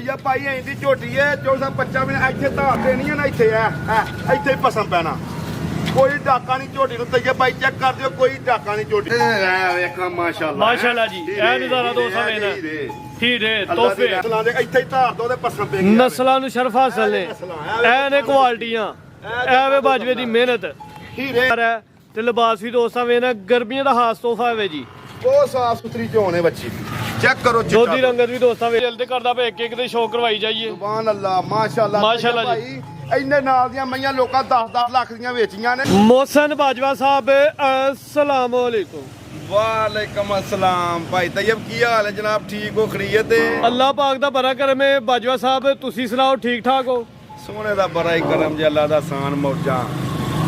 या भाई इंदी झोटी है 14-25 मिनट ਇੱਥੇ ਧਾਰ ਦੇਣੀ ਹੈ ਨਾ ਇੱਥੇ ਇੱਥੇ ਹੀ ਪਸਮ ਪੈਣਾ ਕੋਈ ਡਾਕਾ ਨਹੀਂ ਝੋਟੀ ਨੂੰ ਤਈਆ ਭਾਈ ਚੈੱਕ ਕਰ ਦਿਓ ਕੋਈ ਡਾਕਾ ਨਹੀਂ ਝੋਟੀ ਵੇਖਾਂ ਮਾਸ਼ਾਅੱਲਾ ਮਾਸ਼ਾਅੱਲਾ ਜੀ ਇਹ ਨਜ਼ਾਰਾ ਦੋਸਤਾਂ ਵੇਖਣਾ ਹੀਰੇ ਤੋਹਫੇ ਨਸਲਾਂ ਦੇ ਇੱਥੇ ਹੀ ਧਾਰ ਦੋ ਤੇ ਪਸਮ ਪੈ ਗਈ ਨਸਲਾਂ ਨੂੰ ਸ਼ਰਫ ਹਾਸਲ ਨੇ ਇਹ ਨੇ ਕੁਆਲਟੀਆਂ ਇਹ ਵੇ ਬਾਜਵੇ ਦੀ ਮਿਹਨਤ ਹੀਰੇ ਤੇ ਲਿਬਾਸ ਵੀ ਦੋਸਤਾਂ ਵੇਖਣਾ ਗਰਮੀਆਂ ਦਾ ਖਾਸ ਤੋਹਫਾ ਹੈ ਵੇ ਜੀ ਬਹੁਤ ਸਾਫ ਸੁਥਰੀ ਚੋਣ ਹੈ ਬੱਚੀ ਚੈੱਕ ਕਰੋ ਦੋਦੀ ਰੰਗਤ ਵੀ ਦੋਸਤਾਂ ਵੇ ਜਲਦੀ ਕਰਦਾ ਪਏ ਇੱਕ ਦੇ ਸ਼ੌਕ ਕਰਵਾਈ ਜਾਈਏ ਸੁਭਾਨ ਅੱਲਾ ਮਾਸ਼ਾਅੱਲਾ ਮਾਸ਼ਾਅੱਲਾ ਭਾਈ ਇੰਨੇ ਨਾਲ ਦੀਆਂ ਮਈਆਂ ਲੋਕਾਂ 10-10 ਲੱਖ ਦੀਆਂ ਵੇਚੀਆਂ ਨੇ ਮੋਹਸਨ ਬਾਜਵਾ ਸਾਹਿਬ अस्सलाम वालेकुम वालेकुम अस्सलाम भाई तैयब की हाल है जनाब ठीक हो खरीयत अल्लाह पाक दा बड़ा करम है बाजवा साहब तुसी सुनाओ ठीक ठाक हो सोने दा बड़ा ही करम जे अल्लाह दा सान मौजा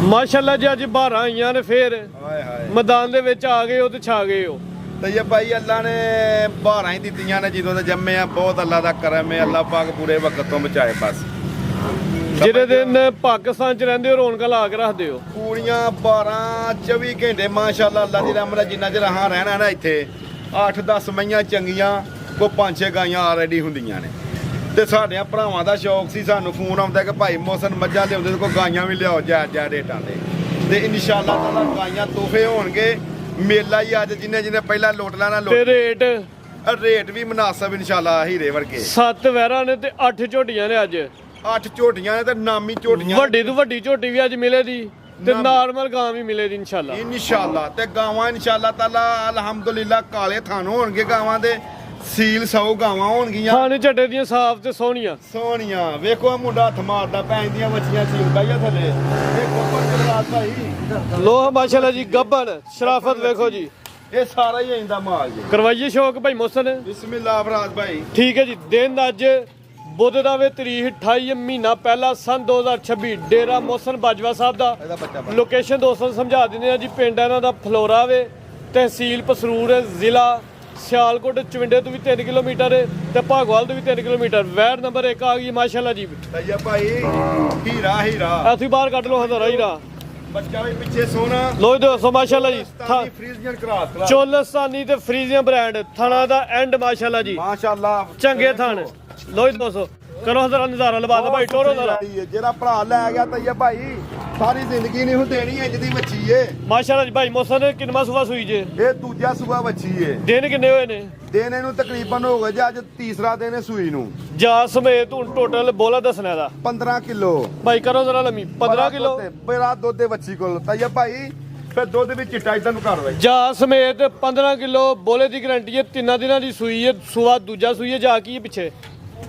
माशाअल्लाह जी अज 12 आईयां ने फिर हाय हाय मैदान दे विच आ गए हो ते छा गए हो तैयब भाई अल्लाह ने 12 ही दित्तियां ने ਜਦੋਂ ਦੇ ਜੰਮੇ ਆ ਬਹੁਤ ਅੱਲਾਹ ਦਾ ਕਰਮ ਹੈ ਅੱਲਾਹ ਪਾਕ ਪੂਰੇ ਵਕਤ ਤੋਂ ਬਚਾਏ ਬਸ ਜਿਹੜੇ ਦਿਨ ਪਾਕਿਸਤਾਨ ਚ ਰਹਿੰਦੇ ਹੋ ਰੌਣਕਾਂ ਲਾ ਕੇ ਰੱਖਦੇ ਹੋ ਪੂਰੀਆਂ 12-24 ਘੰਟੇ ਮਾਸ਼ਾਅੱਲਾ ਅੱਲਾਹ ਦੀ ਰਹਿਮਤ ਨਾਲ ਜਿੰਨਾ ਚਿਰ ਹਾਂ ਰਹਿਣਾ ਨਾ ਇੱਥੇ 8-10 ਮਈਆਂ ਚੰਗੀਆਂ ਕੋ 5-6 ਗਾਈਆਂ ਆਲਰੇਡੀ ਹੁੰਦੀਆਂ ਨੇ ਤੇ ਸਾਡਿਆਂ ਭਰਾਵਾਂ ਦਾ ਸ਼ੌਕ ਸੀ ਸਾਨੂੰ ਫੋਨ ਆਉਂਦਾ ਕਿ ਭਾਈ ਮੋਹਸਨ ਮੱਝਾਂ ਲਿਆਉਂਦੇ ਤੇ ਕੋਈ ਗਾਈਆਂ ਵੀ ਲਿਆਓ ਜਾਇਜ਼ ਰੇਟਾਂ ਤੇ ਇਨਸ਼ਾਅੱਲਾ ਤਾਲਾ ਗਾਈਆਂ ਤੋਹਫੇ ਹੋਣਗੇ ਮੇਲਾ ਹੀ ਅੱਜ ਜਿੰਨੇ ਪਹਿਲਾਂ ਲੋਟ ਲੈਣਾ ਤੇ ਰੇਟ ਵੀ ਮੁਨਾਸਬ ਇਨਸ਼ਾਅੱਲਾ ਹੀਰੇ ਵਰਗੇ 7 ਵਹਿਰਾਂ ਨੇ ਤੇ 8 ਝੋਟੀਆਂ ਨੇ ਅੱਜ 8 ਝੋਟੀਆਂ ਨੇ ਤੇ ਨਾਮੀ ਝੋਟੀਆਂ ਵੱਡੀ ਤੋਂ ਵੱਡੀ ਝੋਟੀ ਵੀ ਅੱਜ ਮਿਲੇ ਦੀ ਤੇ ਨਾਰਮਲ ਗਾਂ ਵੀ ਮਿਲੇ ਦੀ ਇਨਸ਼ਾਅੱਲਾ ਤੇ ਗਾਵਾਂ ਇਨਸ਼ਾਅੱਲਾ ਤਾਲਾ ਅਲਹਮਦੁਲਿਲਾ ਕਾਲੇ ਥਾਨ ਹੋਣਗੇ ਗਾਵਾਂ ਦੇ ਸੀਲ 100 ਗਾਵਾਂ ਹੋਣਗੀਆਂ ਖਾਣੇ ਝੱਡੇ ਦੀਆਂ ਸਾਫ਼ ਤੇ ਸੋਹਣੀਆਂ ਵੇਖੋ ਆ ਮੁੰਡਾ ਹੱਥ ਮਾਰਦਾ ਪੈਣ ਦੀਆਂ ਮੱਛੀਆਂ ਸੀਲਦਾ ਹੀ ਆ ਥੱਲੇ ਵੇਖੋ ਪਰ ਜਰਾਤ ਭਾਈ ਲੋਹ ਮਾਸ਼ਾਅੱਲਾ ਜੀ ਗੱਬਨ ਸ਼ਰਾਫਤ ਵੇਖੋ ਜੀ ਇਹ ਸਾਰਾ ਹੀ ਆਇੰਦਾ ਮਾਲ ਜੀ ਕਰਵਾਈਏ ਸ਼ੌਕ ਭਾਈ ਮੋਹਸਨ ਬਿਸਮਿਲ੍ਲਾ ਫਰਾਜ਼ ਭਾਈ ਠੀਕ ਹੈ ਜੀ ਦਿਨ ਅੱਜ ਬੁੱਧ ਦਾ ਵੇ ਤਰੀਕ 28 ਮਹੀਨਾ ਪਹਿਲਾ ਸਨ 2026 ਡੇਰਾ ਮੋਹਸਨ ਬਾਜਵਾ ਸਾਹਿਬ ਦਾ ਲੋਕੇਸ਼ਨ ਦੋਸਤਾਂ ਨੂੰ ਸਮਝਾ ਦਿੰਦੇ ਆ ਜੀ ਪਿੰਡ ਇਹਨਾਂ ਦਾ ਫਲੋਰਾ ਵੇ ਤਹਿਸੀਲ ਪਸਰੂਰ ਜ਼ਿਲ੍ਹਾ ਸਿਆਲਕੋਟ ਚਵਿੰਡੇ ਤੋਂ ਵੀ 3 ਕਿਲੋਮੀਟਰ ਤੇ ਭਾਗਵਾਲ ਤੋਂ ਵੀ 3 ਕਿਲੋਮੀਟਰ ਵੈਰ ਨੰਬਰ 1 ਆ ਗਈ ਮਾਸ਼ਾਅੱਲਾ ਜੀ ਤਈਆ ਭਾਈ ਹੀਰਾ ਅਸੀਂ ਬਾਹਰ ਕੱਢ ਲੋ ਹਜ਼ਾਰਾ ਹੀਰਾ ਬੱਚਾ ਵੀ ਪਿੱਛੇ ਸੋਨਾ ਲੋ ਦੋਸਤੋ ਮਾਸ਼ਾਅੱਲਾ ਜੀ ਫਰੀਜ਼ੀਅਨ ਕਰਾਸ ਚੋਲਸਤਾਨੀ ਤੇ ਫਰੀਜ਼ੀਅਨ ਬ੍ਰਾਂਡ ਥਣਾ ਦਾ ਐਂਡ ਮਾਸ਼ਾਅੱਲਾ ਜੀ ਮਾਸ਼ਾਅੱਲਾ ਚੰਗੇ ਥਣ ਲੋ ਦੋਸਤੋ ਕਰੋ ਹਜ਼ਾਰਾ ਨਜ਼ਾਰਾ ਲਵਾ ਦੋ ਭਾਈ ਟੋਰੋ ਜ਼ਰਾ ਜਿਹੜਾ ਭਰਾ ਲੈ ਗਿਆ ਤਈਆ ਭਾਈ ਸਾਰੀ ਜ਼ਿੰਦਗੀ ਨਹੀਂ ਦੇਣੀ ਇੰਜ ਦੀ ਬੱਚੀ ਏ ਮਾਸ਼ਾਅੱਲਾ ਜੀ ਭਾਈ ਮੋਹਸਨ ਕਿੰਨਾ ਸੁਬਾ ਸੂਈ ਜੇ ਇਹ ਦੂਜਾ ਸੁਬਾ ਬੱਚੀ ਏ ਦਿਨ ਕਿੰਨੇ ਹੋਏ ਨੇ ਦਿਨ ਇਹਨੂੰ ਤਕਰੀਬਨ ਹੋ ਗਏ ਜੀ ਅੱਜ ਤੀਸਰਾ ਦਿਨ ਹੈ ਸੂਈ ਨੂੰ ਜਾ ਸਮੇਤ ਹੁਣ ਟੋਟਲ ਬੋਲਾ ਦੱਸਣਾ ਦਾ 15 ਕਿਲੋ ਭਾਈ ਕਰੋ ਜ਼ਰਾ ਲੰਮੀ 15 ਕਿਲੋ ਮੇਰਾ ਦੁੱਧ ਦੇ ਬੱਚੀ ਕੋਲ ਤਈਆ ਭਾਈ ਫਿਰ ਦੁੱਧ ਵੀ ਚਿੱਟਾ ਇਦਾਂ ਨੂੰ ਕਰ ਵੇ ਜਾ ਸਮੇਤ 15 ਕਿਲੋ ਬੋਲੇ ਦੀ ਗਾਰੰਟੀ ਹੈ 3 ਦਿਨਾਂ ਦੀ ਸੂਈ ਹੈ ਸੁਆ ਦੂਜਾ ਸੂਈ ਹੈ ਜਾ ਕੀ ਹੈ ਪਿੱਛੇ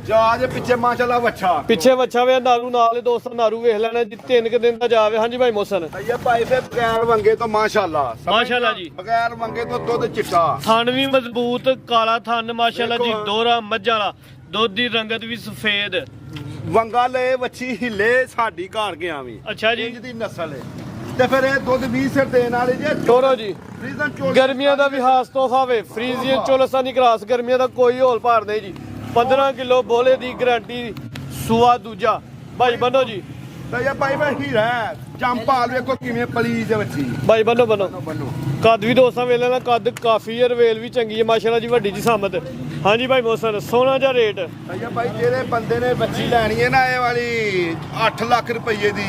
ਜਾ ਜੇ ਪਿੱਛੇ ਮਾਸ਼ਾਅੱਲਾ ਵੱਛਾ ਪਿੱਛੇ ਵੱਛਾ ਵੇ ਨਾਰੂ ਨਾਲ ਦੋਸਤ ਨਾਰੂ ਵੇਖ ਲੈਣਾ ਜੀ 3 ਕਿ ਦਿਨ ਦਾ ਜਾਵੇ ਹਾਂਜੀ ਭਾਈ ਮੋਹਸਨ ਤਈਆ ਭਾਈ ਫਿਰ ਬਗੈਰ ਵੰਗੇ ਤੋਂ ਮਾਸ਼ਾਅੱਲਾ ਮਾਸ਼ਾਅੱਲਾ ਜੀ ਬਗੈਰ ਵੰਗੇ ਤੋਂ ਦੁੱਧ ਚਿੱਟਾ ਥਣ ਵੀ ਮਜ਼ਬੂਤ ਕਾਲਾ ਥਣ ਮਾਸ਼ਾਅੱਲਾ ਜੀ ਦੋਰਾ ਮੱਝਾਂ ਵਾਲਾ ਦੁੱਧ ਦੀ ਰੰਗਤ ਵੀ ਸਫੇਦ ਵੰਗਾ ਲੈ ਵੱਛੀ ਹਿੱਲੇ ਸਾਡੀ ਘਾਰ ਗਿਆ ਵੀ ਅੱਛਾ ਜੀ ਇੰਜ ਦੀ ਨਸਲ ਹੈ ਤੇ ਫਿਰ ਇਹ ਦੁੱਧ 20 ਸਿਰ ਦੇਣ ਵਾਲੇ ਜੇ ਟੋਰੋ ਜੀ ਫਰੀਜ਼ਨ ਚੋਲ ਗਰਮੀਆਂ ਦਾ ਵੀ ਖਾਸ ਤੋਹਫਾ ਵੇ ਫਰੀਜ਼ੀਅਨ ਚੋਲਸਾਨੀ ਕਰਾਸ ਗਰਮੀਆਂ ਦਾ ਕੋਈ ਹੋਲ ਭਾਰ ਨਹੀਂ ਜੀ 15 ਕਿਲੋ ਬੋਲੇ ਦੀ ਗਾਰੰਟੀ ਸੁਆ ਦੂਜਾ ਭਾਈ ਬੰਨੋ ਜੀ ਤਈਆ ਭਾਈ ਮੈਂ ਹੀਰਾ ਚੰਪਾਲ ਵੇਖੋ ਕਿਵੇਂ ਪਲੀ ਦੇ ਬੱਚੀ ਭਾਈ ਬੰਨੋ ਬੰਨੋ ਬੰਨੋ ਕੱਦ ਵੀ ਦੋਸਤਾਂ ਵੇਲੇ ਨਾਲ ਕੱਦ ਕਾਫੀ ਹੈ ਰਵੇਲ ਵੀ ਚੰਗੀ ਹੈ ਮਾਸ਼ਾਅੱਲਾ ਜੀ ਵੱਡੀ ਜੀ ਸਾਮਤ ਹਾਂਜੀ ਭਾਈ ਮੋਹਸਨ ਸੋਨਾ ਜਾਂ ਰੇਟ ਤਈਆ ਭਾਈ ਜਿਹੜੇ ਬੰਦੇ ਨੇ ਬੱਚੀ ਲੈਣੀ ਹੈ ਨਾ ਇਹ ਵਾਲੀ 8 ਲੱਖ ਰੁਪਏ ਦੀ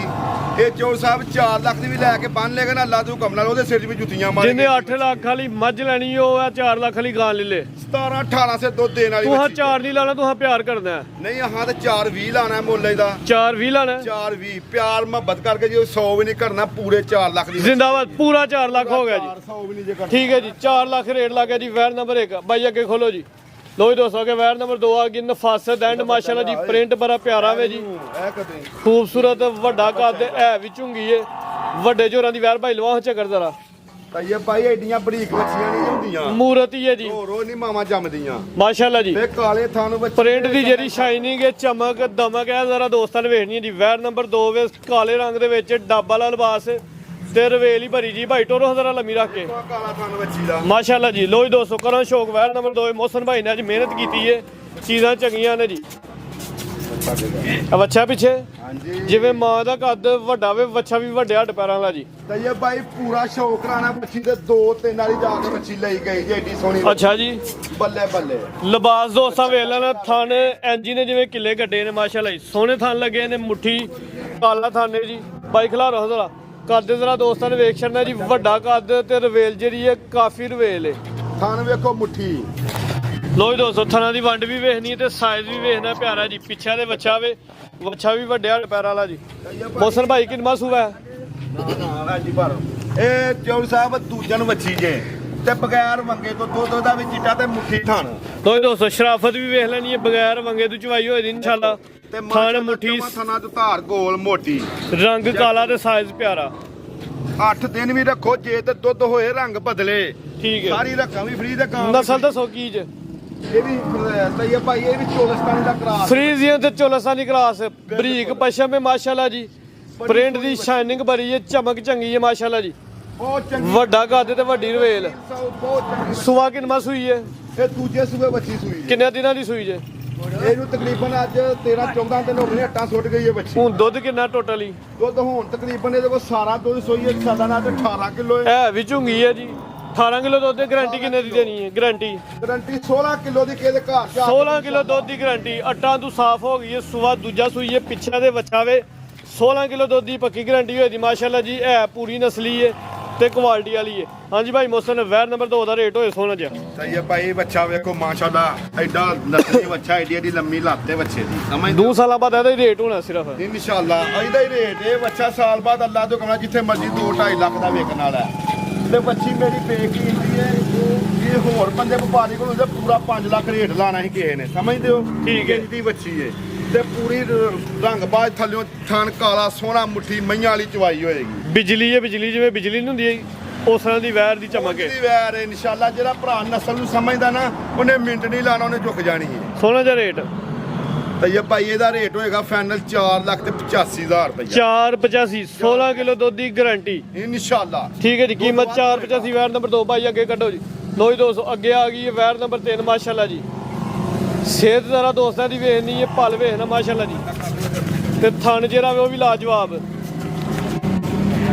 ਇਹ ਚੋਰ ਸਾਹਿਬ 4 ਲੱਖ ਦੀ ਵੀ ਲੈ ਕੇ ਬੰਨ ਲੇਗਾ ਨਾ ਅੱਲਾ ਤੂੰ ਕਮਲਾ ਉਹਦੇ ਸਿਰ 'ਚ ਵੀ ਜੁੱਤੀਆਂ ਮਾਰ ਜਿੰਨੇ 8 ਲੱਖ ਵਾਲੀ ਮੱਝ ਲੈਣੀ ਉਹ ਆ 4 ਲੱਖ ਵਾਲੀ ਗਾਂ ਲੈ ਲੈ 17-18 ਸੇ ਦੁੱਧ ਦੇਣ ਵਾਲੀ ਤੂੰ ਹਾਂ 4 ਨਹੀਂ ਲਾਣਾ ਤੂੰ ਹਾਂ ਪਿਆਰ ਕਰਨਾ ਨਹੀਂ ਹਾਂ ਤੇ 4-20 ਲਾਣਾ ਮੁੱਲ ਇਹਦਾ 4-20 ਲਾਣਾ 4-20 ਪਿਆਰ ਮੁਹੱਬਤ ਕਰਕੇ ਜੇ 100 ਵੀ ਨਹੀਂ ਕਰਨਾ ਪੂਰੇ 4 ਲੱਖ ਦੀ ਜ਼ਿੰਦਾਬਾਦ ਪੂਰਾ 4 ਲੱਖ ਹੋ ਗਿਆ ਜੀ 400 ਵੀ ਨਹੀਂ ਜੇ ਕਰਨਾ ਠੀਕ ਹੈ ਜੀ 4 ਲੱਖ ਰੇਟ ਲੱਗ ਗਿਆ ਜੀ ਵੈਰ ਨੰਬਰ 1 ਬਾਈ ਅੱਗੇ ਖੋਲੋ ਜੀ ਲੋ ਜੀ ਦੋਸਤੋ ਕਿ ਵੈਰ ਨੰਬਰ 2 ਆ ਗਈ ਨਫਾਸਤ ਐਂਡ ਮਾਸ਼ਾਅੱਲਾ ਜੀ ਪ੍ਰਿੰਟ ਬੜਾ ਪਿਆਰਾ ਵੇ ਜੀ ਇਹ ਕਦੇ ਖੂਬਸੂਰਤ ਵੱਡਾ ਕੱਦ ਹੈ ਵੀ ਝੁੰਗੀ ਏ ਵੱਡੇ ਜੋਰਾਂ ਦੀ ਵੈਰ ਭਾਈ ਲਵਾ ਚੱਕਰ ਜ਼ਰਾ ਤਈਆ ਭਾਈ ਐਡੀਆਂ ਬਰੀਕ ਬੱਚੀਆਂ ਨਹੀਂ ਹੁੰਦੀਆਂ ਮੂਰਤ ਹੀ ਹੈ ਜੀ ਰੋ ਨਹੀਂ ਮਾਮਾ ਜੰਮਦੀਆਂ ਮਾਸ਼ਾਅੱਲਾ ਜੀ ਤੇ ਕਾਲੇ ਥਾਨੂੰ ਬੱਚੇ ਪ੍ਰਿੰਟ ਦੀ ਜਿਹੜੀ ਸ਼ਾਈਨਿੰਗ ਹੈ ਚਮਕ ਦਮਕ ਹੈ ਜ਼ਰਾ ਦੋਸਤਾਂ ਨੇ ਵੇਖਣੀ ਹੈ ਜੀ ਵੈਰ ਨੰਬਰ 2 ਵੇ ਕਾਲੇ ਰੰਗ ਦੇ ਵਿੱਚ ਡੱਬ ਵਾਲਾ ਲਿਬਾਸ ਤੇ ਰਵੇਲ ਹੀ ਭਰੀ ਜੀ ਭਾਈ ਟੋਰੋ ਹਜ਼ਾਰਾ ਲੰਮੀ ਰੱਖ ਕੇ ਕਾਲਾ ਥਾਨ ਬੱਚੀ ਦਾ ਮਾਸ਼ਾਅੱਲਾ ਜੀ ਲੋ ਜੀ ਦੋਸਤੋ ਕਰੋ ਸ਼ੌਕ ਵੈਰ ਨੰਬਰ 2 ਮੋਹਸਨ ਭਾਈ ਨੇ ਅੱਜ ਮਿਹਨਤ ਕੀਤੀ ਹੈ ਚੀਜ਼ਾਂ ਚੰਗੀਆਂ ਨੇ ਜੀ ਅੱਛਾ ਪਿੱਛੇ ਹਾਂਜੀ ਜਿਵੇਂ ਮਾਂ ਦਾ ਕੱਦ ਵੱਡਾ ਵੇ ਵੱਛਾ ਵੀ ਵੱਡੇ ਹੱਡ ਪੈਰਾਂ ਵਾਲਾ ਜੀ ਤਈਏ ਭਾਈ ਪੂਰਾ ਸ਼ੌਕ ਰਾਣਾ ਬੱਚੀ ਤੇ 2-3 ਵਾਲੀ ਜਾ ਕੇ ਬੱਚੀ ਲਈ ਗਈ ਜੀ ਏਡੀ ਸੋਹਣੀ ਅੱਛਾ ਜੀ ਬੱਲੇ ਬੱਲੇ ਲਿਬਾਸ ਦੋਸਤਾਂ ਵੇਖ ਲੈਣਾ ਥਣ ਐਂਜੀ ਨੇ ਜਿਵੇਂ ਕਿੱਲੇ ਗੱਡੇ ਨੇ ਮਾਸ਼ਾਅੱਲਾ ਜੀ ਸੋਹਣੇ ਥਣ ਲੱਗੇ ਨੇ ਮੁੱਠੀ ਕਾਲਾ ਥਣ ਨੇ ਜੀ ਬਾਈ ਖਿਲਾਰੋ ਜ਼ਰਾ ਕੱਦ ਜ਼ਰਾ ਦੋਸਤਾਂ ਨੇ ਵੇਖ ਛੱਡਣਾ ਜੀ ਵੱਡਾ ਕੱਦ ਤੇ ਰਵੇਲ ਜਿਹੜੀ ਹੈ ਕਾਫੀ ਰਵੇਲ ਹੈ ਥਣ ਵੇਖੋ ਮੁੱਠੀ ਲੋ ਜੀ ਦੋਸਤੋ ਥਣਾਂ ਦੀ ਵੰਡ ਵੀ ਵੇਖਣੀ ਹੈ ਤੇ ਸਾਈਜ਼ ਵੀ ਵੇਖਣਾ ਪਿਆਰਾ ਜੀ ਪਿੱਛੇ ਦੇ ਵੱਛਾ ਵੇ ਵੱਛਾ ਵੀ ਵੱਡੇ ਹੱਡ ਪੈਰਾਂ ਵਾਲਾ ਜੀ ਮੋਸਨ ਭਾਈ ਕਿੰਨਾ ਸੂਆ ਹੈ ਨਾ ਜੀ ਪਰ ਇਹ ਚੌਲ ਸਾਹਿਬ ਦੂਜਨ ਵੱਛੀ ਜੇ ਤੇ ਬਗੈਰ ਵੰਗੇ ਤੋਂ ਦੁੱਧ ਦਾ ਵੀ ਚਿੱਟਾ ਤੇ ਮੁੱਠੀ ਥਣ ਲੋ ਜੀ ਦੋਸਤੋ ਸ਼ਰਾਫਤ ਵੀ ਵੇਖ ਲੈਣੀ ਹੈ ਬਗੈਰ ਵੰਗੇ ਤੋਂ ਚਵਾਈ ਹੋਈ ਦੀ ਇਨਸ਼ਾਅੱਲਾ ਤੇ ਥਣ ਮੁੱਠੀ ਥਣਾ ਤੇ ਧਾਰ ਗੋਲ ਮੋਟੀ ਰੰਗ ਕਾਲਾ ਤੇ ਸਾਈਜ਼ ਪਿਆਰਾ 8 ਦਿਨ ਵੀ ਰੱਖੋ ਜੇ ਤੇ ਦੁੱਧ ਹੋਏ ਰੰਗ ਬਦਲੇ ਠੀਕ ਹੈ ਸਾਰੀ ਰੱਖਾਂ ਵੀ ਫ੍ਰੀ ਦੇ ਕੰਮ ਨਸਲ ਦੱਸੋ ਕੀ ਜੇ ਇਹ ਵੀ ਤਈਏ ਭਾਈ ਇਹ ਵੀ ਚੋਲਸਤਾਨੀ ਦਾ ਕਰਾਸ ਫਰੀਜ਼ੀਅਨ ਤੇ ਚੋਲਸਾਨੀ ਕਰਾਸ ਬਰੀਕ ਪਸ਼ਮ ਹੈ ਮਾਸ਼ਾਅੱਲਾ ਜੀ ਪ੍ਰਿੰਟ ਦੀ ਸ਼ਾਈਨਿੰਗ ਬਰੀ ਹੈ ਚਮਕ ਚੰਗੀ ਹੈ ਮਾਸ਼ਾਅੱਲਾ ਜੀ ਬਹੁਤ ਚੰਗੀ ਵੱਡਾ ਕੱਦ ਤੇ ਵੱਡੀ ਰਵੇਲ ਬਹੁਤ ਚੰਗੀ ਸੁਆ ਕਿੰਨਾ ਸੂਈ ਹੈ ਇਹ ਦੂਜੇ ਸੂਬੇ ਬੱਚੀ ਸੂਈ ਹੈ। ਕਿੰਨੇ ਦਿਨਾਂ ਦੀ ਸੂਈ ਜੇ ਇਹਨੂੰ ਤਕਰੀਬਨ ਅੱਜ 13-14 ਦਿਨ ਹੋ ਗਏ ਹੱਟਾਂ ਸੁੱਟ ਗਈ ਹੈ ਬੱਚੀ ਹੁਣ ਦੁੱਧ ਕਿੰਨਾ ਟੋਟਲੀ ਦੁੱਧ ਹੁਣ ਤਕਰੀਬਨ ਇਹਦੇ ਕੋਲ ਸਾਰਾ ਦੁੱਧ ਸੋਈ ਹੈ ਸਾਦਾ ਨਾਲ ਤੇ 18 ਕਿਲੋ ਹੈ ਹੈ ਵੀ ਝੁੰਗੀ ਹੈ ਜੀ 18 ਕਿਲੋ ਦੁੱਧ ਦੀ ਗਾਰੰਟੀ ਕਿੰਨੇ ਦੀ ਦੇਣੀ ਹੈ ਗਾਰੰਟੀ ਗਰੰਟੀ 16 ਕਿਲੋ ਦੀ ਕਿਹਦੇ ਘਰ ਚ 16 ਕਿਲੋ ਦੁੱਧ ਦੀ ਗਾਰੰਟੀ ਅੱਟਾਂ ਤੋਂ ਸਾਫ਼ ਹੋ ਗਈ ਹੈ ਸੁਆ ਦੂਜਾ ਸੂਈ ਹੈ ਪਿੱਛੇ ਦੇ ਵਛਾਵੇ 16 ਕਿਲੋ ਦੁੱਧ ਦੀ ਪੱਕੀ ਗਾਰੰਟੀ ਹੋਈ ਦੀ ਮਾਸ਼ਾਅੱਲਾ ਜੀ ਹੈ ਪੂਰੀ ਨਸਲੀ ਹੈ ਤੇ ਕੁਆਲਿਟੀ ਵਾਲੀ ਹੈ ਹਾਂਜੀ ਭਾਈ ਮੋਸਨ ਵੈਰ ਨੰਬਰ 2 ਦਾ ਰੇਟ ਹੋਏ ਸੋਨਾ ਜਿਹਾ ਸਹੀ ਹੈ ਭਾਈ ਬੱਚਾ ਵੇਖੋ ਮਾਸ਼ਾਅੱਲਾ ਐਡਾ ਨਸਲੀ ਬੱਚਾ ਐਡੀ ਲੰਮੀ ਲੱਤੇ ਬੱਚੇ ਦੀ ਸਮਝ 2 ਸਾਲਾਂ ਬਾਅਦ ਇਹਦਾ ਹੀ ਰੇਟ ਹੋਣਾ ਸਿਰਫ ਇਨਸ਼ਾਅੱਲਾ ਇਹਦਾ ਹੀ ਰੇਟ ਇਹ ਬੱਚਾ ਸਾਲ ਬਾਅਦ ਅੱਲਾਹ ਤੋਂ ਕਮਣਾ ਜਿੱਥੇ ਮਰਜ਼ੀ 2-2.5 ਲੱਖ ਦਾ ਵੇਚਣ ਵਾਲਾ ਹੈ ਤੇ ਬੱਚੀ ਮੇਰੀ ਬੇਕੀਮਤੀ ਹੈ ਇਹ ਹੋਰ ਬੰਦੇ ਵਪਾਰੀ ਕੋਲ ਹੁੰਦੇ ਪੂਰਾ 5 ਲੱਖ ਰੇਟ ਲਾਣਾ ਸੀ ਕਿਸੇ ਨੇ ਸਮਝਦੇ ਹੋ ਠੀਕ ਹੈ। ਦੀ ਬੱਚੀ ਹੈ ਤੇ ਪੂਰੀ ਰੰਗ ਬਾਜ ਥੱਲਿਓਂ ਥਣ ਕਾਲਾ ਸੋਹਣਾ ਮੁੱਠੀ ਮਈਆਂ ਵਾਲੀ ਚਵਾਈ ਹੋਏਗੀ ਬਿਜਲੀ ਹੈ ਬਿਜਲੀ ਜਿਵੇਂ ਬਿਜਲੀ ਨਹੀਂ ਹੁੰਦੀ ਉਸ ਤਰ੍ਹਾਂ ਦੀ ਵੈਰ ਦੀ ਚਮਕ ਹੈ ਉਹਦੀ ਵੈਰ ਹੈ ਇਨਸ਼ਾਅੱਲਾ ਜਿਹੜਾ ਭਰਾ ਨਸਲ ਨੂੰ ਸਮਝਦਾ ਨਾ ਉਹਨੇ ਮਿੰਟ ਨਹੀਂ ਲਾਣਾ ਉਹਨੇ ਝੁਕ ਜਾਣੀ ਹੈ ਸੋਨਾ ਜਿਹਾ ਰੇਟ ਤੇ ਇਹ ਭਾਈ ਇਹਦਾ ਰੇਟ ਹੋਏਗਾ ਫਾਈਨਲ 4,85,000 ਰੁਪਏ 485 16 ਕਿਲੋ ਦੁੱਧ ਦੀ ਗਾਰੰਟੀ ਇਨਸ਼ਾਅੱਲਾ ਠੀਕ ਹੈ ਜੀ ਕੀਮਤ 485 ਵੈਰ ਨੰਬਰ 2 ਭਾਈ ਅੱਗੇ ਕੱਢੋ ਜੀ ਲੋ ਜੀ ਦੋਸਤੋ ਅੱਗੇ ਆ ਗਈ ਹੈ ਵੈਰ ਨੰਬਰ 3 ਮਾਸ਼ਾਅੱਲਾ ਜੀ ਸਿਹਤ ਜ਼ਰਾ ਦੋਸਤਾਂ ਦੀ ਵੇਖਣੀ ਹੈ ਭਲ ਵੇਖਣਾ ਮਾਸ਼ਾਅੱਲਾ ਜੀ ਤੇ ਥਣ ਜਿਹੜਾ ਵੇ ਉਹ ਵੀ ਲਾਜਵਾਬ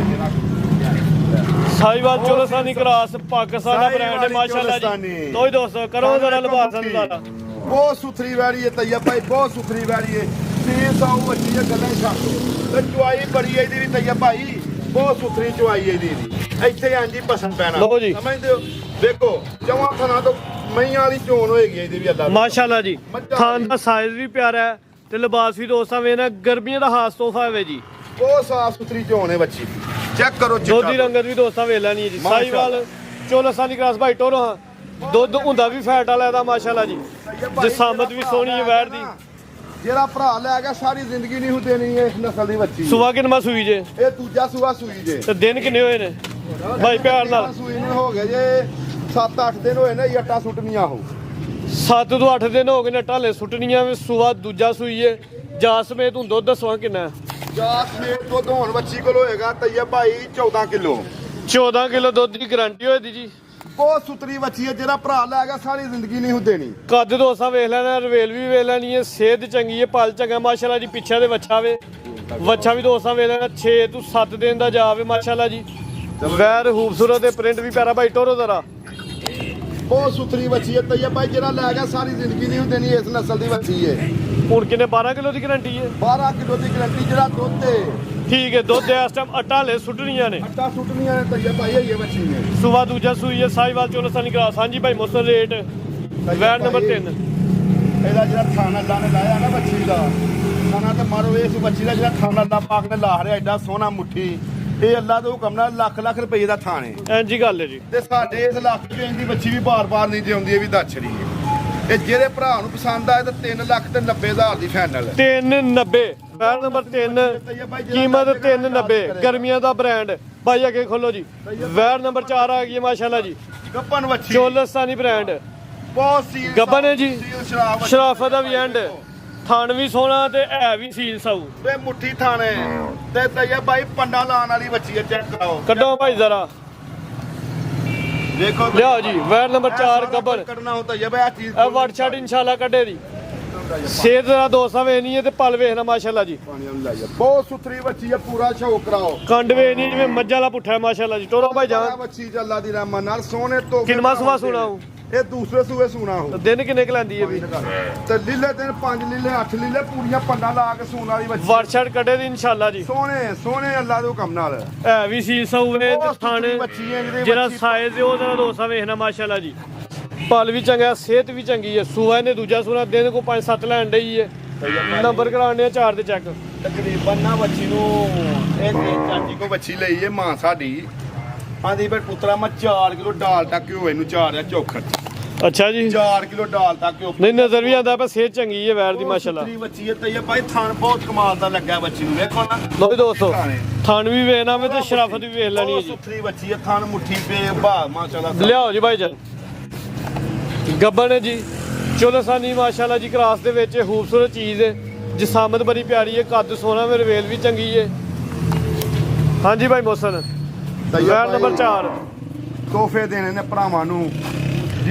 ਸਾਈਵਾਲ ਚੋਲਸਾਨੀ ਕਰਾਸ ਪਾਕਿਸਤਾਨ ਦਾ ਬ੍ਰਾਂਡ ਹੈ ਮਾਸ਼ਾਅੱਲਾ ਜੀ ਲੋ ਜੀ ਦੋਸਤੋ ਕਰੋ ਜ਼ਰਾ ਲਿਬਾਸ ਨਜ਼ਾਰਾ ਬਹੁਤ ਸੁਥਰੀ ਵੈਰੀ ਹੈ ਤਈਆ ਭਾਈ ਬਹੁਤ ਸੁਥਰੀ ਵੈਰੀ ਹੈ 300 ਬੱਚੀ ਹੈ ਗੱਲਾਂ ਛੱਡ ਤੇ ਚੁਆਈ ਬੜੀ ਹੈ ਇਹਦੀ ਵੀ ਤਈਆ ਭਾਈ ਬਹੁਤ ਸੁਥਰੀ ਚੁਆਈ ਹੈ ਇਹਦੀ ਇੱਥੇ ਆਂਜੀ ਪਸੰਦ ਪੈਣਾ ਲਓ ਜੀ। ਸਮਝਦੇ ਹੋ ਦੇਖੋ ਜਵਾਂ ਥਣਾ ਤੋਂ ਮਈਆਂ ਵਾਲੀ ਚੋਣ ਹੋਏਗੀ ਇਹਦੀ ਵੀ ਅੱਲਾ ਮਾਸ਼ਾਅੱਲਾ ਜੀ ਥਣ ਦਾ ਸਾਈਜ਼ ਵੀ ਪਿਆਰਾ ਹੈ ਤੇ ਲਿਬਾਸ ਵੀ ਦੋਸਤਾਂ ਵੇਖਣਾ ਗਰਮੀਆਂ ਦਾ ਖਾਸ ਤੋਹਫਾ ਹੈ ਜੀ ਬਹੁਤ ਸਾਫ ਸੁਥਰੀ ਚੋਣ ਹੈ ਬੱਚੀ ਚੈੱਕ ਕਰੋ ਦੁੱਧ ਦੀ ਰੰਗਤ ਵੀ ਦੋਸਤਾਂ ਵੇਖ ਲੈਣੀ ਹੈ ਜੀ ਸਾਈਵਾਲ ਚੋਲਸਾਨੀ ਕਰਾਸ ਭਾਈ ਟੋਰੋ ਹਾਂ ਦੁੱਧ ਹੁੰਦਾ ਵੀ ਫੈਟ ਵਾਲਾ ਇਹਦਾ ਮਾਸ਼ਾਅੱਲਾ ਜੀ ਜਸਾਮਤ ਵੀ ਸੋਹਣੀ ਹੈ ਵੈਰ ਦੀ ਜਿਹੜਾ ਭਰਾ ਲੈ ਗਿਆ ਸਾਰੀ ਜ਼ਿੰਦਗੀ ਨਹੀਂ ਹੁੰਦੀ ਨਹੀਂ ਇਸ ਨਸਲ ਦੀ ਬੱਚੀ ਸੁਆ ਕਿੰਨਾ ਸੂਈ ਜੇ ਇਹ ਦੂਜਾ ਸੂਆ ਸੂਈ ਜੇ ਤੇ ਦਿਨ ਕਿੰਨੇ ਹੋਏ ਨੇ ਭਾਈ ਪਿਆਰ ਨਾਲ ਸੂਈ ਨੂੰ ਹੋ ਗਏ ਜੇ 7-8 ਦਿਨ ਹੋਏ ਨੇ ਜੱਟਾਂ ਸੁੱਟਣੀਆਂ ਹੋ 7 ਤੋਂ 8 ਦਿਨ ਹੋ ਗਏ ਨੇ ਢਾਲੇ ਸੁੱਟਣੀਆਂ ਵੀ ਸੁਆ ਦੂਜਾ ਸੂਈ ਏ ਜਾ ਸਮੇਤ ਹੁਣ ਦੁੱਧ ਦੱਸਵਾ ਕਿੰਨਾ ਜਾਸ ਮੇਟ ਦੁੱਧ ਹੁਣ ਬੱਚੀ ਕੋਲ ਹੋਏਗਾ ਤਈਆ ਭਾਈ 14 ਕਿਲੋ 14 ਕਿਲੋ ਦੁੱਧ ਦੀ ਗਾਰੰਟੀ ਹੋਈ ਦੀ ਜੀ ਬਹੁਤ ਸੁਥਰੀ ਬੱਚੀ ਹੈ ਜਿਹੜਾ ਭਰਾ ਲੈ ਗਿਆ ਸਾਰੀ ਜ਼ਿੰਦਗੀ ਨਹੀਂ ਹੁੰਦੇ ਨਹੀਂ ਕੱਦ ਦੋਸਤਾਂ ਵੇਖ ਲੈਣਾ ਰਵੇਲ ਵੀ ਵੇਖ ਲੈਣੀ ਹੈ ਸਿਹਤ ਚੰਗੀ ਹੈ ਪਲ ਚੰਗਾ ਮਾਸ਼ਾਅੱਲਾ ਜੀ ਪਿੱਛੇ ਦੇ ਵੱਛਾ ਵੇ ਵੱਛਾ ਵੀ ਦੋਸਤਾਂ ਵੇਖ ਲੈਣਾ 6 ਤੋਂ 7 ਦਿਨ ਦਾ ਜਾਵੇ ਮਾਸ਼ਾਅੱਲਾ ਜੀ ਵੈਰ ਖੂਬਸੂਰਤ ਤੇ ਪ੍ਰਿੰਟ ਵੀ ਪਿਆਰਾ ਭਾਈ ਟੋਰੋ ਜ਼ਰਾ ਬਹੁਤ ਸੁਥਰੀ ਬੱਚੀ ਹੈ ਤਈਆ ਭਾਈ ਜਿਹੜਾ ਲੈ ਗਿਆ ਸਾਰੀ ਜ਼ਿੰਦਗੀ ਨਹੀਂ ਹੁੰਦੇ ਨਹੀਂ ਇਸ ਨਸਲ ਦੀ ਬੱਚੀ ਹੈ ਹੁਣ ਕਿੰਨੇ 12 ਕਿਲੋ ਦੀ ਗਾਰੰਟੀ ਹੈ 12 ਕਿਲੋ ਦੀ ਗਰੰਟੀ ਜਿਹੜਾ ਦੁੱਧ ਹੈ ਠੀਕ ਹੈ ਦੁੱਧ ਇਸ ਟਾਈਮ ਢਾਲੇ ਸੁੱਟਣੀਆਂ ਨੇ ਅੱਟਾ ਸੁੱਟਣੀਆਂ ਨੇ ਤਈਆ ਭਾਈ ਇਹ ਬੱਚੀ ਨੇ ਸੁਬਾ ਦੂਜਾ ਸੂਈ ਹੈ ਸਾਈਵਾਲ ਚੋਲਸਾਨੀ ਕਰਾਸ ਹਾਂਜੀ ਭਾਈ ਮੋਸਨ ਰੇਟ ਵੈਰ ਨੰਬਰ 3 ਇਹਦਾ ਜਿਹੜਾ ਥਾਣਾ ਅੱਲਾ ਨੇ ਲਾਇਆ ਨਾ ਬੱਚੀ ਦਾ ਥਾਣਾ ਤੇ ਮਾਰੋ ਇਸ ਬੱਚੀ ਦਾ ਜਿਹੜਾ ਥਾਣਾ ਅੱਲਾ ਪਾਕ ਨੇ ਲਾ ਰਿਹਾ ਐਡਾ ਸੋਹਣਾ ਮੁੱਠੀ ਇਹ ਅੱਲਾ ਦੇ ਹੁਕਮ ਨਾਲ ਲੱਖ ਰੁਪਏ ਦਾ ਥਾਣ ਹੈ ਇੰਜੀ ਗੱਲ ਹੈ ਜੀ ਤੇ ਸਾਡੇ ਇਸ ਲੱਖ ਰੁਪਏ ਦੀ ਬੱਚੀ ਵੀ ਬਾਰ-ਬਾਰ ਨਹੀਂ ਜਿਉਂਦੀ ਇਹ ਵੀ ਦੱਛੜੀ ਹੈ ਇਹ ਜਿਹੜੇ ਭਰਾ ਨੂੰ ਪਸੰਦ ਆਏ ਤਾਂ 3,90,000 ਦੀ ਫਾਈਨਲ 390 ਵੈਰ ਨੰਬਰ 3 ਕੀਮਤ 390 ਗਰਮੀਆਂ ਦਾ ਬ੍ਰਾਂਡ ਭਾਈ ਅੱਗੇ ਖੋਲੋ ਜੀ ਵੈਰ ਨੰਬਰ 4 ਆ ਗਈ ਹੈ ਮਾਸ਼ਾਅੱਲਾ ਜੀ ਗੱਪਨ ਬੱਚੀ ਚੋਲਸਤਾਨੀ ਬ੍ਰਾਂਡ ਬਹੁਤ ਸੀਲ ਗੱਬਨ ਹੈ ਜੀ ਸੀਲ ਸ਼ਰਾਬ ਸ਼ਰਾਫਤ ਦਾ ਵੀ ਐਂਡ ਥਣ ਵੀ ਸੋਹਣਾ ਤੇ ਹੈ ਵੀ ਸੀਲ ਸਾਊ ਤੇ ਮੁੱਠੀ ਥਾਣੇ ਤੇ ਤਈਆ ਭਾਈ ਪੰਡਾ ਲਾਉਣ ਵਾਲੀ ਬੱਚੀ ਹੈ ਚੈੱਕ ਕਰਾਓ ਕੱਢੋ ਭਾਈ ਜ਼ਰਾ ਦੇਖੋ ਲਿਆਓ ਜੀ ਵੈਰ ਨੰਬਰ 4 ਗੱਬਨ ਕੱਢਣਾ ਹੁੰਦਾ ਜੇ ਭਾਈ ਆ ਚੀਜ਼ ਇਹ ਵਟ ਸ਼ਾਟ ਇਨਸ਼ਾਅੱਲਾ ਕੱਢੇ ਦੀ ਸਿਹਤ ਦਾ ਦੋਸਤਾਂ ਵੇਖਣੀ ਹੈ ਤੇ ਪਲ ਵੇਖਣਾ ਮਾਸ਼ਾਅੱਲਾ ਜੀ। ਪਾਣੀ ਨੂੰ ਲੈ ਜਾ ਬਹੁਤ ਸੁਥਰੀ ਬੱਚੀ ਹੈ ਪੂਰਾ ਸ਼ੌਕ ਕਰਾਓ। ਕੰਡ ਵੇਖਣੀ ਜਿਵੇਂ ਮੱਝਾਂ ਵਾਲਾ ਪੁੱਠਾ ਹੈ ਮਾਸ਼ਾਅੱਲਾ ਜੀ। ਟੋਰੋ ਭਾਈ ਜਾਨ ਬੱਚੀ ਚ ਅੱਲਾ ਦੀ ਰਹਿਮਤ ਨਾਲ ਸੋਹਣੇ ਤੋਂ ਕਿੰਨਵਾਂ ਸੂਆ ਸੂਣਾ ਹੋ? ਇਹ ਦੂਸਰੇ ਸੂਏ ਸੂਣਾ ਹੋ। ਦਿਨ ਕਿੰਨੇ ਕ ਲੈਂਦੀ ਹੈ ਵੀ? ਤੇ ਲੀਲੇ ਦਿਨ 5 ਲੀਲੇ 8 ਲੀਲੇ ਪੂਰੀਆਂ ਪੰਡਾ ਲਾ ਕੇ ਸੂਣ ਵਾਲੀ ਬੱਚੀ ਵਰਸ਼ੜ ਕੱਢੇ ਦੀ ਇਨਸ਼ਾਅੱਲਾ ਜੀ। ਸੋਹਣੇ ਸੋਹਣੇ ਅੱਲਾ ਦੇ ਹੁਕਮ ਨਾਲ ਐ ਵੀ ਸੀ ਸੌਵੇ ਤੇ ਬਹੁਤ ਥਾਣੇ ਸੁਥਰੀ ਬੱਚੀ ਹੈ ਜਿਹਦੇ ਜਿਹੜਾ ਬੱਚੀ- ਸਾਈਜ਼ ਉਹ ਦਾ ਦੋਸਤਾਂ ਵੇਖਣਾ ਮਾਸ਼ਾਅੱਲਾ ਜੀ। ਪਲ ਵੀ ਚੰਗਾ ਸਿਹਤ ਵੀ ਚੰਗੀ ਹੈ। ਸੂਆ ਨੇ ਦੂਜਾ ਸੂਣਾ ਦਿਨ ਕੋ 5-7 ਲੈਣ ਡਈ ਹੈ। ਨੰਬਰ ਕਰਾਣੇ ਆ 4 ਦੇ ਚੈੱਕ। ਤਕਰੀਬਨ ਨਾ ਬੱਚੀ ਨੂੰ ਇਹ ਚਾਚੀ ਕੋ ਬੱਚੀ ਲਈ ਹੈ ਮਾਂ ਸਾਡੀ ਆਂਦੀ ਪਰ ਪੁੱਤਰਾ ਮੈਂ 4 ਕਿਲੋ ਡਾਲ ਤੱਕ ਘਿਓ ਇਹਨੂੰ ਚਾਰਿਆ ਚੌਖਰ ਅੱਛਾ ਜੀ 4 ਕਿਲੋ ਡਾਲ ਤੱਕ ਘਿਓ ਨਹੀਂ ਨਜ਼ਰ ਵੀ ਆਉਂਦਾ ਪਰ ਸਿਹਤ ਚੰਗੀ ਹੈ ਵੈਰ ਦੀ ਮਾਸ਼ਾਅੱਲਾ। ਸੁਥਰੀ ਬੱਚੀ ਹੈ ਤੇ ਇਹ ਭਾਈ ਥਣ ਬਹੁਤ ਕਮਾਲ ਦਾ ਲੱਗਾ ਬੱਚੀ ਨੂੰ ਵੇਖੋ ਨਾ। ਲੋ ਵੀ ਦੋਸਤੋ ਥਣ ਵੀ ਵੇਖਣਾ ਵੇ ਤੇ ਸ਼ਰਾਫਤ ਵੀ ਵੇਖ ਲੈਣੀ ਹੈ ਬਹੁਤ ਜੀ। ਸੁਥਰੀ ਬੱਚੀ ਹੈ ਥਣ ਮੁੱਠੀ ਪੇ ਭਾ ਮਾਸ਼ਾਅੱਲਾ। ਲਿਆਓ ਜੀ ਭਾਈ ਜਾਨ ਗੱਬਣ ਹੈ ਜੀ ਚੋਲਸਾਨੀ ਮਾਸ਼ਾਅੱਲਾ ਜੀ। ਕਰਾਸ ਦੇ ਵਿੱਚ ਖੂਬਸੂਰਤ ਚੀਜ਼ ਹੈ। ਜਿਸਾਮਤ ਬੜੀ ਪਿਆਰੀ ਹੈ। ਕੱਦ ਸੋਹਣਾ ਮੇਰੇ ਵੇਲ ਵੀ ਚੰਗੀ ਹੈ। ਹਾਂਜੀ ਭਾਈ ਮੋਸਨ ਵੈਰ ਨੰਬਰ 4 ਤੋਹਫੇ ਦੇਣੇ ਨੇ ਭਰਾਵਾਂ ਨੂੰ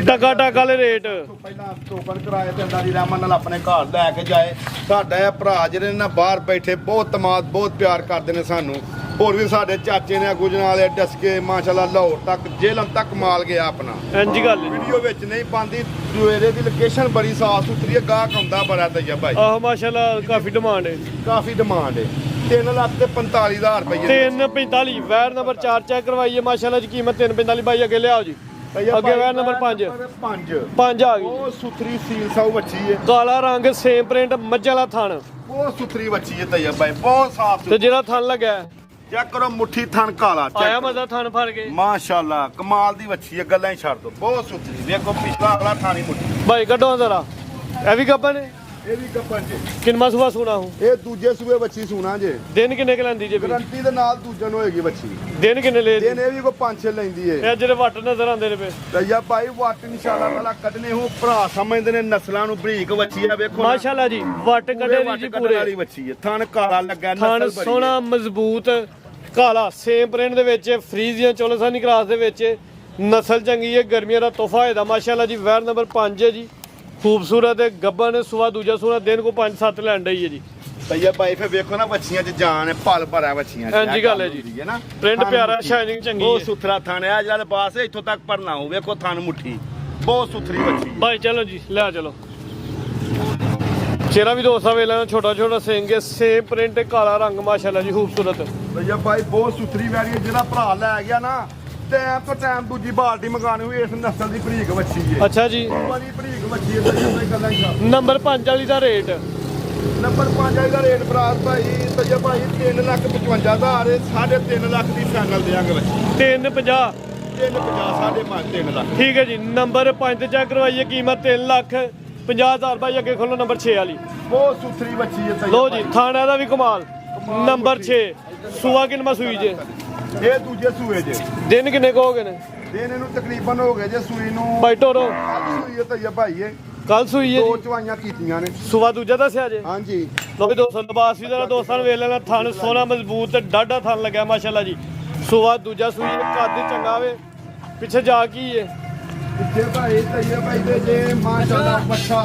ਟਕਾ ਟਕਾ ਵਾਲੇ ਰੇਟ। ਪਹਿਲਾਂ ਟੋਕਨ ਕਰਾਏ ਤੇ ਅੱਲਾ ਦੀ ਰਹਿਮਤ ਨਾਲ ਆਪਣੇ ਘਰ ਲੈ ਕੇ ਜਾਏ। ਸਾਡਾ ਇਹ ਭਰਾ ਜਿਹੜੇ ਨੇ ਨਾ ਬਾਹਰ ਬੈਠੇ ਬਹੁਤ ਤਮਾਦ ਬਹੁਤ ਪਿਆਰ ਕਰਦੇ ਨੇ ਸਾਨੂੰ। ਹੋਰ ਵੀ ਸਾਡੇ ਚਾਚੇ ਨੇ ਗੁਜਰਾਂ ਵਾਲੇ ਡਸਕੇ ਮਾਸ਼ਾਅੱਲਾ ਲਾਹੌਰ ਤੱਕ ਜੇਲਮ ਤੱਕ ਮਾਲ ਗਿਆ ਆਪਣਾ। ਇੰਜ ਗੱਲ ਹੈ। ਵੀਡੀਓ ਵਿੱਚ ਨਹੀਂ ਪਾਉਂਦੀ ਦੁਏਰੇ ਦੀ ਲੋਕੇਸ਼ਨ ਬੜੀ ਸਾਫ ਸੁਥਰੀ ਹੈ। ਗਾਹਕ ਆਉਂਦਾ ਬੜਾ ਤਈਆ ਭਾਈ ਆਹ ਮਾਸ਼ਾਅੱਲਾ ਕਾਫੀ ਡਿਮਾਂਡ ਹੈ। ਕਾਫੀ ਡਿਮਾਂਡ ਹੈ। 3,45,000 ਰੁਪਏ 345 ਵੈਰ ਨੰਬਰ 4 ਚੈੱਕ ਕਰਵਾਈਏ ਮਾਸ਼ਾਅੱਲਾ ਜੀ। ਕੀਮਤ 345 ਭਾਈ ਅੱਗੇ ਲਿਆਓ ਜੀ। ਅੱਗੇ ਵੈਰ ਨੰਬਰ 5 5 ਆ ਗਈ। ਬਹੁਤ ਸੁਥਰੀ ਸੀਲ ਸਾਊ ਬੱਚੀ ਹੈ। ਕਾਲਾ ਰੰਗ ਸੇਮ ਪ੍ਰਿੰਟ ਮੱਝਾਂ ਵਾਲਾ ਥਣ ਬਹੁਤ ਸੁਥਰੀ ਬੱਚੀ ਹੈ ਤਈਆ ਭਾਈ ਬਹੁਤ ਸਾਫ ਤੇ ਜਿਹੜਾ ਥਣ ਲੱਗਾ ਹੈ, ਚੈੱਕ ਕਰੋ ਮੁੱਠੀ ਥਣ ਕਾਲਾ ਆਇਆ ਮਜ਼ਾ ਥਣ ਫੜ ਕੇ ਮਾਸ਼ਾਅੱਲਾ ਕਮਾਲ ਦੀ ਬੱਚੀ ਹੈ। ਗੱਲਾਂ ਹੀ ਛੱਡ ਦੋ ਬਹੁਤ ਸੁਥਰੀ ਵੇਖੋ ਪਿਛਲਾ ਅਗਲਾ ਥਾਣੀ ਮੁੱਠੀ ਭਾਈ ਕੱਢੋ ਜ਼ਰਾ। ਇਹ ਵੀ ਗੱਬਨ ਹੈ। ਇਹ ਵੀ ਗੱਪਰ ਜੇ ਕਿੰਨਾ ਸੂਆ ਸੂਣਾ ਹੋ? ਇਹ ਦੂਜੇ ਸੂਏ ਬੱਚੀ ਸੂਣਾ ਜੇ ਦਿਨ ਕਿੰਨੇ ਕ ਲੈਂਦੀ ਜੇ ਵੀ? ਗਰੰਟੀ ਦੇ ਨਾਲ ਦੂਜੇ ਨੂੰ ਹੋਏਗੀ ਬੱਚੀ। ਦਿਨ ਕਿੰਨੇ ਲੈ ਦਿਨ ਇਹ ਵੀ ਕੋ 5-6 ਲੈਂਦੀ ਏ। ਇਹ ਜਿਹੜੇ ਵੱਟ ਨਜ਼ਰ ਆਉਂਦੇ ਨੇ ਪਏ ਤਈਆ ਭਾਈ ਵਾਟ ਇਨਸ਼ਾਅੱਲਾ ਤਾਲਾ ਕੱਢਨੇ ਹੋ ਭਰਾ ਸਮਝਦੇ ਨੇ ਨਸਲਾਂ ਨੂੰ ਬਰੀਕ ਬੱਚੀ ਆ ਵੇਖੋ ਨਾ। ਮਾਸ਼ਾਅੱਲਾ ਜੀ ਵੱਟ ਕੱਢੇ ਦੀ ਜੀ ਕੱਢਣ ਵਾਲੀ ਪੂਰੇ। ਬੱਚੀ ਹੈ। ਥਣ ਕਾਲਾ ਲੱਗਾ ਥਣ ਨਸਲ ਬੜੀ ਸੋਹਣਾ ਮਜ਼ਬੂਤ ਕਾਲਾ ਸੇਮ ਪ੍ਰਿੰਟ ਦੇ ਵਿੱਚ ਫਰੀਜ਼ੀਆਂ ਚੋਲਸਾਨੀ ਕਰਾਸ ਦੇ ਵਿੱਚ ਨਸਲ ਚੰਗੀ ਹੈ। ਗਰਮੀਆਂ ਦਾ ਤੋਹਫਾ ਇਹਦਾ ਮਾਸ਼ਾਅੱਲਾ ਜੀ। ਵੈਰ ਨੰਬਰ 5 ਹੈ ਜੀ। ਖੂਬਸੂਰਤ ਹੈ ਗੱਬਨ ਸੁਆ ਦੂਜਾ ਸੂਣਾ ਦਿਨ ਕੋ 5-7 ਲੈਣ ਡਈ ਹੈ ਜੀ। ਤਈਆ ਭਾਈ ਫੇ ਵੇਖੋ ਨਾ ਬੱਚੀਆਂ 'ਚ ਜਾਨ ਹੈ ਪਲ ਭਰਾ ਬੱਚੀਆਂ 'ਚ। ਇੰਝ ਗੱਲ ਹੈ ਜੀ। ਹੁੰਦੀ ਹੈ ਨਾ ਪ੍ਰਿੰਟ ਪਿਆਰਾ ਸ਼ਾਈਨਿੰਗ ਚੰਗੀ ਬਹੁਤ ਹੈ। ਸੁਥਰਾ ਥਣ ਹੈ। ਜਿਹੜਾ ਲਿਬਾਸ ਹੈ ਇੱਥੋਂ ਤੱਕ ਭਰਨਾ ਹੋ ਵੇਖੋ ਥਣ ਮੁੱਠੀ ਬਹੁਤ ਸੁਥਰੀ ਬੱਚੀ ਹੈ। ਭਾਈ ਚਲੋ ਜੀ ਲੈ ਚਲੋ। ਚਿਹਰਾ ਵੀ ਦੋਸਤਾਂ ਵੇਲੇ ਛੋਟਾ ਛੋਟਾ ਸਿੰਘ ਹੈ। ਸੇਮ ਪ੍ਰਿੰਟ ਕਾਲਾ ਰੰਗ ਮਾਸ਼ਾਅੱਲਾ ਜੀ ਖੂਬਸੂਰਤ। ਭਈਆ ਭਾਈ ਬਹੁਤ ਸੁਥਰੀ ਵੈਰੀ ਹੈ। ਜਿਹੜਾ ਭਰਾ ਲੈ ਗਿਆ ਨਾ ਟਾਈਮ ਤੋਂ ਟਾਈਮ ਦੂਜੀ ਬਾਲਟੀ ਮੰਗਾਣੀ ਹੋਈ ਇਸ ਨਸਲ ਦੀ ਬਰੀਕ ਬੱਚੀ ਹੈ। ਅੱਛਾ ਜੀ ਬੜੀ ਬਰੀਕ ਬੱਚੀ ਹੈ। ਤਈਆ ਗੱਲਾਂ ਹੀ ਕਰ ਨੰਬਰ 5 ਵਾਲੀ ਦਾ ਰੇਟ ਨੰਬਰ 5 ਵਾਲੀ ਦਾ ਰੇਟ ਬਰਾਤ ਭਾਈ ਤਈਆ ਭਾਈ 3,55,000 3.5 ਲੱਖ ਦੀ ਫਾਈਨਲ ਦੇਾਂਗੇ ਬੱਚੀ। 350 350 3.5 ਲੱਖ। ਠੀਕ ਹੈ ਜੀ। ਨੰਬਰ 5 ਤੇ ਚੈੱਕ ਕਰਵਾਈਏ ਕੀਮਤ 3,50,000 ਭਾਈ ਅੱਗੇ ਖੋਲੋ ਨੰਬਰ 6 ਵਾਲੀ। ਬਹੁਤ ਸੁਥਰੀ ਬੱਚੀ ਹੈ ਤਈਆ ਲੋ ਜੀ ਥਾਣਾ ਦਾ ਵੀ ਕਮਾਲ। ਨੰਬਰ 6 ਸੂਆ ਕਿੰਨਾ ਸੂਈ ਜੇ? ਇਹ ਦੂਜੇ ਸੂਏ ਜੇ। ਦਿਨ ਕਿੰਨੇ ਕੁ ਹੋ ਗਏ ਨੇ? ਦਿਨ ਇਹਨੂੰ ਤਕਰੀਬਨ ਹੋ ਗਏ ਜੇ ਸੂਈ ਨੂੰ। ਭਾਈ ਟੋਰੋ ਕੱਲ੍ਹ ਸੂਈ ਹੈ ਤਈਆ ਭਾਈ ਇਹ ਕੱਲ ਸੂਈ ਹੈ ਦੋ ਜੀ। ਚਵਾਈਆਂ ਕੀਤੀਆਂ ਨੇ। ਸੂਆ ਦੂਜਾ ਦੱਸਿਆ ਜੇ। ਹਾਂਜੀ ਲੋ ਵੀ ਦੋਸਤੋ ਲਿਬਾਸ ਵੀ ਜਰਾ ਦੋਸਤਾਂ ਨੂੰ ਵੇਖ ਲੈਣਾ। ਥਣ ਸੋਹਣਾ ਮਜ਼ਬੂਤ ਤੇ ਡਾਢਾ ਥਣ ਲੱਗਿਆ ਮਾਸ਼ਾਅੱਲਾ ਜੀ। ਸੂਆ ਦੂਜਾ ਸੂਈ ਕੱਦ ਚੰਗਾ ਵੇ। ਪਿੱਛੇ ਜਾ ਕੀ ਏ ਪਿੱਛੇ ਭਾਈ ਤਈਆ ਭਾਈ ਦੇ ਜੇ ਮਾਸ਼ਾਅੱਲਾ ਬੱਚਾ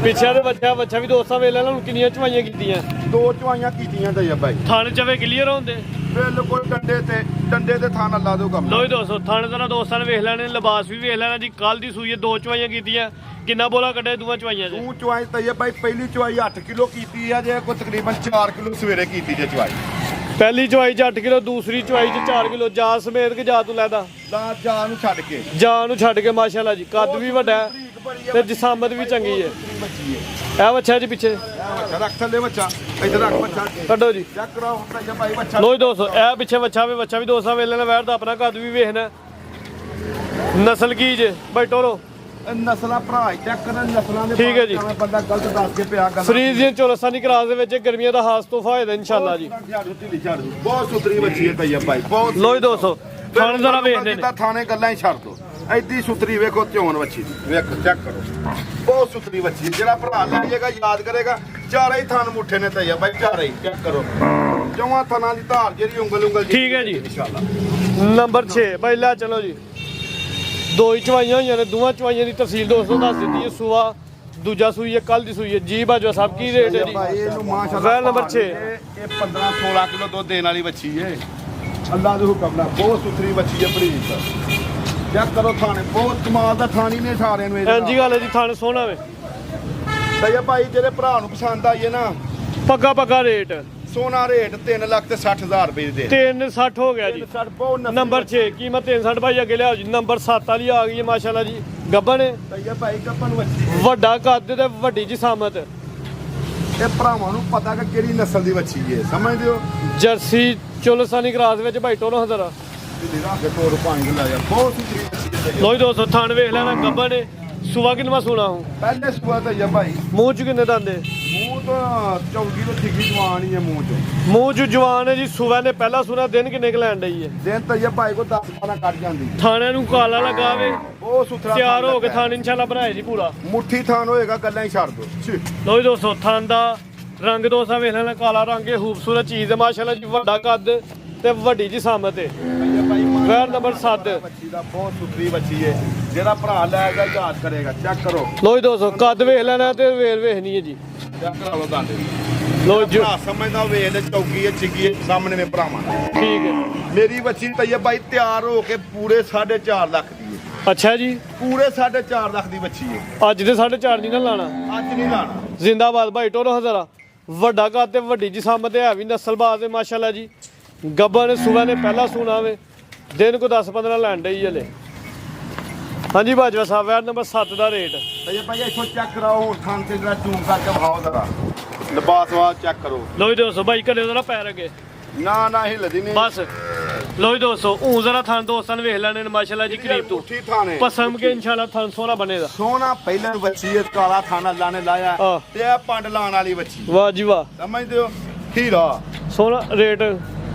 ਪਿੱਛੇ ਦੇ ਬੱਚਾ ਵੀ ਦੋਸਤਾਂ ਵੇਖ ਲੈਣਾ। ਹੁਣ ਕਿੰਨੀਆਂ ਚਵਾਈਆਂ ਕੀਤੀਆਂ? ਦੋ ਚਵਾਈਆਂ ਕੀਤੀਆਂ ਤਈਆ ਭਾਈ ਥਣ ਚਵੇ ਕਲੀਅਰ ਹੁੰਦੇ। ਬਿਲਕੁਲ ਡੰਡੇ ਤੇ ਥਾਂ ਅੱਲਾ ਦੋ ਕੰਮ। ਲੋ ਵੀ ਦੋਸਤੋ ਥਣ ਜਰਾ ਦੋਸਤਾਂ ਨੇ ਵੇਖ ਲੈਣੇ। ਲਿਬਾਸ ਵੀ ਵੇਖ ਲੈਣਾ ਜੀ। ਕੱਲ ਦੀ ਸੂਈ ਦੋ ਚਵਾਈਆਂ ਕੀਤੀਆਂ। ਕਿੰਨਾ ਬੋਲਾ ਕੱਢਿਆ ਦੋਵਾਂ ਚਵਾਈਆਂ 'ਚ? ਤੂੰ ਚਵਾਈ ਤਈਆ ਭਾਈ ਪਹਿਲੀ ਚਵਾਈ 8 ਕਿਲੋ ਕੀਤੀ ਆ ਜੇ ਕੋਈ ਤਕਰੀਬਨ 4 ਕਿਲੋ ਸਵੇਰੇ ਕੀਤੀ ਜੇ ਚਵਾਈ। ਪਹਿਲੀ ਚਵਾਈ 'ਚ 8 ਕਿਲੋ ਦੂਸਰੀ ਚਵਾਈ 'ਚ 4 ਕਿਲੋ ਜਾ ਸਮੇਤ ਕਿ ਜਾ ਤੂੰ ਲੈਦਾ? ਦਾ ਜਾਨ ਨੂੰ ਛੱਡ ਕੇ ਜਾ ਨੂੰ ਛੱਡ ਕੇ ਮਾਸ਼ਾਅੱਲਾ ਜੀ। ਕੱਦ ਵੀ ਵੱਡਾ ਹੈ ਤੇ ਜਿਸਾਮਤ ਵੀ ਚੰਗੀ ਹੈ। ਇਹ ਬੱਚਾ ਜੀ ਪਿੱਛੇ ਰੱਖ ਥੱਲੇ ਬੱਚਾ ਇੱਧਰ ਰੱਖ ਬੱਚਾ ਕੱਢੋ ਜੀ। ਚੈੱਕ ਕਰਾਓ ਤਈਆ ਭਾਈ ਬੱਚਾ। ਲੋ ਜੀ ਦੋਸਤੋ ਇਹ ਪਿੱਛੇ ਬੱਚਾ ਵੀ ਦੋਸਤਾਂ ਵੇਲੇ ਨਾਲ ਵੈਰ ਦਾ ਆਪਣਾ ਕੱਦ ਵੀ ਵੇਖਣਾ। ਨਸਲ ਕੀ ਜੇ ਭਾਈ ਟੋਰੋ? ਨਸਲਾਂ ਭਰਾ ਚੈੱਕ ਕਰਨ ਨਸਲਾਂ ਦੇ ਠੀਕ ਹੈ ਜੀ। ਬੰਦਾ ਗਲਤ ਦੱਸ ਕੇ ਪਿਆ ਗੱਲ। ਫਰੀਜ਼ੀਅਨ ਚੋਲਸਾਨੀ ਕਰਾਸ ਦੇ ਵਿੱਚ ਗਰਮੀਆਂ ਦਾ ਖਾਸ ਤੋਹਫਾ ਹੈ ਇਨਸ਼ਾਅੱਲਾ ਜੀ। ਬਹੁਤ ਸੁਥਰੀ ਬੱਚੀ ਹੈ ਤਈਆ ਭਾਈ ਬਹੁਤ। ਲੋ ਜੀ ਦੋਸਤੋ ਥਣ ਜ਼ਰਾ ਵੇਖਦੇ ਨੇ। ਥਾਣੇ ਗੱਲਾਂ ਹੀ ਛੱਡ ਦੋ। ਐਡੀ ਸੁਥਰੀ ਵੇਖੋ ਧਿਉਣ ਬੱਚੀ ਦੀ ਵੇਖੋ ਚੈੱਕ ਕਰੋ ਬਹੁਤ ਸੁਥਰੀ ਬੱਚੀ। ਜਿਹੜਾ ਭਰਾ ਲੈਗਾ ਯਾਦ ਕਰੇਗਾ ਚਾਰੇ ਹੀ ਥਣ ਮੁੱਠੇ ਨੇ ਤਈਆ ਭਾਈ ਚਾਰੇ ਹੀ ਚੈੱਕ ਕਰੋ। ਜਵਾਂ ਥਣਾਂ ਦੀ ਧਾਰ ਜਿਹੜੀ ਉਂਗਲ ਠੀਕ ਹੈ ਜੀ। ਇਨਸ਼ਾਅੱਲਾ। ਨੰਬਰ 6 ਭਾਈ ਲੈ ਚਲੋ ਜੀ। ਦੋ ਹੀ ਚਵਾਈਆਂ ਹੋਈਆਂ ਨੇ। ਦੋਵਾਂ ਚਵਾਈਆਂ ਦੀ ਤਫਸੀਲ ਦੋਸਤੋ ਦੱਸ ਦਿੱਤੀ ਹੈ। ਸੂਆ ਦੂਜਾ ਸੂਈ ਹੈ, ਕੱਲ ਦੀ ਸੂਈ ਹੈ ਜੀ। ਬਾਜਵਾ ਸਾਹਿਬ ਕੀ ਰੇਟ ਹੈ ਜੀ? ਭਾਈ ਇਹਨੂੰ ਮਾਸ਼ਾਅੱਲਾ ਵੈਲ ਨੰਬਰ 6 ਇਹ 15-16 ਕਿਲੋ ਦੁੱਧ ਦੇਣ ਵਾਲੀ ਬੱਚੀ ਏ। ਅੱਲਾ ਦੇ ਹੁਕਮ ਨਾਲ ਬਹੁਤ ਸੁਥਰੀ ਬੱਚੀ ਹੈ ਭਰੀਕ। ਚੈੱਕ ਕਰੋ ਥਾਣੇ, ਬਹੁਤ ਕਮਾਲ ਦਾ ਥਾਣੀ ਨੇ ਸਾਰਿਆਂ ਨੂੰ ਇੰਜੀ ਗੱਲ ਹੈ ਜੀ, ਥਣ ਸੋਹਣਾ ਵੇ। ਤੇ ਭਾਈ ਜਿਹੜੇ ਭਰਾ ਨੂੰ ਪਸੰਦ ਆਈਏ ਨਾ, ਪੱਕਾ ਰੇਟ ਸੋਨਾ ਰੇਟ 3,60,000 ਰੁਪਏ ਦੇ 360 ਹੋ ਗਿਆ ਜੀ। 360 ਬਹੁਤ ਨਸਲ ਨੰਬਰ 6 ਕੀਮਤ 360 ਭਾਈ ਅੱਗੇ ਲਿਆਓ ਜੀ। ਨੰਬਰ 7 ਵਾਲੀ ਆ ਗਈ ਹੈ ਮਾਸ਼ਾਅੱਲਾ ਜੀ, ਗੱਬਨ ਹੈ, ਤੇ ਭਾਈ ਕੱਪਾਂ ਨੂੰ ਬੱਚੀ ਵੱਡਾ ਕੱਦ ਤੇ ਵੱਡੀ ਜਿਸਾਮਤ। ਇਹ ਭਰਾਵਾਂ ਨੂੰ ਪਤਾ ਕਿ ਕਿਹੜੀ ਨਸਲ ਦੀ ਬੱਚੀ ਹੈ, ਸਮਝਦੇ ਹੋ? ਜਰਸੀ ਚੋਲਸਾਨੀ ਕਰਾਸ ਵਿੱਚ ਭਾਈ ਟੋਲੋ ਹਜ਼ਰ ਇਹਦੇ ਰਾਹ ਕੇ ਤੋੜ ਪਾਣੀ ਲੈ ਜਾ, ਬਹੁਤ ਸੁਥਰੀ ਬੱਚੀ ਹੈ। ਲੋਈ ਦੋਸਤੋ ਥਣ ਵੇਖ ਲੈਣਾ, ਗੱਬਨ ਹੈ, ਸੁਆ ਕਿੰਨਾ ਸੁਣਾ ਹੂੰ ਪਹਿਲੇ ਸੁਆ ਤਾਂ ਇਹ ਭਾਈ ਮੂੰਹ ਚ ਕਿੰਨੇ ਦੰਦੇ? ਮੂੰਹ ਤਾਂ ਚੌਗੀ ਤੋਂ ਠਿੱਗੀ ਜਵਾਨ ਹੀ ਹੈ ਮੂੰਹ ਚ। ਮੂੰਹ ਚ ਜਵਾਨ ਹੈ ਜੀ। ਸੁਆ ਨੇ ਪਹਿਲਾ ਸੁਣਾ ਦਿਨ ਕਿੰਨੇ ਕੁ ਲੈਣ ਡਈ ਹੈ? ਦਿਨ ਤਾਂ ਇਹ ਭਾਈ ਕੋ 10-12 ਕੱਢ ਜਾਂਦੀ। ਥਾਣੇ ਨੂੰ ਕਾਲਾ ਲਗਾਵੇ, ਬਹੁਤ ਸੁਥਰਾ ਤਿਆਰ ਹੋ ਕੇ ਥਾਣ ਥਾਣ ਇਨਸ਼ਾੱਲਾ ਬਣਾਏ ਜੀ ਪੂਰਾ। ਮੁੱਠੀ ਥਾਨ ਹੋਏਗਾ, ਗੱਲਾਂ ਹੀ ਛੱਡ ਦੋ। ਲੋਈ ਦੋਸਤੋ ਥਣ ਦਾ ਰੰਗ ਦੋਸਤਾਂ ਵੇਖ ਲੈਣਾ, ਕਾਲਾ ਰੰਗ ਹੈ, ਖੂਬਸੂਰਤ ਚੀਜ਼ ਹੈ ਮਾਸ਼ਾਅੱਲਾ ਜੀ, ਵੱਡਾ ਕੱਦ ਤੇ ਵੱਡੀ ਜੀ ਸਾਮਤ ਹੈ। ਵੈਰ ਨੰਬਰ 7 ਬੱਚੀ ਦਾ ਬਹੁਤ ਸੁਥਰੀ ਬੱਚੀ ਹੈ, ਜਿਹੜਾ ਭਰਾ ਲੈ ਗਿਆ ਯਾਦ ਕਰੇਗਾ। ਚੈੱਕ ਕਰੋ, ਲੋਈ ਦੋਸਤੋ ਕੱਦ ਵੇਖ ਲੈਣਾ ਤੇ ਵੇਲ ਵੇਖਣੀ ਹੈ ਜੀ। ਚੈੱਕ ਕਰਾ ਲਓ ਦਾਂਦੇ। ਲੋ ਜੀ ਭਰਾ ਸਮਝਦਾ ਵੇਖ ਲੈ, ਚੌਗੀ ਹੈ ਚਿੱਗੀ ਹੈ ਸਾਹਮਣੇ ਨੇ ਭਰਾਵਾਂ ਨਾਲ। ਠੀਕ ਹੈ। ਮੇਰੀ ਬੱਚੀ ਤਾਂ ਇਹ ਭਾਈ ਤਿਆਰ ਹੋ ਕੇ ਪੂਰੇ 4.5 ਲੱਖ ਦੀ ਹੈ। ਅੱਛਾ ਜੀ, ਪੂਰੇ 4.5 ਲੱਖ ਦੀ ਬੱਚੀ ਹੈ। ਅੱਜ ਦੇ 4.5 ਨਹੀਂ ਨਾ ਲਾਣਾ। ਅੱਜ ਨਹੀਂ ਲਾਣਾ। ਜ਼ਿੰਦਾਬਾਦ ਭਾਈ ਟੋਰੋ ਹਜ਼ਾਰਾ। ਵੱਡਾ ਕੱਦ ਤੇ ਵੱਡੀ ਜੀ ਸਾਮਤ ਹੈ ਵੀ ਨਸਲਬਾਜ਼ ਹੈ ਮਾਸ਼ਾਅੱਲਾ ਜੀ। ਗੱਬਨ ਸੁਬਾ ਨੇ ਪਹਿਲਾ ਸੁਣਾ ਵੇ, ਦਿਨ ਕੋ 10-15 ਲੈਣ ਡਈ ਹਲੇ। ਹਾਂਜੀ ਬਾਜਵਾ ਸਾਹਿਬ, ਵੈਰ ਨੰਬਰ 7 ਦਾ ਰੇਟ ਤੇ ਇਹ ਭਾਈ ਇੱਥੋਂ ਚੈੱਕ ਕਰਾਓ, ਹੁਣ ਥਾਂ ਤੇ ਜਿਹੜਾ ਝੂਮ ਕਰਕੇ ਵਿਖਾਓ ਜ਼ਰਾ, ਲਿਬਾਸਵਾਦ ਚੈੱਕ ਕਰੋ। ਲੋ ਜੀ ਦੋਸਤੋ ਭਾਈ ਕਦੇ ਉਹਦਾ ਪੈਰ ਅੱਗੇ ਨਾ ਹਿੱਲਦੀ ਨਹੀਂ ਬਸ। ਲੋ ਜੀ ਦੋਸਤੋ ਊਂ ਜ਼ਰਾ ਥਾਂ ਦੋਸਤਾਂ ਨੇ ਵੇਖ ਲੈਣੇ ਨੇ ਮਾਸ਼ਾਅੱਲਾ ਜੀ ਕਰੀਬ ਤੋਂ। ਮੁੱਠੀ ਥਾਣੇ ਪਸੰਦ ਕੇ ਇਨਸ਼ਾਅੱਲਾ ਥਾਂ ਸੋਹਣਾ ਬਣੇਗਾ। ਸੋਹਣਾ ਪਹਿਲਾਂ ਬੱਚੀ ਹੈ, ਕਾਲਾ ਥਾਣਾ ਅੱਲਾ ਨੇ ਲਾਇਆ ਆਹ। ਤੇ ਇਹ ਪੰਡ ਲਾਣ ਵਾਲੀ ਬੱਚੀ, ਵਾਹ ਜੀ ਵਾਹ, ਸਮਝਦੇ ਹੋ? ਹੀਰਾ ਸੋਹਣਾ ਰੇਟ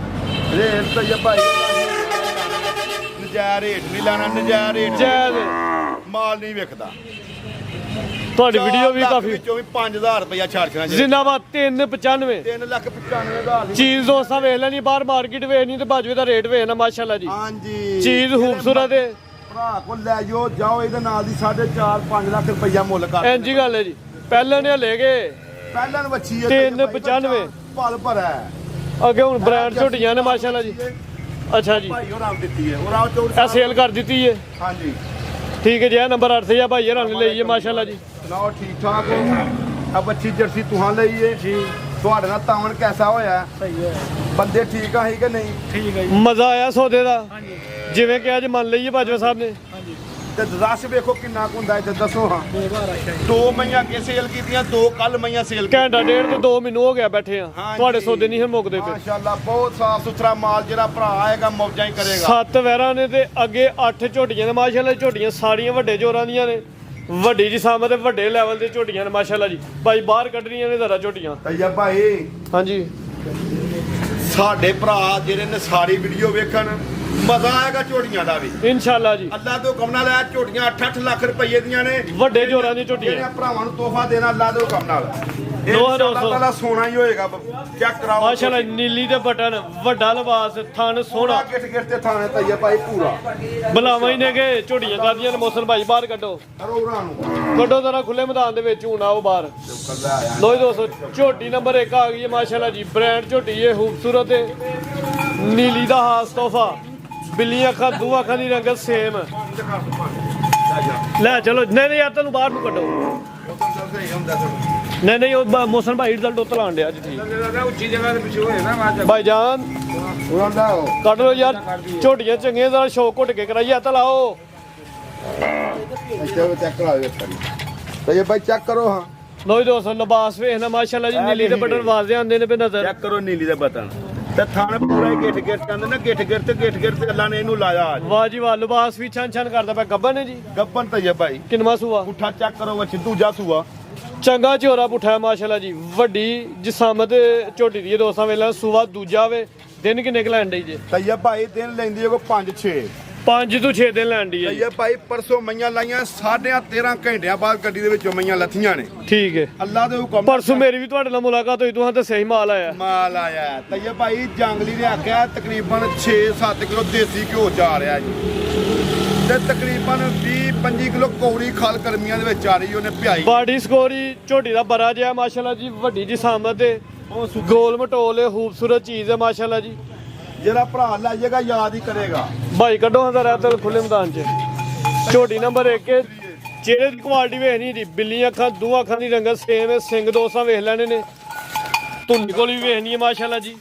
ਰੇਟ ਤਾਂ ਇਹ ਭਾਈ ਨਜਾਇਜ਼ ਰੇਟ ਨਹੀਂ ਲਾਣਾ, ਨਜਾਇਜ਼ ਰੇਟ ਜਾਇਜ਼। ਮਾਲ ਨਹੀਂ ਵਿਕਦਾ। ਤੁਹਾਡੀ ਵੀਡੀਓ ਵੀ ਕਾਫੀ। ਵਿੱਚੋਂ ਵੀ 5000 ਰੁਪਇਆ ਛਾੜਕਣਾ ਜੀ। ਜ਼ਿੰਦਾਬਾਦ 395। 3,95,000 ਦੀ ਚੀਜ਼ ਦੋਸਤਾਂ ਵੇਖ ਲੈਣੀ, ਬਾਹਰ ਮਾਰਕੀਟ ਵੇਖਣੀ ਤੇ ਬਾਜਵੇ ਦਾ ਰੇਟ ਵੇਖਣਾ ਮਾਸ਼ਾਅੱਲਾ ਜੀ। ਹਾਂਜੀ, ਚੀਜ਼ ਖੂਬਸੂਰਤ ਹੈ। ਭਰਾ ਕੋ ਲੈ ਜਾਓ ਇਹਦੇ ਨਾਲ ਦੀ 4.5-5 ਲੱਖ ਰੁਪਇਆ ਮੁੱਲ ਕਰ। ਇੰਜੀ ਗੱਲ ਹੈ ਜੀ, ਪਹਿਲਾਂ ਨੇ ਲੈ ਗਏ ਪਹਿਲਾਂ ਬੱਚੀ ਹੈ 395 ਪਲ ਭਰਾ ਹੈ। ਅੱਗੇ ਹੁਣ ਬ੍ਰਾਂਡ ਝੋਟੀਆਂ ਨੇ ਮਾਸ਼ਾਅੱਲਾ ਜੀ। ਅੱਛਾ ਜੀ, ਭਾਈ ਹੋਰਾਂ ਨੂੰ ਦਿੱਤੀ ਹੈ, ਹੋਰਾਂ ਚੋਂ ਇਹ ਸੇਲ ਕਰ ਦਿੱਤੀ ਹੈ। ਹਾਂਜੀ ਠੀਕ ਹੈ ਜੀ, ਇਹ ਨੰਬਰ 8 ਜਾਂ ਭਾਈ ਹਰਾਂ ਨੇ ਲਈ ਹੈ ਮਾਸ਼ਾਅੱਲਾ ਜੀ। ਸੁਣਾਓ, ਠੀਕ ਠਾਕ ਹੋ? ਆ ਬੱਚੀ ਜਰਸੀ ਤੁਹਾਂ ਲਈ ਏ ਜੀ। ਤੁਹਾਡੇ ਨਾਲ ਤਾਵਨ ਕੈਸਾ ਹੋਇਆ? ਸਹੀ ਹੈ, ਬੰਦੇ ਠੀਕ ਆ ਹੀ ਕਿ ਨਹੀਂ? ਠੀਕ ਹੈ ਜੀ, ਮਜ਼ਾ ਆਇਆ ਸੌਦੇ ਦਾ। ਹਾਂਜੀ, ਜਿਵੇਂ ਕਿ ਅੱਜ ਮੰਨ ਲਈਏ ਬਾਜਵਾ ਸਾਹਿਬ ਨੇ। ਹਾਂਜੀ, ਤੇ ਰਸ਼ ਵੇਖੋ ਕਿੰਨਾ ਕੁ ਹੁੰਦਾ ਇੱਥੇ, ਦੱਸੋ ਹਾਂ। 2 ਮਈਆਂ ਅੱਗੇ ਸੇਲ ਕੀਤੀਆਂ, 2 ਕੱਲ ਮਈਆਂ ਸੇਲ ਘੰਟਾ ਡੇਢ ਤੇ 2 ਮੈਨੂੰ ਹੋ ਗਿਆ ਬੈਠੇ ਆ। ਹਾਂਜੀ। ਤੁਹਾਡੇ ਸੌਦੇ ਨਹੀਂ ਹਨ ਮੁੱਕਦੇ ਪਏ। ਮਾਸ਼ਾਅੱਲਾ ਬਹੁਤ ਸਾਫ ਸੁਥਰਾ ਮਾਲ, ਜਿਹੜਾ ਭਰਾ ਆਏਗਾ ਮੌਜਾਂ ਹੀ ਕਰੇਗਾ। 7 ਵੈਰਾਂ ਨੇ ਤੇ ਅੱਗੇ 8 ਝੋਟੀਆਂ ਨੇ ਮਾਸ਼ਾਅੱਲਾ। ਝੋਟੀਆਂ ਸਾਰੀਆਂ ਵੱਡੇ ਜੋਰਾਂ ਦੀਆਂ ਨੇ, ਵੱਡੀ ਜੀ ਸਾਮਤ ਤੇ ਵੱਡੇ ਲੈਵਲ ਦੇ ਝੋਟੀਆਂ ਨੇ ਮਾਸ਼ਾਅੱਲਾ ਜੀ। ਭਾਈ ਬਾਹਰ ਕੱਢਣੀਆਂ ਨੇ ਜ਼ਰਾ ਝੋਟੀਆਂ। ਤਈਆ ਭਾਈ ਹਾਂਜੀ, ਸਾਡੇ ਭਰਾ ਜਿਹੜੇ ਨੇ ਸਾਰੀ ਵੀਡੀਓ ਵੇਖਣ, ਮਜ਼ਾ ਆਏਗਾ ਝੋਟੀਆਂ ਦਾ ਵੀ ਇਨਸ਼ਾਅੱਲਾ ਜੀ। ਅੱਲਾ ਤੋਂ ਹੁਕਮ ਨਾਲ ਇਹ ਝੋਟੀਆਂ 8-8 ਲੱਖ ਰੁਪਏ ਦੀਆਂ ਨੇ। ਵੱਡੇ ਜੋਰਾਂ ਦੀਆਂ ਝੋਟੀਆਂ। ਜਿਹੜੇ ਭਰਾਵਾਂ ਨੂੰ ਤੋਹਫਾ ਦੇਣਾ ਅੱਲਾ ਦੇ ਹੁਕਮ ਨਾਲ, ਇਹ ਦੋਸਤੋ। ਅੱਲਾਹ ਤਾਲਾ ਸੋਨਾ ਹੀ ਹੋਏਗਾ। ਚੈੱਕ ਕਰਾਓ ਮਾਸ਼ਾਅੱਲਾ, ਨੀਲੀ ਦੇ ਬਟਨ, ਵੱਡਾ ਲਿਬਾਸ, ਥਣ ਸੋਹਣਾ। ਗਿੱਟ ਤੇ ਥਾਣੇ ਤਈਆ ਭਾਈ ਪੂਰਾ ਬਲਾਵਾਂ ਹੀ ਨੇ ਕਿ ਝੋਟੀਆਂ ਕਰਦੀਆਂ ਨੇ। ਮੌਸਮ ਭਾਈ ਬਾਹਰ ਕੱਢੋ, ਰੋਰਾਂ ਨੂੰ ਕੱਢੋ ਜ਼ਰਾ ਖੁੱਲੇ ਮੈਦਾਨ ਦੇ ਵਿੱਚ, ਹੁਣ ਆਓ ਬਾਹਰ। ਲੋ ਦੋਸਤੋ, ਝੋਟੀ ਨੰਬਰ 1 ਆ ਗਈ ਹੈ ਮਾਸ਼ਾਅੱਲਾ ਜੀ। ਬ੍ਰਾਂਡ ਝੋਟੀ ਹੈ, ਖੂਬਸੂਰਤ ਹੈ, ਨੀਲੀ ਦਾ ਖਾਸ ਤੋਹਫਾ। ਬਿੱਲੀਆਂ ਅੱਖਾਂ, ਦੋ ਅੱਖਾਂ ਦੀ ਰੰਗਤ ਸੇਮ। ਲੈ ਚਲੋ, ਨਹੀਂ ਯਾਰ ਤੁਹਾਨੂੰ ਬਾਹਰ ਨੂੰ ਕੱਢੋ। ਨਹੀਂ ਉਹ ਮੌਸਮ ਭਾਈ ਰਿਜ਼ਲਟ ਉੱਤੇ ਲਾਣ ਡਿਆ ਅੱਜ। ਠੀਕ ਉੱਚੀ ਜਗ੍ਹਾ ਤੇ ਪਿੱਛੇ ਹੋਏ ਨਾ ਭਾਈ ਜਾਨ ਕੱਢ ਲਓ ਯਾਰ, ਝੋਟੀਆਂ ਚੰਗੀਆਂ ਜ਼ਰਾ ਸ਼ੌਕ ਘੁੱਟ ਕੇ ਕਰਾਈਏ ਤਾਂ ਲਾਓ। ਚੈੱਕ ਕਰਾਓ ਤਈਆ ਭਾਈ, ਚੈੱਕ ਕਰੋ ਹਾਂ। ਲੋ ਦੋਸਤੋ, ਲਿਬਾਸ ਵੇਖਣਾ ਮਾਸ਼ਾਅੱਲਾ ਜੀ। ਨੀਲੀ ਦੇ ਬਟਨ ਵਾਜ਼ੇ ਆਉਂਦੇ ਨੇ ਪੇ ਨਜ਼ਰ। ਚੈੱਕ ਕਰੋ ਨੀਲੀ ਦੇ ਬਟਨ ਤੇ ਥਾਣ ਪੂਰਾ ਹੀ ਗਿੱਟ ਕਹਿੰਦੇ ਨਾ, ਗਿੱਟ ਤੇ ਅੱਲਾ ਨੇ ਇਹਨੂੰ ਲਾਇਆ ਅੱਜ। ਵਾਹ ਜੀ ਵਾਹ, ਲਿਬਾਸ ਵੀ ਛਣ ਛਣ ਕਰਦਾ ਪਿਆ। ਗੱਬਨ ਹੈ ਜੀ, ਗੱਬਨ ਤਈਆ ਭਾਈ। ਕਿੰਨਵਾ ਸੂਆ? ਪੁੱਠਾ ਚੈੱਕ ਕਰੋ ਬੱਚੀ, ਦੂਜਾ ਸੂਆ। ਚੰਗਾ ਝੋਰਾ ਪੁੱਠਾ ਮਾਸ਼ਾਅੱਲਾ ਜੀ। ਵੱਡੀ ਜਿਸਾਮਤ ਝੋਟੀ ਦੀ ਦੋਸਤਾਂ ਵੇਲਾ ਸੂਆ ਦੂਜਾ ਵੇ। ਦਿਨ ਕਿੰਨੇ ਕੁ ਲੈਣ ਡਈ ਜੇ? ਤਈਆ ਭਾਈ ਦਿਨ ਲੈਂਦੀ ਹੈ ਕੋ 5-6। 5 ਤੋਂ 6 ਦਿਨ ਲੈਣ ਡਈ ਹੈ ਜੀ। ਤਈਆ ਭਾਈ ਪਰਸੋਂ ਮਈਆਂ ਲਾਈਆਂ, 13.5 ਘੰਟਿਆਂ ਬਾਅਦ ਗੱਡੀ ਦੇ ਵਿੱਚੋਂ ਮਈਆਂ ਲੱਥੀਆਂ ਨੇ। ਠੀਕ ਹੈ, ਅੱਲਾ ਦੇ ਹੁਕਮ ਪਰਸੋਂ ਮੇਰੀ ਵੀ ਤੁਹਾਡੇ ਨਾਲ ਮੁਲਾਕਾਤ ਹੋਈ, ਤੁਸੀਂ ਦੱਸਿਆ ਹੀ ਮਾਲ ਆਇਆ। ਮਾਲ ਆਇਆ ਤਈਆ ਭਾਈ। ਜੰਗਲੀ ਨੇ ਆਖਿਆ ਤਕਰੀਬਨ 6-7 ਕਿਲੋ ਦੇਸੀ ਘਿਓ ਜਾ ਰਿਹਾ ਜੀ। ਤੇ ਤਕਰੀਬਨ 20-25 ਕਿਲੋ ਕੌੜੀ ਖਾਲ ਗਰਮੀਆਂ ਦੇ ਵਿੱਚ ਆ ਰਹੀ ਉਹਨੇ ਪਿਆਈ। ਬਾਡੀ ਸਕੋਰੀ ਝੋਟੀ ਦਾ ਬੜਾ ਜਿਹਾ ਮਾਸ਼ਾਅੱਲਾ ਜੀ, ਵੱਡੀ ਜੀ ਸਾਮਤ ਤੇ ਗੋਲ ਮਟੋਲ ਹੈ, ਖੂਬਸੂਰਤ ਚੀਜ਼ ਹੈ ਮਾਸ਼ਾਅੱਲਾ ਜੀ। ਜਿਹੜਾ ਭਰਾ ਲੈ ਜਾਏਗਾ ਯਾਦ ਹੀ ਕਰੇਗਾ। ਭਾਈ ਕੱਢੋ ਹਾਂ ਜ਼ਰਾ ਤੇ ਖੁੱਲੇ ਮੈਦਾਨ 'ਚ। ਝੋਟੀ ਨੰਬਰ 1 ਚਿਹਰੇ ਦੀ ਕੁਆਲਿਟੀ ਵੇਖਣੀ ਜੀ, ਬਿੱਲੀਆਂ ਅੱਖਾਂ, ਦੋ ਅੱਖਾਂ ਦੀ ਰੰਗਤ ਸੇਮ ਹੈ, ਸਿੰਘ ਦੋਸਤਾਂ ਵੇਖ ਲੈਣੇ ਨੇ, ਧੁੰਨੀ ਕੋਲ ਵੀ ਵੇਖਣੀ ਹੈ ਮਾਸ਼ਾਅੱਲਾ ਜੀ।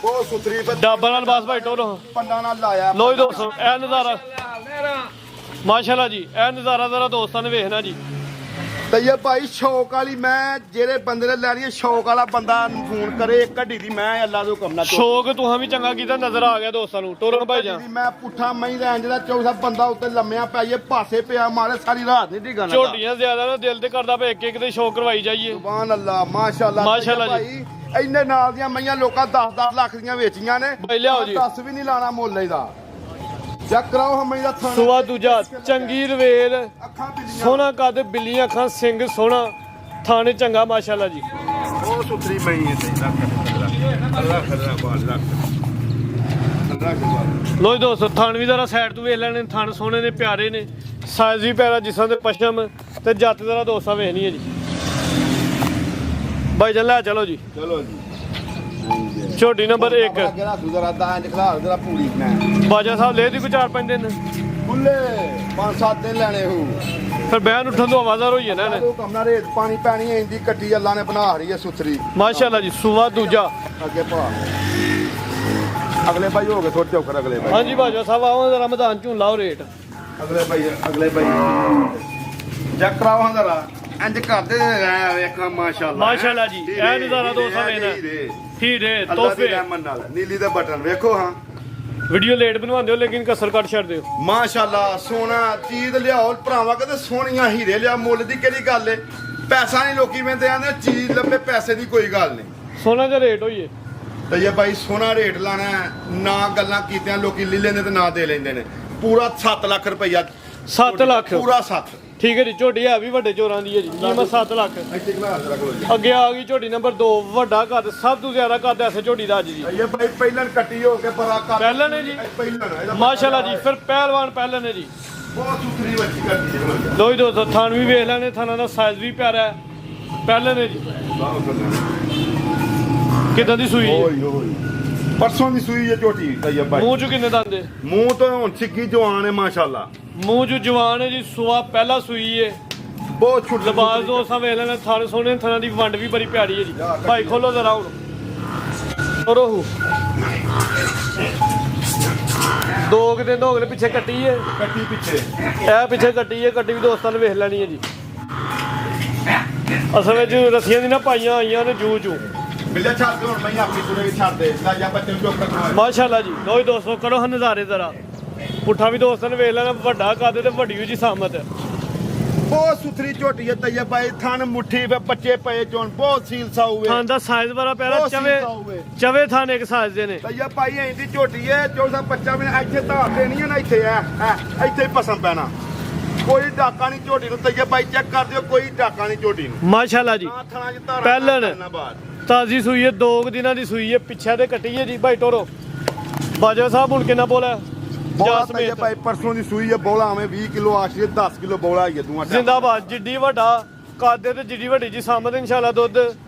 ਬਹੁਤ ਸੁਥਰੀ ਡਾਬਾ ਨਾਲ ਬਸ ਭਾਈ ਟੋਰੋ ਪੰਡਾ ਨਾਲ ਲਾਇਆ। ਲੋ ਜੀ ਦੋਸਤੋ ਇਹ ਨਜ਼ਾਰਾ ਮਾਸ਼ਾਅੱਲਾ ਜੀ, ਇਹ ਨਜ਼ਾਰਾ ਜ਼ਰਾ ਦੋਸਤਾਂ ਨੇ ਵੇਖਣਾ ਜੀ। ਤੇ ਇਹ ਭਾਈ ਸ਼ੌਕ ਵਾਲੀ ਮੈਂ ਜਿਹੜੇ ਬੰਦੇ ਨੇ ਲੈਣੀ ਹੈ, ਸ਼ੌਕ ਵਾਲਾ ਬੰਦਾ ਫੋਨ ਕਰੇ, ਕੱਢੀ ਦੀ ਮੈਂ ਅੱਲਾ ਤੋਂ ਕੰਮ ਨਾ ਸ਼ੌਕ ਤੁਹਾਂ ਵੀ ਚੰਗਾ ਕੀਤਾ, ਨਜ਼ਰ ਆ ਗਿਆ ਦੋਸਤਾਂ ਨੂੰ। ਟੋਰਨ ਭਾਈ ਜਾਨ ਮੈਂ ਪੁੱਠਾ ਮਈ ਲੈਣ ਜਿਹੜਾ ਚੌਥਾ ਬੰਦਾ ਉੱਤੇ ਲੰਮਿਆ ਪਿਆ, ਇਹ ਪਾਸੇ ਪਿਆ ਮਾਰੇ ਸਾਰੀ ਰਾਤ ਨਹੀਂ ਡਿੱਗਣਾ। ਝੋਟੀਆਂ ਜ਼ਿਆਦਾ ਨਾ ਦਿਲ ਤੇ ਕਰਦਾ ਪਏ ਇੱਕ ਇੱਕ ਤੇ ਸ਼ੌਕ ਕਰਵਾਈ ਜਾਈਏ। ਸੁਭਾਨ ਅੱਲਾ ਮਾਸ਼ਾਅੱਲਾ ਮਾਸ਼ਾਅੱਲਾ ਜੀ। ਭਾਈ ਇੰਨੇ ਨਾਲ ਦੀਆਂ ਮਈਆਂ ਲੋਕਾਂ 10-10 ਲੱਖ ਦੀਆਂ ਵੇਚੀਆਂ ਨੇ। ਭਾਈ ਲਿਆਓ ਜੀ। 10 ਵੀ ਨਹੀਂ ਲਾਣਾ ਮੁੱਲ ਇਹਦਾ। ਚੈੱਕ ਕਰਾਓ ਹਮਈ ਦਾ ਥਾਣਾ। ਸੁਆ ਦੂਜਾ ਚੰਗੀ ਰਵੇਲ, ਅੱਖਾਂ ਬਿੱਲੀਆਂ ਸੋਹਣਾ ਕੱਦ, ਬਿੱਲੀਆਂ ਅੱਖਾਂ, ਸਿੰਘ ਸੋਹਣਾ, ਥਾਣੇ ਚੰਗਾ ਮਾਸ਼ਾਅੱਲਾ ਜੀ। ਬਹੁਤ ਸੁਥਰੀ ਮਈ ਹੈ ਤੇ ਅੱਲਾ ਖਰਾ ਬਾਲ ਰੱਖ। ਲੋ ਜੀ ਦੋਸਤੋ ਥਣ ਵੀ ਜ਼ਰਾ ਸਾਈਡ ਤੋਂ ਵੇਖ ਲੈਣੇ, ਥਣ ਸੋਹਣੇ ਨੇ, ਪਿਆਰੇ ਨੇ, ਸਾਈਜ਼ ਵੀ ਪਿਆਰਾ, ਜਿਸਾਂ ਦੇ ਪਸ਼ਮ ਤੇ ਜੱਤ ਜ਼ਰਾ ਦੋਸਤਾਂ ਵੇਖਣੀ ਹੈ ਜੀ। ਭਾਈ ਜਾਨ ਲੈ ਚਲੋ ਜੀ। ਚਲੋ ਜੀ। ਝੋਟੀ ਨੰਬਰ 1 ਕਿਹੜਾ ਸੁਧਰਾ ਦਾ ਨਿਕਲਾ ਜਰਾ ਪੂਰੀ ਨਾ ਬਾਜਾ ਸਾਹਿਬ ਲੈ ਦੀ ਕੋਈ 4-5 ਦਿਨ ਖੁੱਲੇ 5-7 ਦਿਨ ਲੈਣੇ ਹੋ। ਫਿਰ ਬਹਿਣ ਉੱਠਣ ਤੋਂ ਆਵਾਜ਼ਾਰ ਹੋਈ ਹੈ ਨਾ ਇਹਨੇ। ਉਹ ਕਮਨਾ ਰੇਤ ਪਾਣੀ ਪੈਣੀ ਹੈ, ਇੰਦੀ ਕੱਟੀ ਅੱਲਾ ਨੇ ਬਣਾ ਰਹੀ ਹੈ ਸੁਥਰੀ ਮਾਸ਼ਾਅੱਲਾ ਜੀ। ਸੁਆ ਦੂਜਾ ਅੱਗੇ ਭਾ ਅਗਲੇ ਭਾਈ ਹੋ ਗਏ ਥੋੜੇ ਚੌਕਰ ਅਗਲੇ ਭਾਈ। ਹਾਂਜੀ ਬਾਜਾ ਸਾਹਿਬ ਆਓ ਜ਼ਰਾ ਮੈਦਾਨ ਝੂੰ ਲਾਓ ਰੇਟ। ਅਗਲੇ ਭਾਈ ਚੈੱਕ ਕਰਾਓ ਹਾਂ ਜਰਾ ਇੰਜ ਕਰਦੇ ਵੇਖਾਂ ਮਾਸ਼ਾਅੱਲਾ ਮਾਸ਼ਾਅੱਲਾ ਜੀ। ਇਹ ਨਜ਼ਾਰਾ ਦੋਸਤਾਂ ਵੇਖਣਾ ਹੀਰੇ ਤੋਹਫੇ ਰਹਿਮਤ ਨਾਲ ਨੀਲੀ ਦਾ ਬਟਨ ਵੇਖੋ। ਹਾਂ ਵੀਡੀਓ ਲੇਟ ਬਣਵਾਉਂਦੇ ਹੋ ਲੇਕਿਨ ਕਸਰ ਕੱਟ ਛੱਡ ਦਿਓ। ਮਾਸ਼ਾਅੱਲਾ ਸੋਨਾ ਚੀਜ਼ ਲਿਆਓ ਭਰਾਵਾ, ਕਹਿੰਦੇ ਸੋਹਣੀਆਂ ਹੀਰੇ ਲਿਆ, ਮੁੱਲ ਦੀ ਕਿਹੜੀ ਗੱਲ ਏ। ਪੈਸਾ ਨਹੀਂ ਲੋਕੀ ਕਹਿੰਦੇ ਆਂਦੇ ਚੀਜ਼ ਲੱਭੇ, ਪੈਸੇ ਦੀ ਕੋਈ ਗੱਲ ਨਹੀਂ। ਸੋਨਾ ਦਾ ਰੇਟ ਹੋਈਏ ਤੇ ਇਹ ਭਾਈ ਸੋਨਾ ਰੇਟ ਲਾਣਾ ਨਾ ਗੱਲਾਂ ਕੀਤਿਆਂ ਲੋਕੀ ਲੈ ਲੈਂਦੇ ਤੇ ਨਾ ਦੇ ਲੈਂਦੇ ਨੇ। ਪੂਰਾ 7 ਲੱਖ ਰੁਪਈਆ 7 ਲੱਖ ਪੂਰਾ 7। ਠੀਕ ਹੈ ਜੀ। ਝੋਟੀ ਹੈ ਵੀ ਵੱਡੇ ਚੋਰਾਂ ਦੀ ਹੈ ਜੀ, ਕੀਮਤ 7 ਲੱਖ। ਇੱਥੇ ਖਲਾ ਰੱਖ ਲਓ ਜੀ। ਅੱਗੇ ਆ ਗਈ ਝੋਟੀ ਨੰਬਰ 2 ਵੱਡਾ ਕੱਦ, ਸਭ ਤੋਂ ਜ਼ਿਆਦਾ ਕੱਦ ਐਸੇ ਝੋਟੀ ਦਾ ਅੱਜ ਜੀ। ਇਹ ਭਾਈ ਪਹਿਲਾਂ ਕੱਟੀ ਹੋ ਕੇ ਪਰਾ ਕਰ ਪਹਿਲਾਂ ਨੇ ਜੀ ਪਹਿਲਾਂ ਮਾਸ਼ਾਅੱਲਾ ਜੀ। ਫਿਰ ਪਹਿਲਵਾਨ ਪਹਿਲਾਂ ਨੇ ਜੀ। ਬਹੁਤ ਸੁਥਰੀ ਬੱਚੀ ਕੱਟੀ ਹੈ। ਲੋ ਜੀ ਦੋਸਤੋ ਥਣ ਵੀ ਵੇਖ ਲੈਣੇ, ਥਣਾਂ ਦਾ ਸਾਈਜ਼ ਵੀ ਪਿਆਰਾ ਹੈ, ਪਹਿਲਾਂ ਨੇ ਜੀ। ਕਿਦਾਂ ਦੀ ਸੂਈ ਹੈ? ਓਏ ਪਰਸੋਂ ਦੀ ਸੂਈ ਹੈ ਝੋਟੀ ਤਈਆ ਭਾਈ। ਮੂੰਹ ਚ ਕਿੰਨੇ ਦੰਦ ਹੈ? ਮੂੰਹ ਤੋਂ ਹੁਣ ਸਿੱਕੀ ਜਵਾਨ ਹੈ ਮਾਸ਼ਾਅੱਲਾ। ਮੂੰਹ ਚ ਜਵਾਨ ਹੈ ਜੀ। ਸੁਆ ਪਹਿਲਾ ਸੂਈ ਹੈ। ਬਹੁਤ ਛੋਟੀ ਲਿਬਾਸ ਦੋਸਤਾਂ ਵੇਖ ਲੈਣਾ, ਥਣ ਸੋਹਣੇ, ਥਣਾਂ ਦੀ ਵੰਡ ਵੀ ਬੜੀ ਪਿਆਰੀ ਹੈ ਜੀ। ਭਾਈ ਖੋਲੋ ਜ਼ਰਾ ਹੁਣ ਰੋਹੂ 2 ਦਿਨ ਹੋ ਗਏ ਪਿੱਛੇ ਕੱਟੀ ਹੈ। ਕੱਟੀ ਪਿੱਛੇ ਇਹ ਪਿੱਛੇ ਕੱਟੀ ਹੈ, ਕੱਟੀ ਵੀ ਦੋਸਤਾਂ ਨੇ ਵੇਖ ਲੈਣੀ ਹੈ ਜੀ। ਅਸਲ ਵਿੱਚ ਰੱਸੀਆਂ ਦੀ ਨਾ ਪਾਈਆਂ ਆਈਆਂ ਨੇ ਜੂ ਜੂ। ਬਿੱਲੇ ਛੱਡ ਦੇ ਹੁਣ ਮੈਂ ਆਪਣੀ ਕੁੜੇ ਛੱਡ ਦੇ ਤਾਂ ਜਾਂ ਬੱਚੇ ਨੂੰ ਚੁੱਪ ਕਰਨਾ। ਮਾਸ਼ਾਅੱਲਾ ਜੀ। ਲੋ ਜੀ ਦੋਸਤੋ ਕਰੋ ਹਾਂ ਨਜ਼ਾਰੇ ਜ਼ਰਾ। ਪੁੱਠਾ ਵੀ ਦੋਸਤਾਂ ਨੇ ਵੇਖ ਲੈਣਾ, ਵੱਡਾ ਕੱਦ ਤੇ ਵੱਡੀ ਜੀ ਸਾਮਤ ਹੈ। ਬਹੁਤ ਸੁਥਰੀ ਝੋਟੀ ਹੈ ਤਈਆ ਭਾਈ। ਥਣ ਮੁੱਠੀ ਵੇ ਬੱਚੇ ਪਏ ਚੋਂ ਬਹੁਤ ਸੀਲ ਸਾਊ ਥਾਂ ਹੈ। ਦਾ ਸਾਈਜ਼ ਬੜਾ ਪਿਆਰਾ, ਬਹੁਤ ਚਵੇ ਸੀਲ ਸਾਊ ਹੈ। ਚਵੇ ਥਾਂ ਇੱਕ ਸਾਈਜ਼ ਦੇ ਨੇ। ਤਈਆ ਭਾਈ ਐਂਦੀ ਝੋਟੀ ਹੈ 14-25 ਮਿੰਟ ਇੱਥੇ ਧਾਰ ਦੇਣੀ ਹੈ ਨਾ, ਇੱਥੇ ਇੱਥੇ ਹੀ ਪਸੰਦ ਪੈਣਾ। ਕੋਈ ਡਾਕਾ ਨਹੀਂ ਝੋਟੀ ਨੂੰ ਤਈਆ ਭਾਈ, ਚੈੱਕ ਕਰ ਦਿਓ, ਕੋਈ ਡਾਕਾ ਨਹੀਂ ਝੋਟੀ ਨੂੰ। ਮਾਸ਼ਾਅੱਲਾ ਜੀ। ਨਾ ਥਣਾ ਚ ਧਾਰ ਪਹਿਲਣ ਤਾਜ਼ੀ ਸੂਈ ਹੈ, 2 ਦਿਨਾਂ ਦੀ ਸੂਈ ਹੈ, ਪਿੱਛੇ ਤੇ ਕੱਟੀ ਹੈ ਜੀ। ਭਾਈ ਟੋਰੋ ਬਾਜਵਾ ਸਾਹਿਬ ਹੁਣ ਕਿੰਨਾ ਬੋਲਾ? ਬੋਲਾ ਤਈਆ ਭਾਈ ਪਰਸੋਂ ਦੀ ਸੂਈ ਹੈ। ਬੋਲਾ ਆਵੇਂ 20 ਕਿਲੋ ਆਸ਼ੀ 10 ਕਿਲੋ ਬੋਲਾ ਹੀ ਹੈ ਦੂਆ ਜ਼ਿੰਦਾਬਾਦ। ਜਿੱਡੀ ਵੱਡਾ ਕੱਦ ਤੇ ਜਿੱਡੀ ਵੱਡੀ ਜੀ ਸਾਮਤ, ਇਨਸ਼ਾਅੱਲਾ ਦੁੱਧ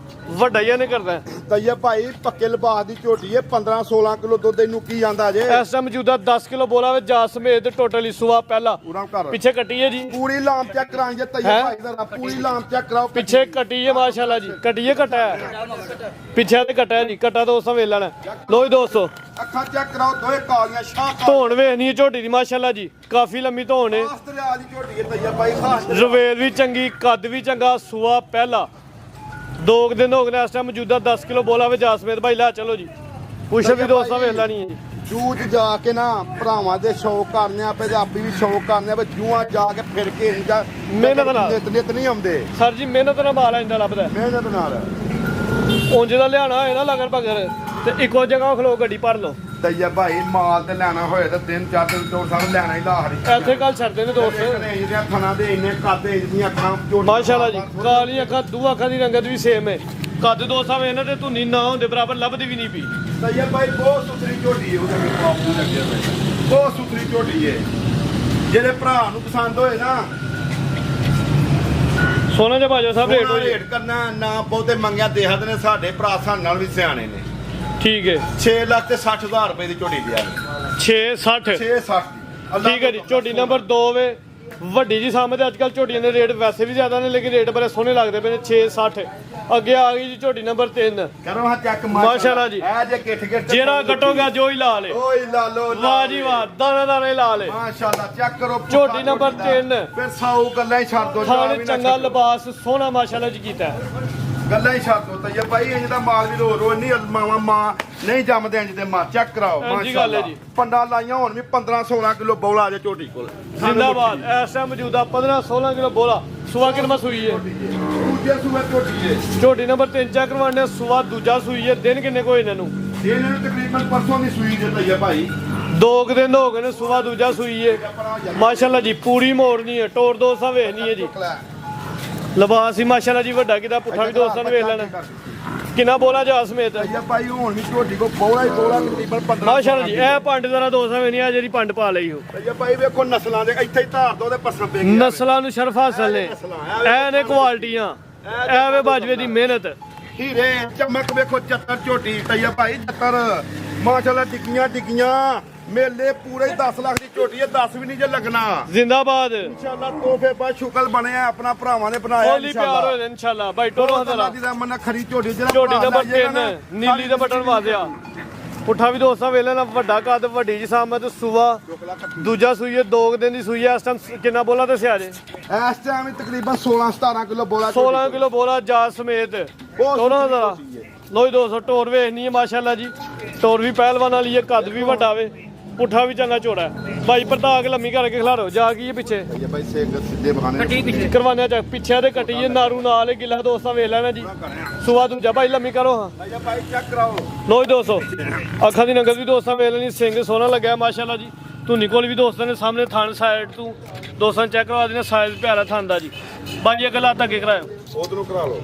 ਵੱਡਾ ਹੀ ਇਹਨੇ ਕਰਦਾ। ਤਈਆ ਭਾਈ ਪੱਕੇ ਲਿਬਾਸ ਦੀ ਝੋਟੀ ਹੈ। 15-16 ਕਿਲੋ ਦੁੱਧ ਇਹਨੂੰ ਕੀ ਆਂਦਾ ਜੇ। ਇਸ ਟਾਈਮ ਮੌਜੂਦਾ 10 ਕਿਲੋ ਬੋਲਾ ਵਿੱਚ ਜਾ ਸਮੇਤ ਟੋਟਲੀ ਸੁਆ ਪਹਿਲਾ ਪੂਰਾ ਘਰ ਪਿੱਛੇ ਕੱਟੀ ਹੈ ਜੀ। ਪੂਰੀ ਲਾਮ ਚੈੱਕ ਕਰਾਈ ਜੇ ਤਈਆ ਹੈਂ? ਭਾਈ ਦਾ ਪੂਰੀ ਲਾਮ ਚੈੱਕ ਕਰਾਓ। ਪਿੱਛੇ ਕੱਟੀ ਹੈ ਮਾਸ਼ਾਅੱਲਾ ਜੀ। ਕੱਟੀ ਹੈ ਕੱਟਾ ਹੈ, ਪਿੱਛੇ ਤੇ ਕੱਟਾ ਹੈ ਜੀ। ਕੱਟਾ ਦੋਸਤਾਂ ਵੇਖ ਲੈਣਾ। ਲੋ ਜੀ ਦੋਸਤੋ ਅੱਖਾਂ ਚੈੱਕ ਕਰਾਓ, ਦੋਏ ਕਾਲੀਆਂ ਸ਼ਾਹ ਧੋਣ ਵੇਖਣੀ ਹੈ ਝੋਟੀ ਦੀ ਮਾਸ਼ਾਅੱਲਾ ਜੀ। ਕਾਫੀ ਲੰਮੀ ਧੋਣ ਹੈ, ਖਾਸ ਦਰਿਆ ਦੀ ਝੋਟੀ ਹੈ ਤਈਆ ਭਾਈ। ਖਾਸ ਰਵੇਲ ਵੀ ਚੰਗੀ, ਕੱਦ ਵੀ ਚੰਗਾ, ਸੁਆ ਪਹਿਲਾ। 2 ਦਿਨ ਹੋ ਗਏ ਇਸ ਟਾਈਮ ਮੌਜੂਦਾ 10 ਕਿਲੋ ਬੋਲਾ ਵਿੱਚ ਜਾਸਮੇਤ ਭਾਈ ਲੈ ਚਲੋ ਜੀ। ਪੁੱਛ ਵੀ ਦੋਸਤਾਂ ਵੇਖ ਲੈਣੀ ਹੈ ਜੀ। ਜੂਜ ਜਾ ਕੇ ਨਾ ਭਰਾਵਾਂ ਦੇ ਸ਼ੌਕ ਕਰਨੇ ਆ, ਪੰਜਾਬੀ ਵੀ ਸ਼ੌਕ ਕਰਨੇ ਆ, ਜੂਆਂ ਜਾ ਕੇ ਫਿਰ ਕੇ ਨਹੀਂ ਜਾ ਮਿਹਨਤ ਨਾਲ। ਨਿਤ ਨਹੀਂ ਆਉਂਦੇ। ਸਰ ਜੀ ਮਿਹਨਤ ਨਾਲ ਮਾਲ ਆਇੰਦਾ ਲੱਭਦਾ। ਮਿਹਨਤ ਨਾਲ ਉਂਝ ਦਾ ਲਿਆਣਾ ਹੋਏ ਨਾ ਲਗਰ ਭਗਰ ਤੇ ਇੱਕੋ ਜਗ੍ਹਾ ਖਲੋ ਗੱਡੀ ਭਰ ਲਓ। ਤਈਆ ਭਾਈ ਮਾਲ ਤੇ ਲੈਣਾ ਹੋਏ ਤਾਂ 3-4 ਦਿਨ ਤੋਂ ਸਾਨੂੰ ਲੈਣਾ ਹੀ ਲਾਹਰੀ। ਇੱਥੇ ਕੱਲ ਛੱਡਦੇ ਨੇ ਦੋਸਤ। ਇਹਦੇ ਥਣਾ ਦੇ ਇੰਨੇ ਕਾਦੇ ਇਹਦੀਆਂ ਅੱਖਾਂ ਝੋਟੀ ਮਾਸ਼ਾਅੱਲਾ ਜੀ। ਕਾਲੀਆਂ ਅੱਖਾਂ, ਦੋ ਅੱਖਾਂ ਦੀ ਰੰਗਤ ਵੀ ਸੇਮ ਹੈ। ਕੱਦ ਦੋਸਤਾਂ ਵੇ ਇਹਨਾਂ ਤੇ ਧੁੰਨੀ ਨਾ ਹੁੰਦੇ ਬਰਾਬਰ ਲੱਭਦੀ ਵੀ ਨਹੀਂ ਪਈ। ਤਈਆ ਭਾਈ ਬਹੁਤ ਸੁਥਰੀ ਝੋਟੀ ਹੈ। ਉਹਦੇ ਵਿੱਚ ਬਾਪ ਨੂੰ ਲੱਗਿਆ ਹੋਇਆ ਬਹੁਤ ਸੁਥਰੀ ਝੋਟੀ ਹੈ। ਜਿਹੜੇ ਭਰਾ ਨੂੰ ਪਸੰਦ ਹੋਏ ਨਾ ਸੋਨਾ ਜਿਹਾ ਬਾਜਵਾ ਸਾਹਿਬ ਰੇਟ ਉਹਨਾਂ ਹੋ ਜੀ ਰੇਟ ਕਰਨਾ ਨਾ ਬਹੁਤੇ ਮੰਗਿਆ ਦੇਖਦੇ ਨੇ ਸਾਡੇ ਭਰਾ ਸਾਡੇ ਨਾਲ ਵੀ ਸਿਆਣੇ ਨੇ ਠੀਕ ਹੈ 6 ਲੱਖ ਤੇ 60,000 ਰੁਪਏ ਦੀ ਝੋਟੀ ਦਿਆ 660 660 ਠੀਕ ਹੈ ਜੀ ਝੋਟੀ ਨੰਬਰ 2 ਵੇ ਵੱਡੀ ਜੀ ਸਾਹਮਣੇ ਅੱਜ ਕੱਲ ਝੋਟੀਆਂ ਦੇ ਰੇਟ ਵੈਸੇ ਵੀ ਜ਼ਿਆਦਾ ਨੇ ਲੇਕਿਨ ਰੇਟ ਬੜੇ ਸੋਹਣੇ ਲੱਗਦੇ ਪਏ ਨੇ 660 ਅੱਗੇ ਆ ਗਈ ਜੀ ਝੋਟੀ ਨੰਬਰ 3 ਕਰੋ ਹਾਂ ਚੱਕ ਮਾਸ਼ਾਅੱਲਾ ਜੀ। ਇਹ ਜੇ ਕਿੱਠ ਕਿੱਠ ਜਿਹੜਾ ਕਟੋਗਾ ਜੋ ਹੀ ਲਾ ਲੇ ਓਏ ਲਾ ਲੋ ਵਾਹ ਜੀ ਵਾਹ ਦਾਣਾ ਦਾਣੇ ਲਾ ਲੇ ਮਾਸ਼ਾਅੱਲਾ ਚੈੱਕ ਕਰੋ ਝੋਟੀ ਨੰਬਰ 3 ਫਿਰ 100 ਗੱਲਾਂ ਹੀ ਛੱਡ ਦੋ ਖਾਣੇ ਚੰਗਾ ਲਿਬਾਸ ਸੋਹਣਾ ਮਾਸ਼ਾਅੱਲਾ ਜੀ ਕੀਤਾ ਗੱਲਾਂ ਹੀ ਛੱਡ ਦੋ ਤਈਆ ਭਾਈ ਇੰਜ ਦਾ ਮਾਲ ਵੀ ਰੋ ਨਹੀਂ ਮਾਵਾ ਮਾਂ ਨਹੀਂ ਜੰਮਦੇ ਇੰਜ ਦੇ ਮਾਂ ਚੈੱਕ ਕਰਾਓ ਇੰਝ ਗੱਲ ਹੈ ਮਾਸ਼ਾਅੱਲਾ ਜੀ। ਪੰਡਾ ਲਾਈਆਂ ਹੁਣ ਵੀ 15 16 ਕਿਲੋ ਬੌਲਾ ਜੇ ਝੋਟੀ ਕੋਲ ਜ਼ਿੰਦਾਬਾਦ ਇਸ ਟਾਈਮ ਮੌਜੂਦਾ 15 16 ਕਿਲੋ ਬੋਲਾ ਸੁਆ ਕਿੰਨਾ ਸੂਈ ਹੈ ਦੂਜੇ ਸੂਬੇ ਝੋਟੀ ਜੇ ਝੋਟੀ ਨੰਬਰ 3 ਚੈੱਕ ਕਰਵਾਉਣੇ ਸੁਆ ਦੂਜਾ ਸੂਈ ਹੈ ਦਿਨ ਕਿੰਨੇ ਕੋਈ ਇਹਨਾਂ ਨੂੰ ਇਹਨਾਂ ਨੂੰ ਤਕਰੀਬਨ ਪਰਸੋਂ ਦੀ ਸੂਈ ਜੇ ਤਈਆ ਭਾਈ 2 ਦਿਨ ਹੋ ਗਏ ਨੇ ਸੁਆ ਦੂਜਾ ਸੂਈ ਹੈ ਮਾਸ਼ਾਅੱਲਾ ਜੀ ਪੂਰੀ ਮੋੜਨੀ ਹੈ ਟੋਰ ਦੋਸਤਾਂ ਵੇਖਣੀ ਹੈ ਜੀ ਲਿਬਾਸ ਹੀ ਮਾਸ਼ਾਅੱਲਾ ਜੀ ਵੱਡਾ ਕਿਦਾ ਪੁੱਠਾ ਵੀ ਦੋਸਤਾਂ ਨੂੰ ਵੇਖ ਲੈਣਾ ਕਿੰਨਾ ਬੋਲਾ ਜਾ ਸਮੇਤ ਤਈਆ ਭਾਈ ਹੁਣ ਵੀ ਝੋਟੀ ਕੋ ਬੌਲਾ ਹੀ ਬੌਲਾ ਤਕਰੀਬਨ 15 ਮਾਸ਼ਾਅੱਲਾ ਜੀ ਇਹ ਪੰਡ ਜ਼ਰਾ ਦੋਸਤਾਂ ਵੇਖਣੀ ਆ ਜਿਹੜੀ ਪੰਡ ਪਾ ਲਈ ਹੋ ਤਈਆ ਭਾਈ ਵੇਖੋ ਨਸਲਾਂ ਦੇ ਇੱਥੇ ਹੀ ਧਾਰ ਦੋ ਤੇ ਪਰਸੋਂ ਪੇ ਗਿਆ ਨਸਲਾਂ ਨੂੰ ਸ਼ਰਫ ਹਾਸਲ ਨੇ ਇਹ ਨੇ ਕੁਆਲਟੀਆਂ ਇਹ ਵੇ ਬਾਜਵੇ ਦੀ ਮਿਹਨਤ ਹੀਰੇ ਚਮਕ ਵੇਖੋ ਚੱਤਰ ਝੋਟੀ ਤਈਆ ਭਾਈ ਚੱਤਰ ਮਾਸ਼ਾਅੱਲਾ ਟਿੱਕੀਆਂ ਮੇਲੇ ਪੂਰੇ 10 ਲੱਖ ਦੀ ਝੋਟੀ ਹੈ 10 ਵੀ ਨਹੀਂ ਜੇ ਲੱਗਣਾ ਜ਼ਿੰਦਾਬਾਦ ਇਨਸ਼ਾਅੱਲਾ ਤੋਹਫੇ ਬਾ ਸ਼ੁਕਲ ਬਣਿਆ ਆਪਣਾ ਭਰਾਵਾਂ ਨੇ ਬਣਾਇਆ ਹੋਲੀ ਪਿਆਰ ਹੋਏ ਨੇ ਇਨਸ਼ਾਅੱਲਾ ਬਾਈ ਟੋਰੋ ਹਜ਼ਾਰਾ ਦੀ ਦਾ ਮਨ ਖਰੀ ਝੋਟੀ ਜਿਹੜਾ ਝੋਟੀ ਭਰਾ ਨੰਬਰ ਲੈ ਜਾਏਗਾ 3 ਨੀਲੀ ਦੇ ਬਟਨ ਵਾਦਿਆ ਪੁੱਠਾ ਵੀ ਦੋਸਤਾਂ ਵੇਲੇ ਨਾ ਵੱਡਾ ਕੱਦ ਵੱਡੀ ਜੀ ਸਾਹਮਣੇ ਸੁਆ ਦੂਜਾ ਸੂਈ ਹੈ 2 ਦਿਨ ਦੀ ਸੂਈ ਹੈ ਇਸ ਟਾਈਮ ਕਿੰਨਾ ਬੋਲਾ ਦੱਸਿਆ ਜੇ ਇਸ ਟਾਈਮ ਤਕਰੀਬਨ 16-17 ਕਿਲੋ ਬੋਲਾ 16 ਕਿਲੋ ਬੋਲਾ ਜਾ ਸਮੇਤ ਟੋਰੋ ਹਜ਼ਾਰਾ ਲੋਈ 200 ਟੋਰ ਵੇਖਣੀ ਹੈ ਮਾਸ਼ਾਅੱਲਾ ਜੀ ਟੋਰ ਵੀ ਪਹਿਲਵਾਨ ਵਾਲੀ ਹੈ ਕੱਦ ਵੀ ਵੱਡਾ ਵੇ ਪੁੱਠਾ ਵੀ ਚੰਗਾ ਚੋੜਾ ਹੈ ਬਾਈ ਪਰਤਾ ਕੇ ਲੰਮੀ ਕਰਕੇ ਖਿਲਾਰੋ ਜਾ ਕੀ ਪਿੱਛੇ ਇਹ ਭਾਈ ਸਿੱਧੇ ਬਖਾਨੇ ਕਰਵਾਨਿਆ ਚ ਪਿੱਛੇ ਦੇ ਕੱਟੀ ਨਾਰੂ ਨਾਲ ਗਿੱਲਾ ਦੋਸਤਾਂ ਵੇਖ ਲੈਣਾ ਜੀ ਸੁਆ ਦੂਜਾ ਭਾਈ ਲੰਮੀ ਕਰੋ ਹਾਂ ਇਹ ਭਾਈ ਚੈੱਕ ਕਰਾਓ ਲੋ ਜੀ 200 ਅੱਖਾਂ ਦੀ ਨੰਗਤ ਵੀ ਦੋਸਤਾਂ ਵੇਖ ਲੈਣੀ ਸਿੰਘ ਸੋਹਣਾ ਲੱਗਿਆ ਮਾਸ਼ਾਅੱਲਾ ਜੀ ਧੁਨੀ ਕੋਲ ਵੀ ਦੋਸਤਾਂ ਨੇ ਸਾਹਮਣੇ ਥਣ ਸਾਈਡ ਤੋਂ ਦੋਸਤਾਂ ਚੈੱਕ ਕਰਵਾ ਦੇਣਾ ਸਾਈਜ਼ ਪਿਆਰਾ ਥਣ ਦਾ ਜੀ ਬਾਈ ਅਗਲਾ ਹੱਥ ਅੱਗੇ ਕਰਾਇਓ ਉਧਰੋਂ ਕਰਾ ਲਓ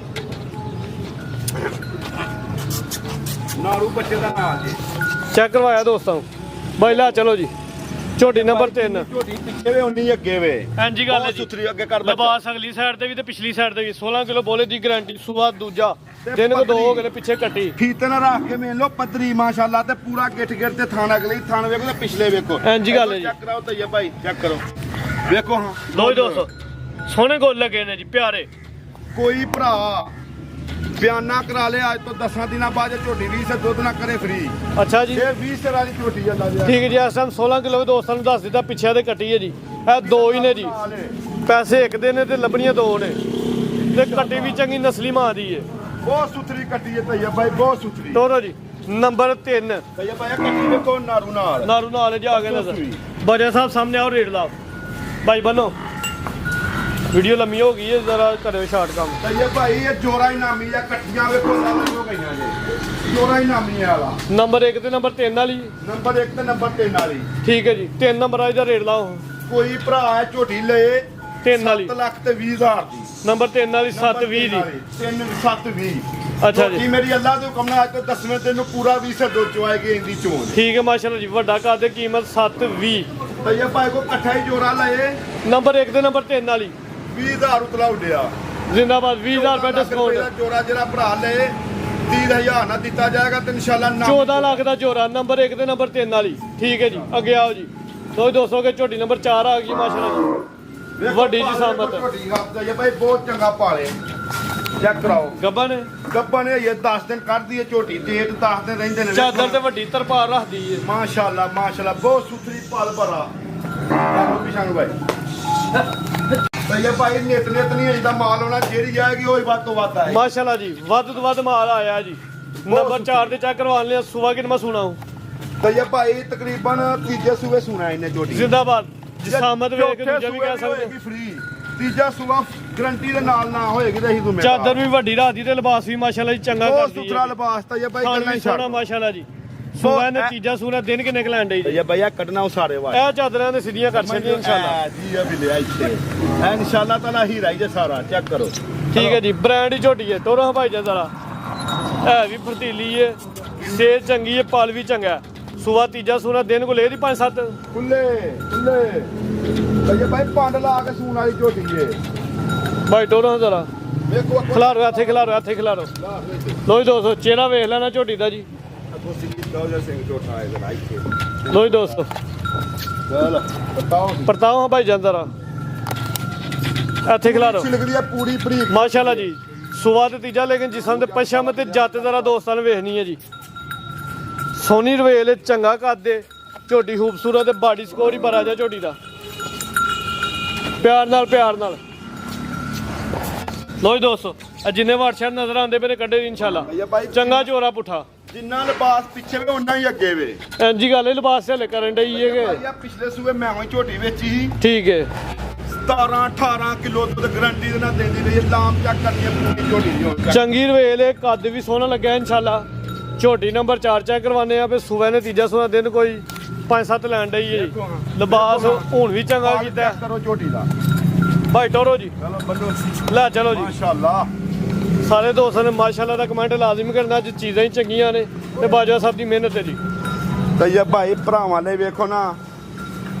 ਨਾਰੂ ਬੱਚੇ ਦਾ ਨਾਮ ਜੀ ਚੈੱਕ ਕਰਵਾਇਆ ਦੋਸਤਾਂ ਬਾਈ ਲਾ ਚਲੋ ਜੀ ਝੋਟੀ ਨੰਬਰ 3 ਝੋਟੀ ਪਿੱਛੇ ਵੇ ਉਨੀ ਅੱਗੇ ਵੇ ਹਾਂਜੀ ਗੱਲ ਹੈ ਬਹੁਤ ਜੀ ਸੁਥਰੀ ਅੱਗੇ ਕਰ ਬੱਚਾ ਲਿਬਾਸ ਅਗਲੀ ਸਾਈਡ ਤੇ ਵੀ ਤੇ ਪਿਛਲੀ ਸਾਈਡ ਤੇ ਵੀ 16 ਕਿਲੋ ਬੋਲੇ ਦੀ ਗਾਰੰਟੀ ਸੁਆ ਦੂਜਾ ਦਿਨ ਕੋ 2 ਹੋ ਗਏ ਨੇ ਪਿੱਛੇ ਕੱਟੀ ਫੀਤੇ ਨਾਲ ਰੱਖ ਕੇ ਵੇਖ ਲਓ ਪੱਧਰੀ ਮਾਸ਼ਾਅੱਲਾ ਤੇ ਪੂਰਾ ਗਿੱਠ ਗਿੱਠ ਤੇ ਥਾਣ ਅਗਲੀ ਥਾਣ ਵੇਖੋ ਤੇ ਪਿਛਲੇ ਵੇਖੋ ਇੰਝ ਗੱਲ ਹੈ ਜੀ। ਚੈੱਕ ਕਰਾਓ ਤਈਆ ਭਾਈ ਚੈੱਕ ਕਰੋ ਵੇਖੋ ਹਾਂ ਲੋ ਜੀ 200 ਸੋਹਣੇ ਗੋਲ ਲੱਗੇ ਨੇ ਜੀ ਪਿਆਰੇ ਕੋਈ ਭਰਾ ਬਿਆਨਾ ਕਰਾ ਲਿਆ ਅੱਜ ਤੋਂ 10 ਦਿਨਾਂ ਬਾਅਦ ਝੋਟੀ 20 ਸੇ ਦੁੱਧ ਨਾ ਕਰੇ ਫ੍ਰੀ ਅੱਛਾ ਜੀ ਫਿਰ 20 ਸੇ ਵਾਲੀ ਝੋਟੀ ਜਾਂਦਾ ਜੀ ਠੀਕ ਹੈ ਜੀ ਇਸ ਟਾਈਮ 16 ਕਿਲੋ ਵੀ ਦੋਸਤਾਂ ਨੂੰ ਦੱਸ ਦਿੱਤਾ ਪਿੱਛੇ ਦੇ ਕੱਟੀ ਹੈ ਜੀ ਇਹ 2 ਹੀ ਨੇ ਜੀ ਪੈਸੇ ਇੱਕ ਦੇ ਨੇ ਤੇ ਲੱਭਣੀਆਂ 2 ਨੇ ਤੇ ਕੱਟੀ ਵੀ ਚੰਗੀ ਨਸਲੀ ਮਾਂ ਦੀ ਹੈ ਬਹੁਤ ਸੁਥਰੀ ਕੱਟੀ ਹੈ ਤਈਆ ਭਾਈ ਬਹੁਤ ਸੁਥਰੀ ਤੋਰੋ ਜੀ ਨੰਬਰ 3 ਤਈਆ ਭਾਈ ਕੱਟੀ ਵੇਖੋ ਨਾਰੂ ਨਾਲ ਨਾਰੂ ਨਾਲ ਜਾ ਕੇ ਨਜ਼ਰ ਬਜਾ ਸਾਹਿਬ ਸਾਹਮਣੇ ਆਓ ਰੇਟ ਲਾਓ ਬਾਈ ਬੰਨੋ ਵੀਡੀਓ ਲੰਮੀ ਹੋ ਗਈ ਹੈ ਜ਼ਰਾ ਕਰਿਓ ਸ਼ਾਰਟ ਕੰਮ ਤਈਆ ਭਾਈ ਇਹ ਜੋਰਾ ਹੀ ਨਾਮੀ ਆ ਕੱਟੀਆਂ ਵੇਖੋ ਨਾਲ ਹੋ ਗਈਆਂ ਜੀ ਜੋਰਾ ਹੀ ਨਾਮੀ ਆ ਵਾਲਾ ਨੰਬਰ 1 ਤੇ ਨੰਬਰ 3 ਵਾਲੀ ਨੰਬਰ 1 ਤੇ ਨੰਬਰ 3 ਵਾਲੀ ਠੀਕ ਹੈ ਜੀ 3 ਨੰਬਰ ਵਾਲੀ ਦਾ ਰੇਟ ਲਾਓ ਕੋਈ ਭਰਾ ਹੈ ਝੋਟੀ ਲਏ 3 ਵਾਲੀ 7 ਲੱਖ ਤੇ 20,000 ਦੀ ਨੰਬਰ 3 ਵਾਲੀ 720 ਦੀ 3-7-20 ਅੱਛਾ ਜੀ। ਜੀ ਮੇਰੀ ਅੱਲਾ ਦੇ ਹੁਕਮ ਨਾਲ ਅੱਜ ਤੋਂ 10ਵੇਂ ਦਿਨ ਨੂੰ ਪੂਰਾ 20 ਸੇ ਦੋ ਚੁਆਏਗੀ ਇੰਦੀ ਚੋਣ ਠੀਕ ਹੈ ਮਾਸ਼ਾਅੱਲਾ ਜੀ ਵੱਡਾ ਕੱਦ ਤੇ ਕੀਮਤ 720 ਤਈਆ ਭਾਈ ਕੋ ਇਕੱਠਾ ਹੀ ਜੋਰਾ ਲਏ ਨੰਬਰ 1 ਤੇ ਨੰਬਰ 3 ਵਾਲੀ 20,000 ਉਤਲਾ ਉੱਡਿਆ ਜ਼ਿੰਦਾਬਾਦ 20000 ਰੁਪਏ ਡਿਸਕਾਊਂਟ ਜੋਰਾ ਜਿਹੜਾ ਭਰਾ ਲਏ 30,000 ਨਾ ਦਿੱਤਾ ਜਾਏਗਾ ਤੇ ਇਨਸ਼ਾਅੱਲਾ 14 ਲੱਖ ਦਾ ਜੋੜਾ ਨੰਬਰ 1 ਤੇ ਨੰਬਰ 3 ਵਾਲੀ ਠੀਕ ਹੈ ਜੀ ਅੱਗੇ ਆਓ ਜੀ ਲੋ ਜੀ 200 ਕੇ ਝੋਟੀ ਨੰਬਰ 4 ਆ ਗਈ ਮਾਸ਼ਾਅੱਲਾ ਜੀ ਵੱਡੀ ਜੀ ਸਾਮਤ ਝੋਟੀ ਹੱਥ ਦਾ ਭਾਈ ਬਹੁਤ ਚੰਗਾ ਪਾਲੇ ਚੈੱਕ ਕਰਾਓ ਗੱਬਾ ਨੇ ਗੱਪਾ ਨੇ ਇਹ 10 ਦਿਨ ਕੱਢਦੀ ਹੈ ਝੋਟੀ ਡੇਟ 10 ਦਿਨ ਰਹਿੰਦੇ ਨੇ ਚਾਦਰ ਤੇ ਵੱਡੀ ਤਰਪਾਰ ਰੱਖਦੀ ਹੈ ਮਾਸ਼ਾਅੱਲਾ ਮਾਸ਼ਾਅੱਲਾ ਬਹੁਤ ਸੁਥਰੀ ਪਲ ਭਰਾ ਕਾਹਨੂੰ ਪਿਛਾਂ ਭਾਈ ਤਈਆ ਭਾਈ ਨਿਤ ਨਹੀਂ ਇਹਦਾ ਮਾਲ ਹੋਣਾ ਜਿਹੜੀ ਜਾਏਗੀ ਉਹ ਹੀ ਵੱਧ ਤੋਂ ਵੱਧ ਆਏ ਮਾਸ਼ਾਅੱਲਾ ਜੀ ਵੱਧ ਤੋਂ ਵੱਧ ਮਾਲ ਆਇਆ ਜੀ ਨੰਬਰ 4 ਤੇ ਚੈੱਕ ਕਰਵਾ ਲਿਆ ਸੁਵਾ ਕਿੰਨਾ ਸੁਣਾ ਹੂੰ ਤਈਆ ਭਾਈ ਤਕਰੀਬਨ ਤੀਜੇ ਸੂਬੇ ਸੁਣਾ ਇਹਨੇ ਝੋਟੀ ਜ਼ਿੰਦਾਬਾਦ ਜਿਸਾਮਤ ਵੇਖ ਕੇ ਦੂਜਾ ਵੀ ਕਹਿ ਸਕਦੇ ਫ੍ਰੀ ਤੀਜਾ ਸੂਬਾ ਗਰੰਟੀ ਦੇ ਨਾਲ ਨਾ ਹੋਏਗੀ ਤੇ ਅਸੀਂ ਤੂੰ ਚਾਦਰ ਵੀ ਵੱਡੀ ਰਾਤੀ ਤੇ ਲਿਬਾਸ ਵੀ ਮਾਸ਼ਾਅੱਲਾ ਜੀ ਚੰਗਾ ਬਹੁਤ ਕਰਦੀ ਸੁਥਰਾ ਹੈ ਲਿਬਾਸ ਤਈਆ ਭਾਈ ਖਾਣ ਗੱਲਾਂ ਵੀ ਹੀ ਸੋਹਣਾ ਛੱਡ ਮਾਸ਼ਾਅੱਲਾ ਜੀ ਸੁਬਹ ਨੇ ਤੀਜਾ ਸੂਨਾ ਦਿਨ ਕਿੰਨੇ ਕਲੈਂਡ ਹੈ ਜੀ ਤਈਆ ਭਈਆ ਕੱਢਣਾ ਉਹ ਸਾਰੇ ਵਾਰ ਇਹ ਚਾਦਰਾਂ ਦੇ ਸਿੱਧੀਆਂ ਕਰ ਛੱਡੀਆਂ ਇਨਸ਼ਾਅੱਲਾ ਜੀ ਆ ਵੀ ਲਿਆ ਇੱਥੇ ਐ ਇਨਸ਼ਾਅੱਲਾ ਤਾਲਾ ਹੀਰਾ ਹੀ ਜੇ ਸਾਰਾ ਚੈੱਕ ਕਰੋ ਠੀਕ ਹੈ ਜੀ ਬ੍ਰਾਂਡ ਹੀ ਝੋਟੀ ਹੈ ਟੋਰਾ ਭਾਈ ਜੀ ਜ਼ਰਾ ਹੈ ਵੀ ਫਰਤੀਲੀ ਹੈ ਸੇਜ ਚੰਗੀ ਹੈ ਪਲ ਵੀ ਚੰਗਾ ਸੁਬਹ ਤੀਜਾ ਸੂਨਾ ਦਿਨ ਕੋ ਲੈ ਦੀ 5-7 ਖੁੱਲੇ ਤਈਏ ਭਾਈ ਪੰਡ ਲਾ ਕੇ ਸੂਣ ਵਾਲੀ ਝੋਟੀ ਏ ਭਾਈ ਟੋਰੋ ਜ਼ਰਾ ਵੇਖੋ ਖਿਲਾਰੋ ਇੱਥੇ ਖਿਲਾਰੋ ਲੋ ਜੀ ਦੋਸਤੋ ਚਿਹਰਾ ਵੇਖ ਲੈਣਾ ਝੋਟੀ ਦਾ ਜੀ ਅੱਗੋਂ ਸਿੱਧੀ ਦੌਜਾ ਸਿੰਘ ਝੋਟਾ ਆਏ ਜਰਾ ਇੱਥੇ ਲੋ ਜੀ ਦੋਸਤੋ ਚਲ ਬਤਾਓ ਪਰਤਾਓ ਹਾਂ ਭਾਈ ਜੰਦਰਾ ਇੱਥੇ ਖਿਲਾਰੋ ਛਿਲਕਦੀ ਆ ਪੂਰੀ ਬਰੀਕ ਮਾਸ਼ਾਅੱਲਾ ਜੀ ਸੁਵਾ ਤੇ ਤੀਜਾ ਲੇਕਿਨ ਜਿਸਮ ਦੇ ਪਛਮ ਤੇ ਜੱਤ ਜ਼ਰਾ ਦੋਸਤਾਂ ਨੇ ਵੇਖਣੀ ਹੈ ਜੀ ਸੋਨੀ ਰਵੇਲ ਚੰਗਾ ਕੱਦ ਝੋਟੀ ਖੂਬਸੂਰਤ ਤੇ ਬਾਡੀ ਸਕੋਰ ਹੀ ਬੜਾ ਜਾ ਝੋਟੀ ਦਾ ਪਿਆਰ ਨਾਲ ਲੋ ਜੀ ਦੋਸਤੋ ਆ ਜਿੰਨੇ WhatsApp ਨਜ਼ਰ ਆਉਂਦੇ ਪਏ ਨੇ ਕੱਢੇ ਜੀ ਇਨਸ਼ਾਅੱਲਾ ਭਈਆ ਭਾਈ ਚੰਗਾ ਚੋਰਾ ਪੁੱਠਾ ਜਿੰਨਾ ਲਿਬਾਸ ਪਿੱਛੇ ਵੇ ਉਹਨਾਂ ਹੀ ਅੱਗੇ ਵੇ ਇੰਜੀ ਗੱਲ ਇਹ ਲਿਬਾਸ ਹਲੇ ਕਰਨ ਡਈ ਹੈਗੇ ਭਾਈਆ ਪਿਛਲੇ ਸੂਏ ਮੈਂ ਉਹੀ ਝੋਟੀ ਵੇਚੀ ਸੀ ਠੀਕ ਹੈ 17 18 ਕਿਲੋ ਦੁੱਧ ਗਰੰਟੀ ਦੇ ਨਾਲ ਦਿੰਦੀ ਰਹੀ ਲਾਮ ਚੱਕ ਕਰਨੀ ਪੂਰੀ ਝੋਟੀ ਦੀ ਹੁਣ ਚੰਗੀ ਰਵੇਲ ਇਹ ਕੱਦ ਵੀ ਸੋਹਣਾ ਲੱਗਿਆ ਇਨਸ਼ਾਅੱਲਾ ਝੋਟੀ ਨੰਬਰ 4 ਚੈੱਕ ਕਰਵਾਨੇ ਆ ਫੇ ਸੂਬੇ ਨੇ ਤੀਜਾ ਸੋਹਣਾ ਦਿਨ ਕੋਈ 5-7 ਲੈਣ ਡਈ ਹੈ ਜੀ ਲਿਬਾਸ ਹੁਣ ਵੀ ਚੰਗਾ ਕੀਤਾ ਕਰੋ ਝੋਟੀ ਦਾ ਭਾਈ ਟੋਰੋ ਜੀ ਚਲੋ ਬੰਦੋ ਲੈ ਚਲੋ ਜੀ ਮਾਸ਼ਾਅੱਲਾ ਸਾਰੇ ਦੋਸਤਾਂ ਨੇ ਮਾਸ਼ਾਅੱਲਾ ਦਾ ਕਮੈਂਟ ਲਾਜ਼ਮ ਕਰਨਾ ਅੱਜ ਚੀਜ਼ਾਂ ਹੀ ਚੰਗੀਆਂ ਨੇ ਤੇ ਬਾਜਵਾ ਸਾਹਿਬ ਦੀ ਮਿਹਨਤ ਹੈ ਜੀ ਤਈਆ ਭਾਈ ਭਰਾਵਾਂ ਲਈ ਵੇਖੋ ਨਾ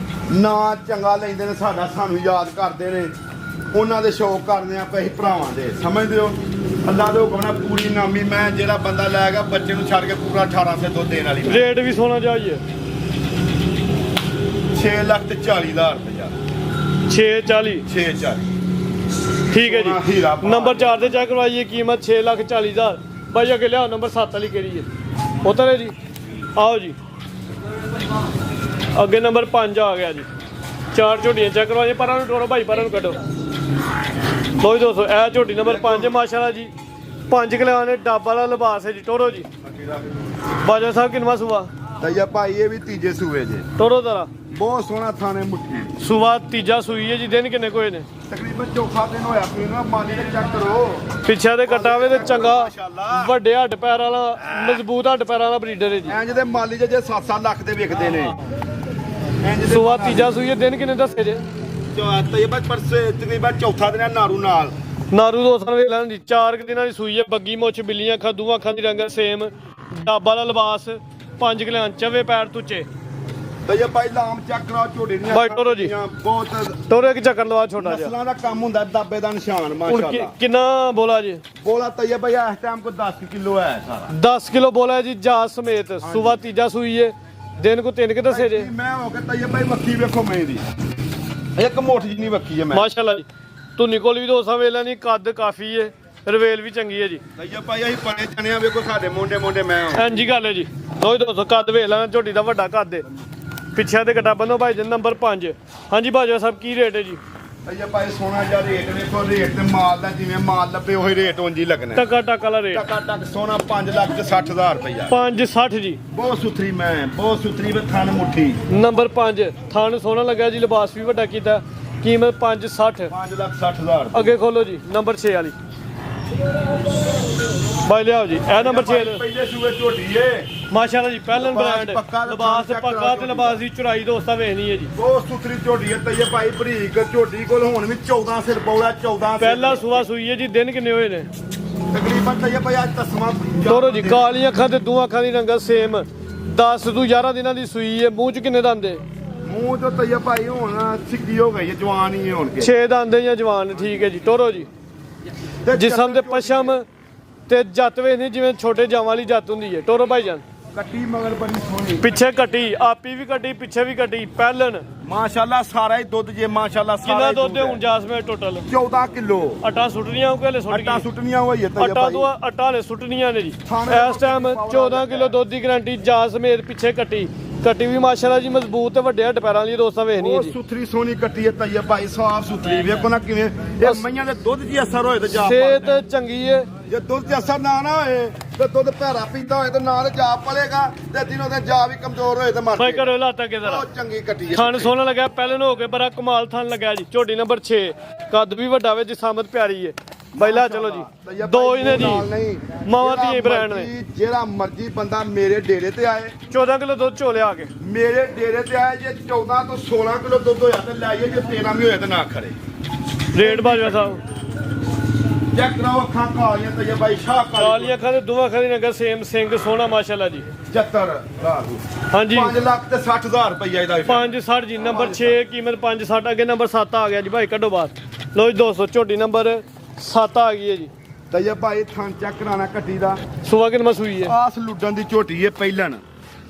ਚੰਗਾ ਲੈਂਦੇ ਨੇ ਸਾਡਾ ਸਾਨੂੰ ਯਾਦ ਕਰਦੇ ਨੇ ਉਹਨਾਂ ਦੇ ਸ਼ੌਕ ਕਰਦੇ ਆ ਅਸੀਂ ਭਰਾਵਾਂ ਦੇ ਸਮਝਦੇ ਹੋ ਅੱਲਾ ਦੇ ਹੁਕਮ ਨਾਲ ਪੂਰੀ ਨਾਮੀ ਮੈਂ ਜਿਹੜਾ ਬੰਦਾ ਲੈ ਗਿਆ ਬੱਚੇ ਨੂੰ ਛੱਡ ਕੇ ਪੂਰਾ 18 ਸੇ ਦੁੱਧ ਦੇਣ ਵਾਲੀ ਰੇਟ ਵੀ ਸੋਹਣਾ ਜਾਈਏ 6,40,000 ਰੁਪਇਆ 640 640 ਠੀਕ ਹੈ ਸੋਹਣਾ ਹੀਰਾ ਜੀ ਨੰਬਰ 4 ਤੇ ਚੈੱਕ ਕਰਵਾਈਏ ਕੀਮਤ 6,40,000 ਭਾਈ ਅੱਗੇ ਲਿਆਓ ਨੰਬਰ 7 ਵਾਲੀ ਕਿਹੜੀ ਹੈ ਉਤਰੇ ਜੀ ਆਓ ਜੀ ਅੱਗੇ ਨੰਬਰ 5 ਆ ਗਿਆ ਜੀ 4 ਝੋਟੀਆਂ ਚੈੱਕ ਕਰਵਾਈਏ ਪਰਾਂ ਨੂੰ ਟੋਰੋ ਭਾਈ ਪਰਾਂ ਨੂੰ ਕੱਢੋ ਲੋ ਜੀ ਦੋਸਤੋ ਇਹ ਝੋਟੀ ਨੰਬਰ 5 ਮਾਸ਼ਾਅੱਲਾ ਜੀ 5 ਕਿਲੋ ਨੇ ਡੱਬ ਵਾਲਾ ਲਿਬਾਸ ਹੈ ਜੀ ਟੋਰੋ ਜੀ ਬਾਜਵਾ ਸਾਹਿਬ ਕਿੰਨਵਾ ਸੂਆ ਤਈਆ ਭਾਈ ਇਹ ਵੀ ਤੀਜੇ ਸੂਏ ਜੇ ਟੋਰੋ ਜ਼ਰਾ ਬਹੁਤ ਸੋਹਣਾ ਥਾਣੇ ਮੁੱਠੀ ਸੂਆ ਤੀਜਾ ਸੂਈ ਹੈ ਜੀ ਦਿਨ ਕਿੰਨੇ ਕੋਏ ਨੇ ਤਕਰੀਬਨ ਚੌਥਾ ਦਿਨ ਹੋਇਆ ਪਈ ਨਾ ਮਾਲੀ ਦੇ ਚੈੱਕ ਕਰੋ ਪਿੱਛੇ ਦੇ ਕਟਾਵੇ ਤੇ ਚੰਗਾ ਵੱਡੇ ਹੱਡ ਪੈਰ ਵਾਲਾ ਮਜ਼ਬੂਤ ਹੱਡ ਪੈਰਾਂ ਵਾਲਾ ਬਰੀਡਰ ਹੈ ਜੀ ਇੰਜ ਦੇ ਮਾਲੀ ਜੇ 7-7 ਲੱਖ ਦੇ ਵਿਕਦੇ ਨੇ ਇੰਜ ਦੇ ਸੂਆ ਤੀਜਾ ਸੂਈ ਹੈ ਦਿਨ ਕਿੰਨੇ ਦੱਸੇ ਜੇ ਤਈਆ ਭਾਈ ਪਰਸੇ ਤਕਰੀਬਨ ਚੌਥਾ ਦਿਨ ਹੈ ਨਾਰੂ ਨਾਲ ਨਾਰੂ ਦੋਸਤਾਂ ਵੇਖ ਲੈਣ ਦੀ 4 ਦਿਨਾਂ ਦੀ ਸੂਈ ਹੈ ਬੱਗੀ ਮੁੱਛ ਬਿੱਲੀਆਂ ਅੱਖਾਂ ਦੂਆਂ ਅੱਖਾਂ ਦੀ ਰੰਗ ਸੇਮ ਡੱਬ ਵਾਲਾ ਲਿਬਾਸ 5 ਕਿਲਿਆਂ ਚਵੇ ਪੈਰ ਤੁੱਚੇ ਤਈਆ ਭਾਈ ਲਾਮ ਚੱਕ ਕਰਾ ਝੋੜੇ ਦੀਆਂ ਭਾਈ ਟੋਰੋ ਜੀ। ਬਹੁਤ ਟੋਰੇ ਇੱਕ ਚੱਕਰ ਲਵਾ ਛੋਟਾ ਜਿਹਾ ਨਸਲਾਂ ਦਾ ਕੰਮ ਹੁੰਦਾ ਦਾਬੇ ਦਾ ਨਿਸ਼ਾਨ ਹੁਣ ਮਾਸ਼ਾਅੱਲਾ ਕਿੰਨਾ ਬੋਲਾ ਜੀ ਬੋਲਾ ਤਈਆ ਭਾਈ ਇਸ ਟਾਈਮ ਕੋ 10 ਕਿਲੋ ਹੈ ਸਾਰਾ 10 ਕਿਲੋ ਬੋਲਾ ਜੀ ਜਾ ਸਮੇਤ ਸੂਆ ਤੀਜਾ ਸੂਈ ਹੈ ਦਿਨ ਕੋ 3 ਕਿ ਦੱਸੇ ਜੇ ਮੈਂ ਹੋ ਕੇ ਤਈਆ ਭਾਈ ਵੱਖੀ ਵੇਖੋ ਮੈਂ ਦੀ ਇੱਕ ਮੋਠ ਜਿੰਨੀ ਵੱਖੀ ਹੈ ਮੈਂ ਮਾਸ਼ਾਅੱਲਾ ਜੀ ਧੁਨੀ ਕੋਲ ਵੀ ਦੋਸਤਾਂ ਵੇਖ ਲੈਣੀ ਕੱਦ ਕਾਫੀ ਹੈ ਰਵੇਲ ਵੀ ਚੰਗੀ ਹੈ ਜੀ ਤਈਆ ਭਾਈ ਅਸੀਂ ਪਣੇ ਚਣਿਆ ਵੇਖੋ ਸਾਡੇ ਮੋਢੇ ਮੈਂ ਇੰਜੀ ਗੱਲ ਹੈ ਜੀ ਲੋ ਜੀ ਦੋਸਤੋ ਕੱਦ ਵੇਖ ਲੈਣਾ ਝੋਟੀ ਦਾ ਵੱਡਾ ਕੱਦ ਹੈ ਪਿੱਛੇ ਦੇ ਕਟਾ ਬੰਨੋ ਭਾਈ ਜੀ ਨੰਬਰ 5 ਹਾਂਜੀ ਬਾਜਵਾ ਸਾਹਿਬ ਕੀ ਰੇਟ ਹੈ ਜੀ ਤਈਆ ਭਾਈ ਸੋਨਾ ਜਿਹਾ ਰੇਟ ਵੇਖੋ ਰੇਟ ਤੇ ਮਾਲ ਦਾ ਜਿਵੇਂ ਮਾਲ ਲੱਭੇ ਉਹੀ ਰੇਟ ਉਂਝ ਹੀ ਲੱਗਣਾ ਟਕਾ ਟਕ ਵਾਲਾ ਰੇਟ ਟਕਾ ਟਕ ਸੋਨਾ 5,60,000 ਰੁਪਇਆ 560 ਜੀ ਬਹੁਤ ਸੁਥਰੀ ਮੈਂ ਬਹੁਤ ਸੁਥਰੀ ਵੇ ਥਣ ਮੁੱਠੀ ਨੰਬਰ 5 ਥਾਣ ਸੋਹਣਾ ਲੱਗਾ ਜੀ ਲਿਬਾਸ ਵੀ ਵੱਡਾ ਕੀਤਾ ਕੀਮਤ 560 5,60,000 ਅੱਗੇ ਖੋਲੋ ਜੀ ਨੰਬਰ 6 ਵਾਲੀ ਬਾਈ ਲਿਆਓ ਜੀ ਇਹ ਨੰਬਰ 6 ਪਹਿਲੇ ਸੂਏ ਝੋਟੀ ਏ ਮਾਸ਼ਾਅੱਲਾ ਜੀ ਪਹਿਲਨ ਬ੍ਰਾਂਡ ਪੱਕਾ ਲਿਬਾਸ ਚੈੱਕ ਪੱਕਾ ਕਰਾ ਤੇ ਲਿਬਾਸ ਦੀ ਚੁਰਾਈ ਦੋਸਤਾਂ ਵੇਖਣੀ ਹੈ ਜੀ ਬਹੁਤ ਸੁਥਰੀ ਝੋਟੀ ਏ ਤਈਏ ਭਾਈ ਬਰੀਕ ਝੋਟੀ ਕੋਲ ਹੁਣ ਵੀ 14 ਸਿਰ ਬੌਲਾ 14 ਸਿਰ ਪਹਿਲਾ ਸੂਆ ਸੂਈ ਹੈ ਜੀ ਦਿਨ ਕਿੰਨੇ ਹੋਏ ਨੇ ਤਕਰੀਬਨ ਤਈਏ ਭਾਈ ਅੱਜ ਤਸਮਾ ਦੋਰੋ ਜੀ ਕਾਲੀਆਂ ਅੱਖਾਂ ਤੇ ਦੋ ਅੱਖਾਂ ਦੀ ਰੰਗਤ ਸੇਮ 10 ਤੋਂ 11 ਦਿਨਾਂ ਦੀ ਸੂਈ ਹੈ ਮੂੰਹ ਚ ਕਿੰਨੇ ਦੰਦੇ ਮੂੰਹ ਤੋਂ ਤਈਏ ਭਾਈ ਹੁਣ ਸਿੱਕੀ ਹੋ ਗਈ ਏ ਜਵਾਨ ਹੀ ਏ ਹੁਣ ਕੇ 6 ਦੰਦੇ ਜਾਂ ਜਵਾਨ ਠੀਕ ਹੈ ਜੀ ਟੋਰੋ ਜੀ ਤੇ ਜਿਸਮ ਦੇ ਪਛਮ ਤੇ ਜੱਤ ਵੇ ਨਹੀਂ ਜਿਵੇਂ ਛੋਟੇ ਜਾਵਾਂ ਵਾਲੀ ਜੱਤ ਹੁੰਦੀ ਹੈ ਟੋਰੋ ਭਾਈ ਜਾਨ ਕੱਟੀ ਮਗਰ ਬੜੀ ਸੋਹਣੀ ਪਿੱਛੇ ਕੱਟੀ ਆਪੀ ਵੀ ਕੱਟੀ ਪਿੱਛੇ ਵੀ ਕੱਟੀ ਪਹਿਲਨ ਮਾਸ਼ਾਅੱਲਾ ਸਾਰਾ ਹੀ ਦੁੱਧ ਜੇ ਮਾਸ਼ਾਅੱਲਾ ਸਾਰਾ ਕਿੰਨਾ ਹੀ ਦੁੱਧ ਹੁਣ ਜਾਸਮੇ ਟੋਟਲ 14 ਕਿਲੋ ਆਟਾ ਸੁੱਟਣੀਆਂ ਉਹ ਹਲੇ ਸੁੱਟ ਆਟਾ ਗਈ ਸੁੱਟਣੀਆਂ ਹੋਈ ਏ ਤਈਏ ਆਟਾ ਭਾਈ ਤੋਂ ਆਟਾ ਹਲੇ ਸੁੱਟਣੀਆਂ ਨੇ ਜੀ ਥਾਣੇ ਇਸ ਟਾਈਮ 14 ਕਿਲੋ ਦੁੱਧ ਦੀ ਗਾਰੰਟੀ ਜਾ ਸਮੇਤ ਪਿੱਛੇ ਕੱਟੀ ਵੀ ਮਾਸ਼ਾਅੱਲਾ ਜੀ ਮਜ਼ਬੂਤ ਤੇ ਵੱਡੇ ਹੱਡ ਪੈਰਾਂ ਵਾਲੀ ਦੋਸਤਾਂ ਵੇਖਣੀ ਹੈ ਉਹ ਜੀ ਸੁਥਰੀ ਸੋਹਣੀ ਕੱਟੀ ਏ ਤਈਏ ਭਾਈ ਸਾਫ ਸੁਥਰੀ ਵੇਖੋ ਨਾ ਕਿਵੇਂ ਇਹ ਮਈਆਂ ਦੇ ਦੁੱਧ 'ਚ ਅਸਰ ਹੋਏ ਤੇ ਜਾ ਸਿਹਤ ਚੰਗੀ ਹੈ ਜੇ ਦੁੱਧ 'ਚ ਅਸਰ ਨਾ ਹੋਏ ਤੇ ਦੁੱਧ ਭੈਰਾ ਪੀਂਦਾ ਹੋਏ ਤੇ ਨਾ ਤੇ ਜਾ ਪਲੇਗਾ ਤੇ ਦਿਨੋਂ ਤੇ ਜਾ ਵੀ ਕਮਜ਼ੋਰ ਹੋਏ ਤੇ ਮਰ ਭਾਈ ਜਾਏ ਕਰੋ ਲਾਤਾ ਕੇ ਜ਼ਰਾ ਬਹੁਤ ਚੰਗੀ ਕੱਟੀ ਏ ਥਣ ਸੋਹਣਾ ਲੱਗਾ ਪਹਿਲੇ ਨੂੰ ਹੋ ਕੇ ਬੜਾ ਕਮਾਲ ਥਣ ਲੱਗਾ ਜੀ ਝੋਟੀ ਨੰਬਰ 6 ਕੱਦ ਵੀ ਵੱਡਾ ਵੇ ਜਿਸਾਮਤ ਪਿਆਰੀ ਹੈ ਪਹਿਲਾ ਚਲੋ ਜੀ ਦੋ ਹੀ ਨੇ ਜੀ ਮਾਵਾਂ ਧੀ ਬ੍ਰਾਂਡ ਨੇ ਜਿਹੜਾ ਮਰਜੀ ਬੰਦਾ ਮੇਰੇ ਡੇਰੇ ਤੇ ਆਏ 14 ਕਿਲੋ ਦੁੱਧ ਝੋਲੇ ਆ ਕੇ ਮੇਰੇ ਡੇਰੇ ਤੇ ਆਏ ਜੇ 14 ਤੋਂ 16 ਕਿਲੋ ਦੁੱਧ ਹੋਇਆ ਤੇ ਲੈ ਜਾਈਏ ਜੇ 13 ਵੀ ਹੋਇਆ ਤੇ ਨਾ ਖੜੇ ਰੇਟ ਬਾਜਵਾ ਸਾਹਿਬ ਚੈੱਕ ਕਰਾਓ ਅੱਖਾਂ ਕਾਲੀਆਂ ਤਈਆ ਬਾਈ ਸ਼ਾਹ ਕਾਲੀਆਂ ਅੱਖਾਂ ਤੇ ਦੋਵਾਂ ਅੱਖਾਂ ਦੀ ਨਗਰ ਸੇਮ ਸਿੰਘ ਸੋਹਣਾ ਮਾਸ਼ਾਅੱਲਾ ਜੀ 75 ਰਾਹੂ ਹਾਂਜੀ 5 ਲੱਖ ਤੇ 60,000 ਰੁਪਈਆ ਇਹਦਾ 560 ਜੀ ਨੰਬਰ 6 ਕੀਮਤ 560 ਅੱਗੇ ਨੰਬਰ 7 ਆ ਗਿਆ ਜੀ ਭਾਈ ਕੱਢੋ ਬਾਹਰ ਲੋ ਜੀ 200 ਝੋਟੀ ਨੰਬਰ 7 ਆ ਗਈ ਹੈ ਜੀ ਤਈਆ ਬਾਈ ਥਣ ਚੈੱਕ ਕਰਾਣਾ ਕੱਟੀ ਦਾ ਸੁਆ ਕਿੰਨਾ ਮਸੂਈ ਹੈ ਆਸ ਲੁੱਡਣ ਦੀ ਝੋਟੀ ਹੈ ਪਹਿਲਣ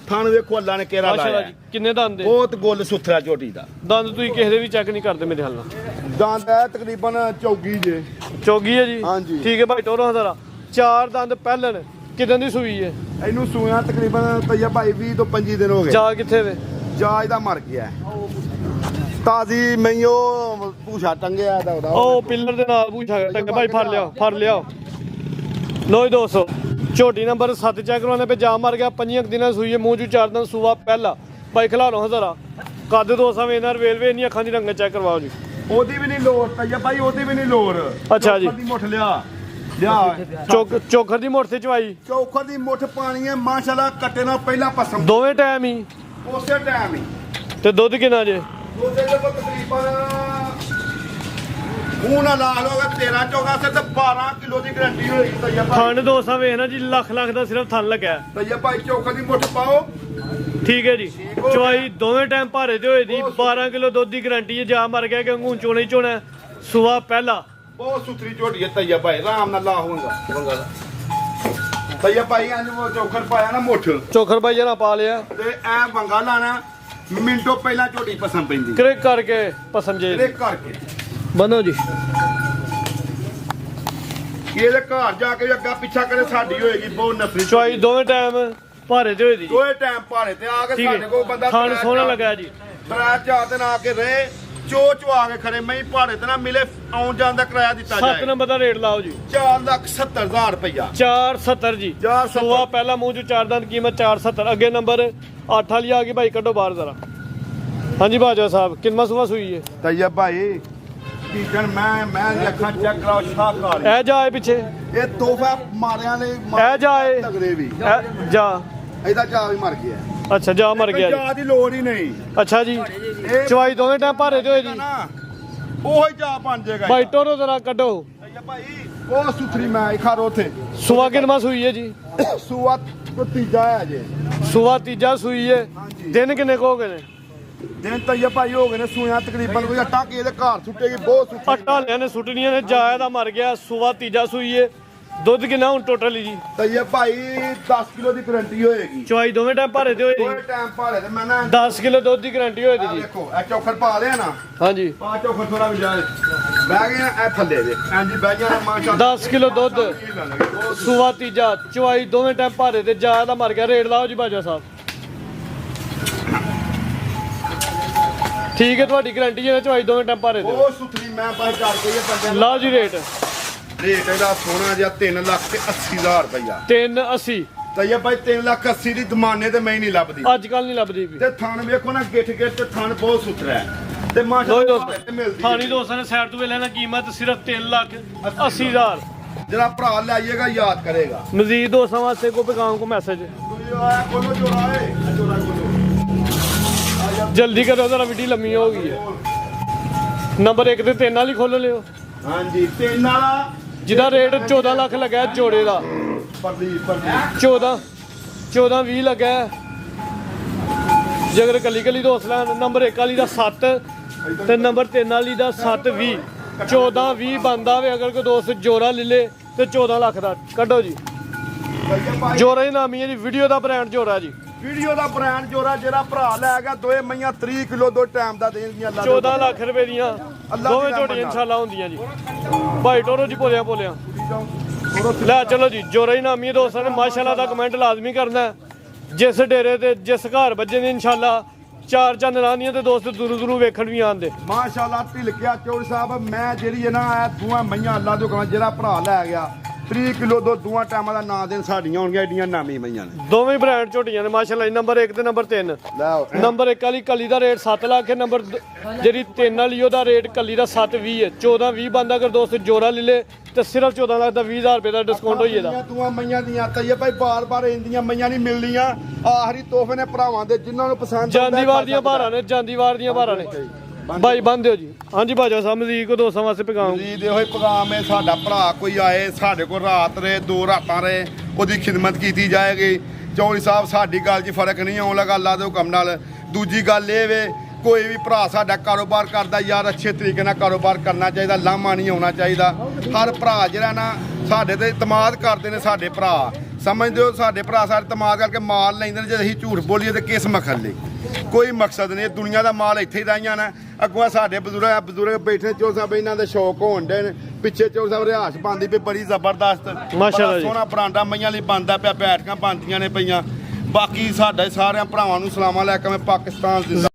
ਥਣ ਵੇਖੋ ਅੱਲਾ ਨੇ ਕੇਰਾ ਮਾਸ਼ਾਅੱਲਾ ਲਾਇਆ ਜੀ ਕਿੰਨੇ ਦੰਦ ਦੇ ਬਹੁਤ ਗੁੱਲ ਸੁਥਰਾ ਝੋਟੀ ਦਾ ਦੰਦ ਤੁਸੀਂ ਕਿਸੇ ਦੇ ਵੀ ਚੈੱਕ ਨਹੀਂ ਕਰਦੇ ਮੇਰੇ ਹਾਲ ਨਾਲ ਦੰਦ ਹੈ ਤਕਰੀਬਨ ਚੌਗੀ ਜੇ ਚੌਗੀ ਹੈ ਜੀ ਹਾਂਜੀ। ਠੀਕ ਹੈ ਭਾਈ ਟੋਰੋ ਹਜ਼ਾਰਾ 4 ਦੰਦ ਪਹਿਲਣ ਕਿਦਾਂ ਦੀ ਸੂਈ ਹੈ ਇਹਨੂੰ ਸੂਇਆ ਤਕਰੀਬਨ ਤਈਆ ਭਾਈ 20 ਤੋਂ 25 ਦਿਨ ਹੋ ਗਏ ਜਾ ਕਿੱਥੇ ਵੇ ਜਾ ਇਹਦਾ ਮਰ ਗਿਆ ਤਾਜ਼ੀ ਮਈਓ ਪੂਛਾ ਟੰਗਿਆ ਦਾ ਉਹਦਾ ਉਹ ਪਿੱਲਰ ਦੇ ਨਾਲ ਪੂਛਾ ਟੰਗ ਭਾਈ ਫੜ ਲਿਆ ਲੋ ਜੀ 200 ਝੋਟੀ ਨੰਬਰ 7 ਚੈੱਕ ਕਰਵਾਉਣੇ ਪੇ ਜਾ ਮਰ ਗਿਆ 5 ਦਿਨਾਂ ਦੀ ਸੂਈ ਹੈ ਮੂੰਹ ਚੋਂ 4 ਦਿਨ ਸੂਆ ਪਹਿਲਾ ਭਾਈ ਖਿਲਾਰੋ ਹਜ਼ਾਰਾ ਕੱਦ 200 ਵੇਨਰ ਵੇਲਵੇ ਨਹੀਂ ਅੱਖਾਂ ਦੀ ਰੰਗਤ ਚੈੱਕ ਕਰਵਾਓ ਜੀ ਉਹਦੀ ਵੀ ਨਹੀਂ ਲੋੜ ਤਈਆ ਭਾਈ ਉਹਦੀ ਵੀ ਨਹੀਂ ਲੋੜ ਅੱਛਾ ਜੀ। ਚੌਖਰ ਦੀ ਮੁੱਠ ਲਿਆ ਚੋਖਰ ਦੀ ਮੋਟਰ ਤੇ ਚਵਾਈ ਚੌਖਰ ਦੀ ਮੁੱਠ ਪਾਣੀ ਹੈ ਮਾਸ਼ਾਅੱਲਾ ਕੱਟੇ ਨਾਲ ਪਹਿਲਾਂ ਪਸੰਦ ਦੋਵੇਂ ਟਾਈਮ ਹੀ ਉਸੇ ਟਾਈਮ ਹੀ ਤੇ ਦੁੱਧ ਕਿੰਨਾ ਜੇ ਉਹਦੇ ਦੇ ਕੋਲ ਤਕਰੀਬਨ ਮੂੰਹ ਨਾਲ ਲਾ ਲੋਗਾ 13 14 ਤੇ 12 ਕਿਲੋ ਦੀ ਗਰੰਟੀ ਹੋਏਗੀ ਤਈਆ ਭਾਈ ਥਣ 200 ਵੇਖ ਨਾ ਜੀ ਲੱਖ ਦਾ ਸਿਰਫ ਥਣ ਲੱਗਿਆ ਤਈਆ ਭਾਈ ਚੌਖਰ ਦੀ ਮੁੱਠ ਪਾਓ ਠੀਕ ਹੈ ਜੀ ਚਵਾਈ ਦੋਵੇਂ ਟਾਈਮ ਭਾਰੇ ਦੇ ਹੋਏ ਦੀ 12 ਕਿਲੋ ਦੁੱਧ ਦੀ ਗਰੰਟੀ ਹੈ ਜਾ ਮਰ ਗਿਆ ਕਿ ਅੰਗੂਨ ਚੋਣਾ ਹੀ ਚੋਣਾ ਸੁਆ ਪਹਿਲਾ ਬਹੁਤ ਸੁਥਰੀ ਝੋਟੀ ਹੈ ਤਈਆ ਭਾਈ ਆਰਾਮ ਨਾਲ ਲਾ ਹੋਊਗਾ ਤਈਆ ਭਾਈ ਇਹਨੂੰ ਚੌਖਰ ਪਾਇਆ ਨਾ ਮੁੱਠ ਚੋਖਰ ਬਾਈ ਜਰਾ ਪਾ ਲਿਆ ਤੇ ਐ ਵੰਗਾ ਲਾਣਾ ਮਿੰਟੋ ਪਹਿਲਾਂ ਝੋਟੀ ਪਸੰਦ ਪੈਂਦੀ ਕ੍ਰਿਕ ਕਰਕੇ ਪਸੰਦ ਜੇ ਇਹਦੇ ਕਰਕੇ ਬੰਨੋ ਜੀ ਇਹਦੇ ਘਰ ਜਾ ਕੇ ਵੀ ਅੱਗਾ ਪਿੱਛਾ ਕਰੇ ਸਾਡੀ ਹੋਏਗੀ ਬਹੁਤ ਨਫਰੀ ਚਵਾਈ ਦੋਵੇਂ ਟਾਈਮ ਭਾਰੇ ਦੇ ਹੋਏ ਦੀ ਦੋਏ ਟਾਈਮ ਭਾਰੇ ਤੇ ਆ ਕੇ ਠੀਕ ਸਾਡੇ ਕੋਲ ਹੈ ਬੰਦਾ ਥਣ ਸੋਹਣਾ ਲੱਗਾ ਜੀ ਤਰਾ ਚਾਰ ਦਿਨ ਆ ਕੇ ਰਹੇ ਚੋ ਕੇ ਖੜੇ ਮੈਂ ਭਾਰੇ ਤੇ ਨਾ ਮਿਲੇ ਆਉਣ ਜਾਣ ਦਾ ਕਿਰਾਇਆ ਦਿੱਤਾ 7 ਜਾਏ ਨੰਬਰ ਦਾ ਰੇਟ ਲਾਓ ਜੀ 4,70,000 ਰੁਪਇਆ 470 ਜੀ 470 ਸੁਆ ਪਹਿਲਾ ਮੂੰਹ ਚ 4 ਦੰਦ ਕੀਮਤ 470 ਅੱਗੇ ਨੰਬਰ 8 ਵਾਲੀ ਆ ਗਈ ਭਾਈ ਕੱਢੋ ਬਾਹਰ ਜ਼ਰਾ ਹਾਂਜੀ ਬਾਜਵਾ ਸਾਹਿਬ ਕਿੰਨਾ ਸੁਆ ਸੂਈ ਹੈ ਤਈਆ ਭਾਈ ਟੀਚਰ ਮੈਂ ਅੱਖਾਂ ਚੈੱਕ ਕਰਾਓ ਸ਼ਾਹ ਕਾਲੀ ਇਹ ਜਾਏ ਪਿੱਛੇ ਇਹ ਤੋਹਫਾ ਮਾਰਿਆਂ ਨੇ ਇਹ ਜਾਏ ਤਗੜੇ ਵੀ ਇਹ ਜਾ ਇਹਦਾ ਚਾਹ ਵੀ ਮਰ ਗਿਆ ਅੱਛਾ ਜਾ ਮਰ ਗਿਆ ਜੀ ਚਾਹ ਦੀ ਲੋੜ ਹੀ ਨਹੀਂ ਅੱਛਾ ਜੀ ਇਹ ਚਵਾਈ ਦੋਵੇਂ ਟਾਈਮ ਭਾਰੇ ਦੇ ਹੋਏ ਜੀ ਨਾ ਉਹੀ ਚਾਹ ਬਣ ਜਾਏਗਾ ਭਾਈ ਟੋਰੋ ਜ਼ਰਾ ਕੱਢੋ ਤਈਆ ਭਾਈ ਉਹ ਸੁਥਰੀ ਮੈਂ ਖਾਰੋ ਉਥੇ ਸੁਆ ਕਿੰਨਾ ਸੂਈ ਹੈ ਜੀ ਸੂਆ ਤੋਂ ਤੀਜਾ ਹੈ ਜੇ ਸੁਆ ਤੀਜਾ ਸੂਈ ਹੈ ਹਾਂਜੀ। ਦਿਨ ਕਿੰਨੇ ਕੋ ਹੋ ਗਏ ਨੇ ਦਿਨ ਤਈਆ ਭਾਈ ਹੋ ਗਏ ਨੇ ਸੂਆਂ ਤਕਰੀਬਨ ਕੋਈ ਅੱਟਾ ਕੇ ਇਹਦੇ ਘਰ ਸੁੱਟੇਗੀ ਬਹੁਤ ਸੁੱਟੀ ਅੱਟਾ ਲਿਆ ਨੇ ਸੁੱਟਣੀਆਂ ਨੇ ਜਾਇਆ ਦਾ ਮਰ ਗਿਆ ਸੁਆ ਤੀਜਾ ਸੂਈ ਹੈ ਦੁੱਧ ਕਿੰਨਾ ਹੁਣ ਟੋਟਲ ਜੀ ਤਈਆ ਭਾਈ 10 ਕਿਲੋ ਦੀ ਗਰੰਟੀ ਹੋਏਗੀ ਚਵਾਈ ਦੋਵੇਂ ਟਾਈਮ ਭਾਰੇ ਦੇ ਹੋਏ ਕੋਈ ਜੀ ਟਾਈਮ ਭਾਲੇ ਤੇ ਮੈਂ ਨਾ 10 ਕਿਲੋ ਦੁੱਧ ਦੀ ਗਾਰੰਟੀ ਹੋਏ ਦੀ ਆਹ ਜੀ ਦੇਖੋ ਇਹ ਚੌਖਰ ਪਾ ਲਿਆ ਨਾ ਹਾਂਜੀ ਪਾ ਚੌਖਰ ਥੋੜਾ ਵੀ ਜਾਏ ਬਹਿ ਗਏ ਨਾ ਇਹ ਥੱਲੇ ਦੇ ਹਾਂਜੀ ਬਹਿ ਗਿਆ ਮਾਸ਼ਾਅੱਲਾ 10 ਕਿਲੋ ਦੁੱਧ ਸੁਆ ਤੀਜਾ ਚਵਾਈ ਦੋਵੇਂ ਟਾਈਮ ਭਾਰੇ ਤੇ ਜਾਇਆ ਦਾ ਮਰ ਗਿਆ ਰੇਟ ਲਾਓ ਜੀ ਬਾਜਾ ਸਾਹਿਬ ਠੀਕ ਹੈ ਤੁਹਾਡੀ ਗਾਰੰਟੀ ਹੈ ਚਵਾਈ ਦੋਵੇਂ ਟਾਈਮ ਭਾਰੇ ਤੇ ਉਹ ਸੁਥਰੀ ਮੈਂ ਬਾਈ ਕਰ ਗਈ ਹੈ ਬੰਦੇ ਲਾਓ ਜੀ ਰੇਟ ਰੇਟ ਇਹਦਾ ਸੋਨਾ ਜਿਹਾ 3,80,000 ਰੁਪਇਆ 380 ਤਈਆ ਭਾਈ 3,80,000 ਦੀ ਦਮਾਨੇ ਤੇ ਮੈਂ ਹੀ ਨਹੀਂ ਲੱਭਦੀ ਅੱਜ ਕੱਲ ਨਹੀਂ ਲੱਭਦੀ ਵੀ ਤੇ ਥਣ ਵੇਖੋ ਨਾ ਗਿੱਠ ਤੇ ਥਣ ਬਹੁਤ ਸੁਥਰਾ ਹੈ ਤੇ ਲੋ ਮਾਸ਼ਾਅੱਲਾ ਦੋਸਤ ਮਿਲਦੀ ਥਾਣੀ ਦੋਸਤਾਂ ਨੇ ਸਾਈਡ ਤੋਂ ਵੇਲੇ ਨਾ ਕੀਮਤ ਸਿਰਫ 3,80,000 ਜਿਹੜਾ ਭਰਾ ਲਾਈਏਗਾ ਯਾਦ ਕਰੇਗਾ ਮਜ਼ੀਦ ਦੋਸਤਾਂ ਵਾਸਤੇ ਕੋ ਪੈਗਾਮ ਕੋ ਮੈਸੇਜ ਕੋਈ ਆਇਆ ਕੋਲੋਂ ਜੋੜਾ ਏ ਜੋੜਾ ਕੋਲੋਂ ਜਲਦੀ ਕਰੋ ਜ਼ਰਾ ਵੀਡੀਓ ਲੰਮੀ ਹੋ ਗਈ ਹੈ ਨੰਬਰ 1 ਤੇ 3 ਵਾਲੀ ਖੋਲ ਲਿਓ ਹਾਂਜੀ ਤਿੰਨ ਵਾਲਾ ਜਿਹਦਾ ਰੇਟ 14 ਲੱਖ ਲੱਗਾ ਜੋੜੇ ਦਾ ਪਰਦੀ 14 20 ਲੱਗਾ ਜੇ ਅਗਰ ਕੱਲੀ ਦੋਸਤ ਲੈਣ ਨੰਬਰ 1 ਵਾਲੀ ਦਾ 7 ਤੇ ਨੰਬਰ 3 ਵਾਲੀ ਦਾ 7 20 14 20 ਬੰਦਾ ਵੇ ਅਗਰ ਕੋਈ ਦੋਸਤ ਜੋੜਾ ਲੈ ਲੇ ਤੇ 14 ਲੱਖ ਦਾ ਕੱਢੋ ਜੀ ਜੋੜਾ ਹੀ ਨਾਮੀ ਹੈ ਜੀ ਵੀਡੀਓ ਦਾ ਬ੍ਰਾਂਡ ਜੋੜਾ ਜੀ ਵੀਡੀਓ ਦਾ ਬ੍ਰਾਂਡ ਜੋੜਾ ਜਿਹੜਾ ਭਰਾ ਲੈ ਗਿਆ ਦੋਏ ਮਈਆਂ 30 ਕਿਲੋ ਦੋ ਟਾਈਮ ਦਾ ਦੇਣਗੀਆਂ 14 ਲੱਖ ਰੁਪਏ ਦੀਆਂ ਅੱਲਾ ਦੋਵੇਂ ਦੀ ਝੋਟੀਆਂ ਰਹਿਮਤ ਇਨਸ਼ਾਅੱਲਾ ਹੁੰਦੀਆਂ ਜੀ ਭਾਈ ਟੋਰੋ ਜੀ ਬੋਲਿਆ ਲੈ ਚਲੋ ਜੀ ਜੋੜਾ ਹੀ ਨਾਮੀ ਹੈ ਦੋਸਤਾਂ ਨੇ ਮਾਸ਼ਾਅੱਲਾ ਦਾ ਕਮੈਂਟ ਲਾਜ਼ਮੀ ਕਰਨਾ ਹੈ। ਜਿਸ ਡੇਰੇ ਤੇ ਜਿਸ ਘਰ ਵੱਜੇ ਨੇ ਇਨਸ਼ਾਅੱਲਾ ਚਾਰ ਚੰਦ ਲਾਣੀਆਂ ਤੇ ਦੋਸਤ ਦੂਰੋਂ ਵੇਖਣ ਵੀ ਆਉਂਦੇ ਮਾਸ਼ਾਅੱਲਾ ਢਿਲਕਿਆ ਚੌੜ ਸਾਹਿਬ ਮੈਂ ਜਿਹੜੀ ਹੈ ਨਾ ਇਹ ਦੋਵਾਂ ਮਈਆਂ ਅੱਲਾ ਤੋਂ ਕਹਾਂ ਜਿਹੜਾ ਭਰਾ ਲੈ ਗਿਆ 30 ਕਿਲੋ ਦੋ ਦੋਵਾਂ ਟਾਈਮਾਂ ਦਾ ਨਾਂ ਦੇਣ ਸਾਡੀਆਂ ਹੋਣਗੀਆਂ ਏਡੀਆਂ ਨਾਮੀ ਮਈਆਂ ਨੇ ਦੋਵੇਂ ਬ੍ਰਾਂਡ ਝੋਟੀਆਂ ਨੇ ਮਾਸ਼ਾਅੱਲਾ ਨੰਬਰ 1 ਤੇ ਨੰਬਰ 3 ਲੈ ਆਓ ਨੰਬਰ 1 ਵਾਲੀ ਕੱਲੀ ਦਾ ਰੇਟ 7 ਲੱਖ ਹੈ ਨੰਬਰ ਜਿਹੜੀ 3 ਵਾਲੀ ਉਹਦਾ ਰੇਟ ਕੱਲੀ ਦਾ 720 ਹੈ 14 20 ਬੰਦਾ ਅਗਰ ਦੋਸਤ ਜੋੜਾ ਲੈ ਲੇ ਤੇ ਸਿਰਫ 14 ਲੱਖ ਦਾ 20000 ਰੁਪਏ ਦਾ ਡਿਸਕਾਊਂਟ ਹੋਈ ਇਹਦਾ ਦੋਵਾਂ ਮਈਆਂ ਦੀਆਂ ਤਈਏ ਭਾਈ ਬਾਰ-ਬਾਰ ਇੰਦੀਆਂ ਮਈਆਂ ਨਹੀਂ ਮਿਲਦੀਆਂ ਆਖਰੀ ਤੋਹਫੇ ਨੇ ਭਰਾਵਾਂ ਦੇ ਜਿਨ੍ਹਾਂ ਨੂੰ ਪਸੰਦ ਜਾਂਦੀਵਾਰ ਦੀਆਂ ਬਾਰਾਂ ਨੇ ਜਾਂਦੀਵਾਰ ਦੀਆਂ ਬਾਰਾਂ ਨੇ ਬਾਈ ਬੰਦ ਦਿਓ ਜੀ। ਹਾਂਜੀ ਬਾਜਵਾ ਸਾਹਿਬ ਮਜ਼ੀਦ ਕੋ ਦੋਸਤਾਂ ਵਾਸਤੇ ਪੈਗਾਮ। ਜੀ ਦੇਖੋ ਇਹ ਪੈਗਾਮ ਹੈ, ਸਾਡਾ ਭਰਾ ਕੋਈ ਆਏ ਸਾਡੇ ਕੋਲ ਰਾਤ ਰਹੇ 2 ਰਾਤਾਂ ਰਹੇ ਉਹਦੀ ਖਿਦਮਤ ਕੀਤੀ ਜਾਏਗੀ। ਚੌਧਰੀ ਸਾਹਿਬ ਸਾਡੀ ਗੱਲ 'ਚ ਫਰਕ ਨਹੀਂ ਆਉਣ ਲੱਗਾ ਅੱਲਾ ਦੇ ਹੁਕਮ ਨਾਲ। ਦੂਜੀ ਗੱਲ ਇਹ ਵੇ ਕੋਈ ਵੀ ਭਰਾ ਸਾਡਾ ਕਾਰੋਬਾਰ ਕਰਦਾ ਯਾਰ ਅੱਛੇ ਤਰੀਕੇ ਨਾਲ ਕਾਰੋਬਾਰ ਕਰਨਾ ਚਾਹੀਦਾ, ਲਾਮਾ ਨਹੀਂ ਆਉਣਾ ਚਾਹੀਦਾ। ਹਰ ਭਰਾ ਜਿਹੜਾ ਨਾ ਸਾਡੇ ਤੇ ਇਤਮਾਦ ਕਰਦੇ ਨੇ, ਸਾਡੇ ਭਰਾ ਸਮਝਦੇ ਹੋ ਸਾਡੇ ਭਰਾ ਸਾਡੇ ਇਤਮਾਦ ਕਰਕੇ ਮਾਲ ਲੈਂਦੇ ਨੇ। ਜੇ ਅਸੀਂ ਝੂਠ ਬੋਲੀਏ ਤਾਂ ਕਿਸ ਮਕਸਦ ਲਈ? ਕੋਈ ਮਕਸਦ ਨਹੀਂ। ਦੁਨੀਆ ਦਾ ਮਾਲ ਇੱਥੇ ਹੀ ਰਹੀਆਂ ਨਾ। ਅੱਗੋਂ ਸਾਡੇ ਬਜ਼ੁਰਗ ਬੈਠੇ ਚੌਧਰੀ ਸਾਹਿਬ ਇਹਨਾਂ ਦੇ ਸ਼ੌਕ ਹੋਣ ਡੇ ਨੇ। ਪਿੱਛੇ ਚੌਧਰੀ ਸਾਹਿਬ ਰਿਹਾਇਸ਼ ਬਣਦੀ ਪਈ ਬੜੀ ਜ਼ਬਰਦਸਤ, ਮਾਸ਼ਾਅੱਲਾ ਜੀ। ਸੋਹਣਾ ਬਰਾਂਡਾ ਮਈਆਂ ਲਈ ਬਣਦਾ ਪਿਆ, ਬੈਠਕਾਂ ਬਣਦੀਆਂ ਨੇ ਪਈਆਂ। ਬਾਕੀ ਸਾਡੇ ਸਾਰਿਆਂ ਭਰਾਵਾਂ ਨੂੰ ਸਲਾਮਾਂ ਲੈ ਕੇ ਮੈਂ ਪਾਕਿਸਤਾਨ ਜ਼ਿੰਦਾ